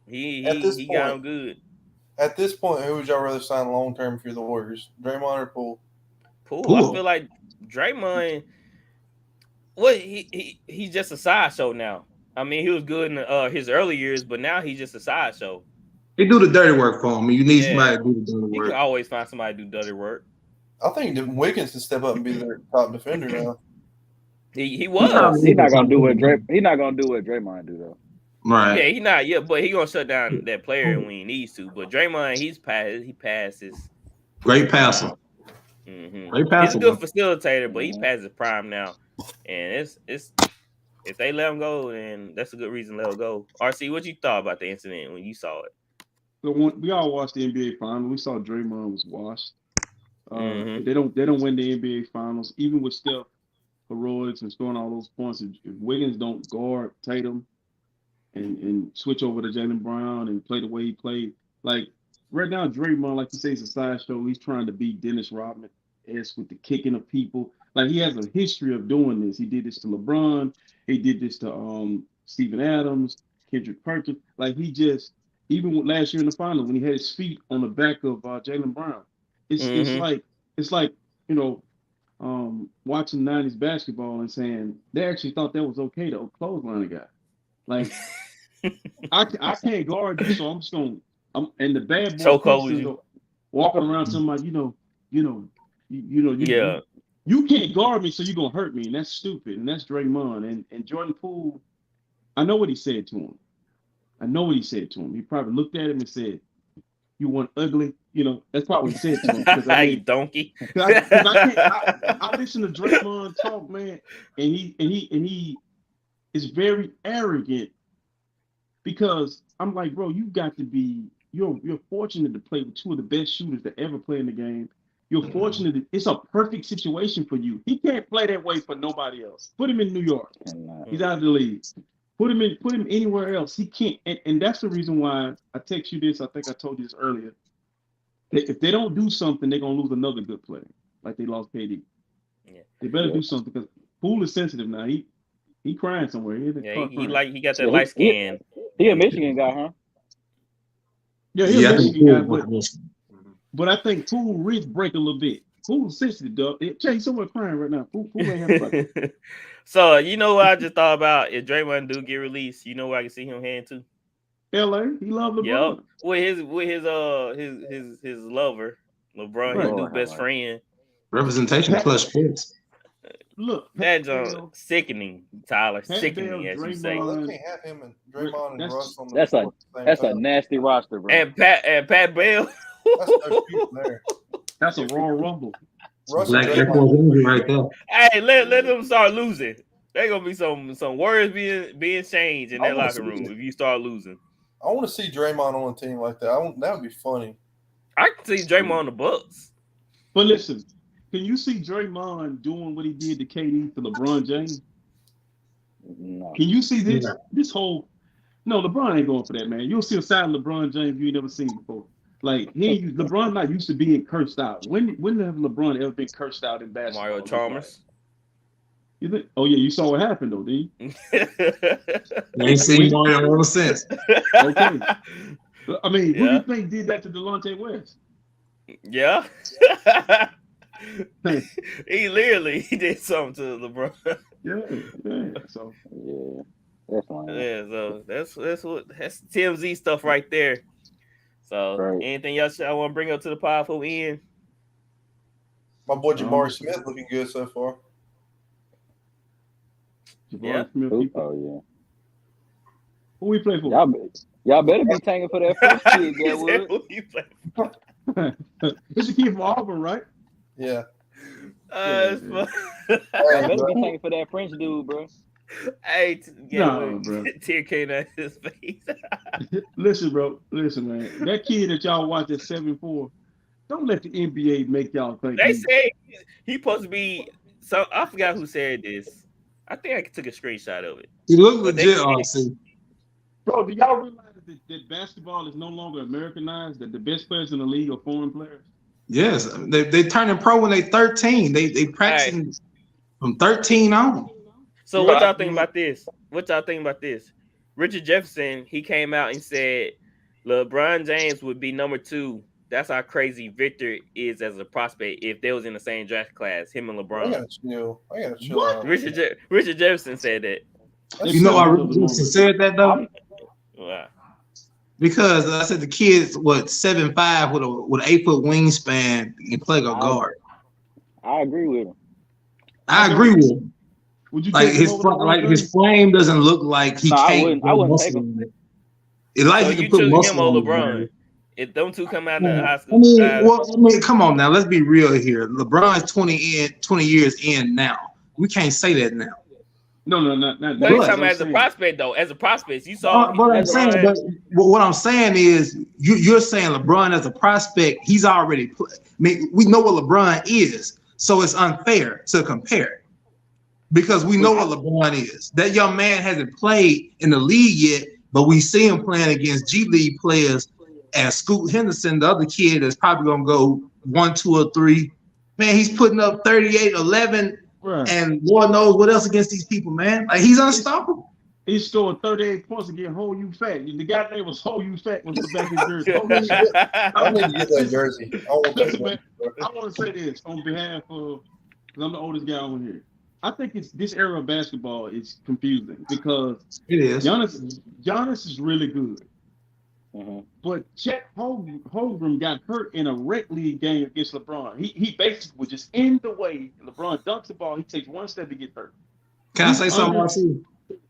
S2: He
S4: At this
S2: got
S4: point-
S2: him good.
S4: At this point, who would y'all rather sign long term if you're the Warriors? Draymond or Poole?
S2: Poole.
S3: Poole.
S2: I feel like Draymond. What he's just a sideshow now. I mean, he was good in his early years, but now he's just a sideshow.
S3: He do the dirty work for him. You need
S2: Yeah.
S3: somebody to do the dirty
S2: You
S3: work.
S2: can always find somebody to do dirty work.
S4: I think Wiggins can step up and be their top defender now.
S2: He was.
S6: He's not gonna do what Draymond do though.
S3: Right.
S2: Yeah, he not. Yeah, but he gonna shut down that player when he needs to. But Draymond, he passes.
S3: Great passer.
S2: Mm-hmm.
S3: Great
S2: He's
S3: passer.
S2: a good facilitator, but he's past his prime now. And it's if they let him go, then that's a good reason to let him go. RC, what you thought about the incident when you saw it?
S5: So we all watched the NBA Finals. We saw Draymond was washed.
S2: Mhm.
S5: They don't win the NBA Finals, even with Steph heroics and scoring all those points. If Wiggins don't guard Tatum and switch over to Jaylen Brown and play the way he played, like right now, Draymond, like you say, is a sideshow. He's trying to beat Dennis Rodman with the kicking of people. Like he has a history of doing this. He did this to LeBron. He did this to Steven Adams, Kendrick Perkins. Like he just. Even with last year in the finals, when he had his feet on the back of Jaylen Brown, it's like watching '90s basketball and saying they actually thought that was okay to clothesline a guy. Like I can't guard you, so I'm just gonna. And the bad boy
S2: So cold with
S5: comes walking around somebody, you
S2: Yeah.
S5: you can't guard me, so you're gonna hurt me, and that's stupid, and that's Draymond and Jordan Poole. I know what he said to him. He probably looked at him and said, "You want ugly?" That's probably what he said to him.
S2: You donkey.
S5: I listen to Draymond talk, man, and he is very arrogant because I'm like, bro, you got to be. You're fortunate to play with two of the best shooters to ever play in the game. You're fortunate. It's a perfect situation for you. He can't play that way for nobody else. Put him in New York. He's out of the league. Put him anywhere else. He can't, and that's the reason why I text you this. I think I told you this earlier. If they don't do something, they're gonna lose another good player, like they lost KD.
S2: Yeah.
S5: They better do something because Poole is sensitive now. He crying somewhere. He
S2: He got that light skin.
S6: He a Michigan guy, huh?
S5: he's a Michigan guy, but I think Poole wrist break a little bit. Poole's sensitive, dog. Jay, somewhere crying right now. Poole ain't have a
S2: So you know what I just thought about? If Draymond do get released, you know where I can see him heading to?
S5: LA. He love LeBron.
S2: Yep. With his lover, LeBron,
S5: Right.
S2: his new best friend.
S3: Representation plus sports.
S5: Look,
S2: That's
S5: Pat Bell,
S2: sickening, Tyler.
S5: Pat
S2: Sickening,
S5: Bell,
S2: as you say.
S5: Draymond,
S4: Well, they can't have him and Draymond and
S5: That's-
S4: Russ on the
S6: That's
S4: floor at the same
S6: That's a
S4: time.
S6: nasty roster, bro.
S2: And Pat Bell.
S4: That's no people there.
S5: that's a Royal Rumble.
S4: Russ
S3: Black
S4: and
S3: Air Force
S4: Draymond.
S3: One right there.
S2: Hey, let them start losing. There gonna be some words being changed in
S4: I
S2: that
S4: wanna
S2: locker
S4: see
S2: room
S4: it.
S2: if you start losing.
S4: I want to see Draymond on a team like that. That would be funny.
S2: I can see Draymond on the Bucks.
S5: But listen, can you see Draymond doing what he did to KD to LeBron James?
S6: No.
S5: Can you see this?
S3: Yeah.
S5: This whole no, LeBron ain't going for that, man. You'll see a side of LeBron James you ain't never seen before. Like LeBron not used to being cursed out. When have LeBron ever been cursed out in basketball?
S2: Mario Chalmers.
S5: You think? Oh yeah, you saw what happened though, didn't you?
S3: You ain't seen Mario ever since.
S5: Okay. I mean, who do
S2: Yeah.
S5: you think did that to Delonte West?
S2: Yeah. He did something to LeBron.
S5: Yeah. So
S6: Yeah. That's fine.
S2: Yeah, so that's TMZ stuff right there. So
S6: Right.
S2: anything else I want to bring up to the pod for end?
S4: My boy Jabari Smith looking good so far.
S5: Jabari
S2: Yeah.
S5: Smith,
S6: Oh
S5: who we play for?
S6: yeah. Y'all better be tanking for that French kid,
S2: He said,
S6: Gatwood.
S2: who you play?
S5: It's a kid from Auburn, right?
S4: Yeah.
S2: It's fun.
S6: Y'all better be tanking for that French dude, bro.
S2: Hey,
S5: No, bro.
S2: tear came out his face.
S5: Listen, bro. Listen, man. That kid that y'all watch at 7'4", don't let the NBA make y'all think.
S2: They say he supposed to be. So I forgot who said this. I think I took a screenshot of it.
S3: He looked
S2: But
S3: legit,
S2: they-
S3: honestly.
S5: Bro, do y'all realize that basketball is no longer Americanized? That the best players in the league are foreign players?
S3: Yes, they turning pro when they 13. They practicing from 13 on.
S2: So
S5: Right.
S2: what y'all think about this? Richard Jefferson, he came out and said LeBron James would be number 2. That's how crazy Victor is as a prospect if they was in the same draft class, him and
S4: I
S2: LeBron.
S4: gotta chill.
S5: What?
S4: Out.
S2: Richard Jefferson said that.
S3: You know why Richard Jefferson said that though?
S2: Wow.
S3: Because I said the kid's 7'5" with an 8-foot wingspan and play a guard.
S6: I agree with him.
S3: I agree with him.
S5: Would you
S3: Like
S5: take him over LeBron James?
S3: his frame doesn't look like he
S6: No, I
S3: can't.
S6: wouldn't
S3: put
S6: take
S3: muscle
S6: him.
S3: on it. It like
S2: So
S3: he
S2: you
S3: can put
S2: took
S3: muscle
S2: him over
S3: on it,
S2: LeBron.
S3: man.
S2: If them two come out of high
S3: I
S2: school,
S3: mean, come on now. Let's be real here. LeBron's 20 years in now. We can't say that now.
S5: No, not.
S2: but
S3: But-
S2: he's talking about as a prospect though. As a prospect, you saw.
S3: But I'm saying, what I'm saying is, you're saying LeBron as a prospect, he's already. I mean, we know what LeBron is, so it's unfair to compare because we know what LeBron is. That young man hasn't played in the league yet, but we see him playing against G League players. As Scoot Henderson, the other kid that's probably gonna go 1, 2, or 3. Man, he's putting up 38, 11.
S5: Right.
S3: And Lord knows what else against these people, man. Like he's unstoppable.
S5: He scored 38 points against Ho You Fat. The guy name was Ho You Fat was the back of his jersey.
S4: I need to get that jersey. I want
S5: Listen, man,
S4: that.
S5: I want to say this on behalf of, because I'm the oldest guy on here. I think it's this era of basketball is confusing because
S3: It is.
S5: Giannis is really good.
S6: Mhm.
S5: But Chet Holmgren got hurt in a rec league game against LeBron. He basically was just in the way. LeBron dunks the ball. He takes one step to get hurt.
S3: Can I say something else?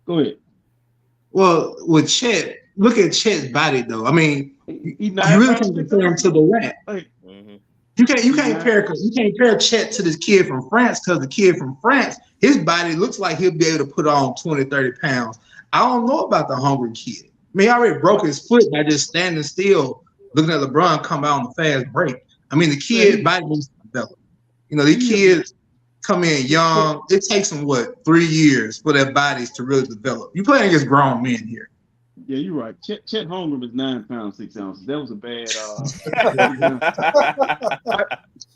S5: Go ahead.
S3: Well, with Chet, look at Chet's body though. I mean,
S5: He
S3: you really can't compare him to Durant.
S5: Like,
S2: Mhm.
S3: You can't compare Chet to this kid from France because the kid from France, his body looks like he'll be able to put on 20, 30 pounds. I don't know about the hungry kid. I mean, he already broke his foot by just standing still, looking at LeBron come out on the fast break. I mean, the kid body needs to develop. You know, these kids come in young. It takes them 3 years for their bodies to really develop. You playing against grown men here.
S5: yeah, you're right. Chet Holmgren was 9 pounds 6 ounces. That was a bad.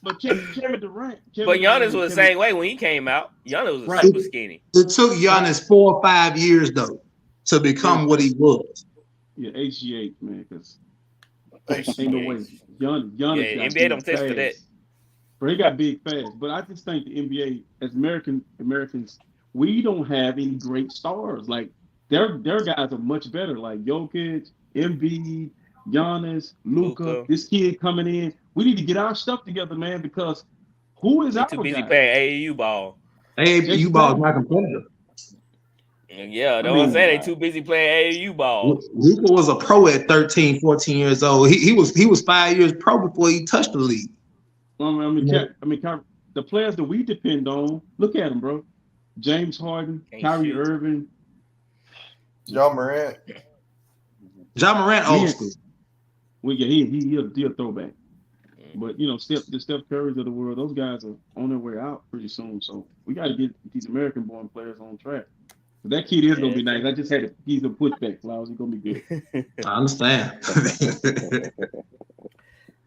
S5: But Kevin Durant.
S2: But Giannis was the same way when he came out. Giannis was
S3: Right.
S2: super skinny.
S3: It took Giannis 4 or 5 years though to become what he was.
S5: Yeah, HGH, man, because
S4: HGH.
S5: ain't no way. Giannis
S2: Yeah,
S5: got
S2: NBA
S5: big
S2: don't test for that.
S5: fast. Bro, he got big fast. But I just think the NBA, as Americans, we don't have any great stars. Like their guys are much better. Like Jokic, Embiid, Giannis, Luka,
S2: Luka.
S5: this kid coming in. We need to get our stuff together, man, because who is
S2: They
S5: our
S2: too busy
S5: guy?
S2: playing AAU ball.
S3: AAU ball is not competitive.
S2: Yeah, that's
S5: I
S2: what I'm
S5: mean,
S2: saying. They too busy playing AAU ball.
S3: Luka was a pro at 13, 14 years old. He was 5 years pro before he touched the league.
S5: The players that we depend on, look at them, bro. James Harden,
S2: Can't
S5: Kyrie
S2: shoot.
S5: Irving.
S4: John Morant.
S3: John Morant, old school.
S5: Well, yeah, he'll throwback. But the Steph Currys of the world, those guys are on their way out pretty soon. So we got to get these American-born players on track. But that kid is gonna be nice. I just had to give him pushback, Flowers. He's gonna be good.
S3: I understand.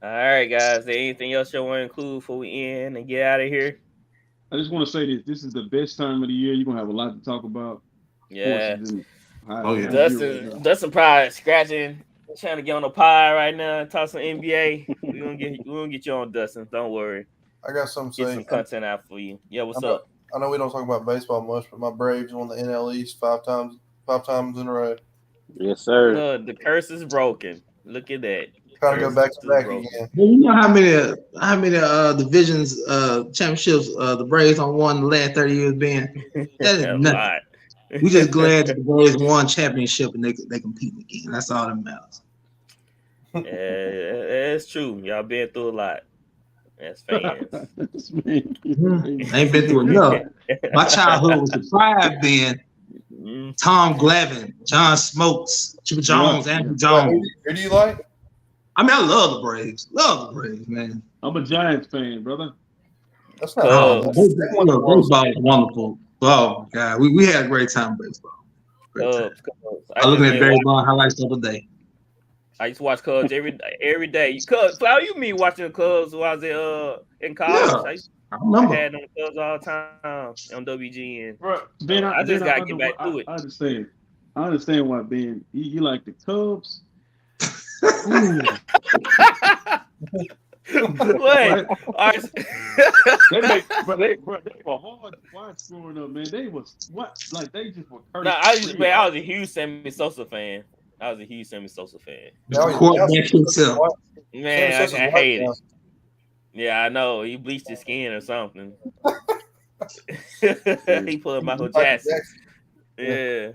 S2: All right, guys. Is there anything else you want to include before we end and get out of here?
S5: I just want to say this. This is the best time of the year. You're gonna have a lot to talk about.
S2: Yeah.
S3: Oh, yeah.
S2: Dustin probably scratching, trying to get on the pie right now and talk some NBA. We're gonna get you on, Dustin. Don't worry.
S4: I got something to
S2: Get
S4: say.
S2: some content out for you. Yeah, what's up?
S4: I know we don't talk about baseball much, but my Braves won the NL East five times in a row.
S6: Yes, sir.
S2: Look, the curse is broken. Look at that.
S4: Trying to go back to back
S2: Broken.
S4: again.
S3: You know how many divisions, championships the Braves on won the last 30 years been? That is
S2: A
S3: nothing.
S2: lot.
S3: We just glad that the Braves won championship and they competing again. That's all that matters.
S2: Yeah, it's true. Y'all been through a lot as fans.
S3: I ain't been through enough. My childhood was deprived then. Tom Glavine, John Smokes, Chipper Jones, Andrew Jones.
S4: Who do you like?
S3: I mean, I love the Braves. Love the Braves, man.
S5: I'm a Giants fan, brother.
S4: That's not.
S3: Oh, baseball is wonderful. Oh, God. We had a great time in baseball. Great time. I was looking at Barry Bond highlights the other day.
S2: I used to watch Cubs every day. Cubs, Flower, you mean watching the Cubs while I was in college?
S3: I remember.
S2: I had on the Cubs all the time on WGN.
S5: Bro, Ben,
S2: I just gotta get back to it.
S5: I understand. I understand why, Ben. You like the Cubs.
S2: Wait, all right.
S5: they were hard scoring up, man. They was they just were.
S2: No, I was a huge Sammy Sosa fan.
S3: Quarterback himself.
S2: Man, I hate it. Yeah, I know. He bleached his skin or something. He pulled Michael Jackson. Yeah.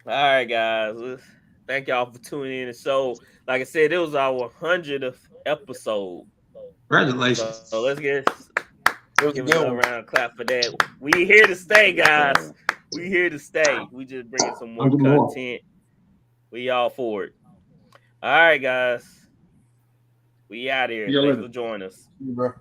S2: All right, guys. Thank y'all for tuning in. So, like I said, it was our 100th episode.
S3: Congratulations.
S2: So let's give a round of clap for that. We here to stay, guys. We here to stay. We just bringing some more content. We all for it. All right, guys. We out here. Thanks for joining us.
S4: Bro.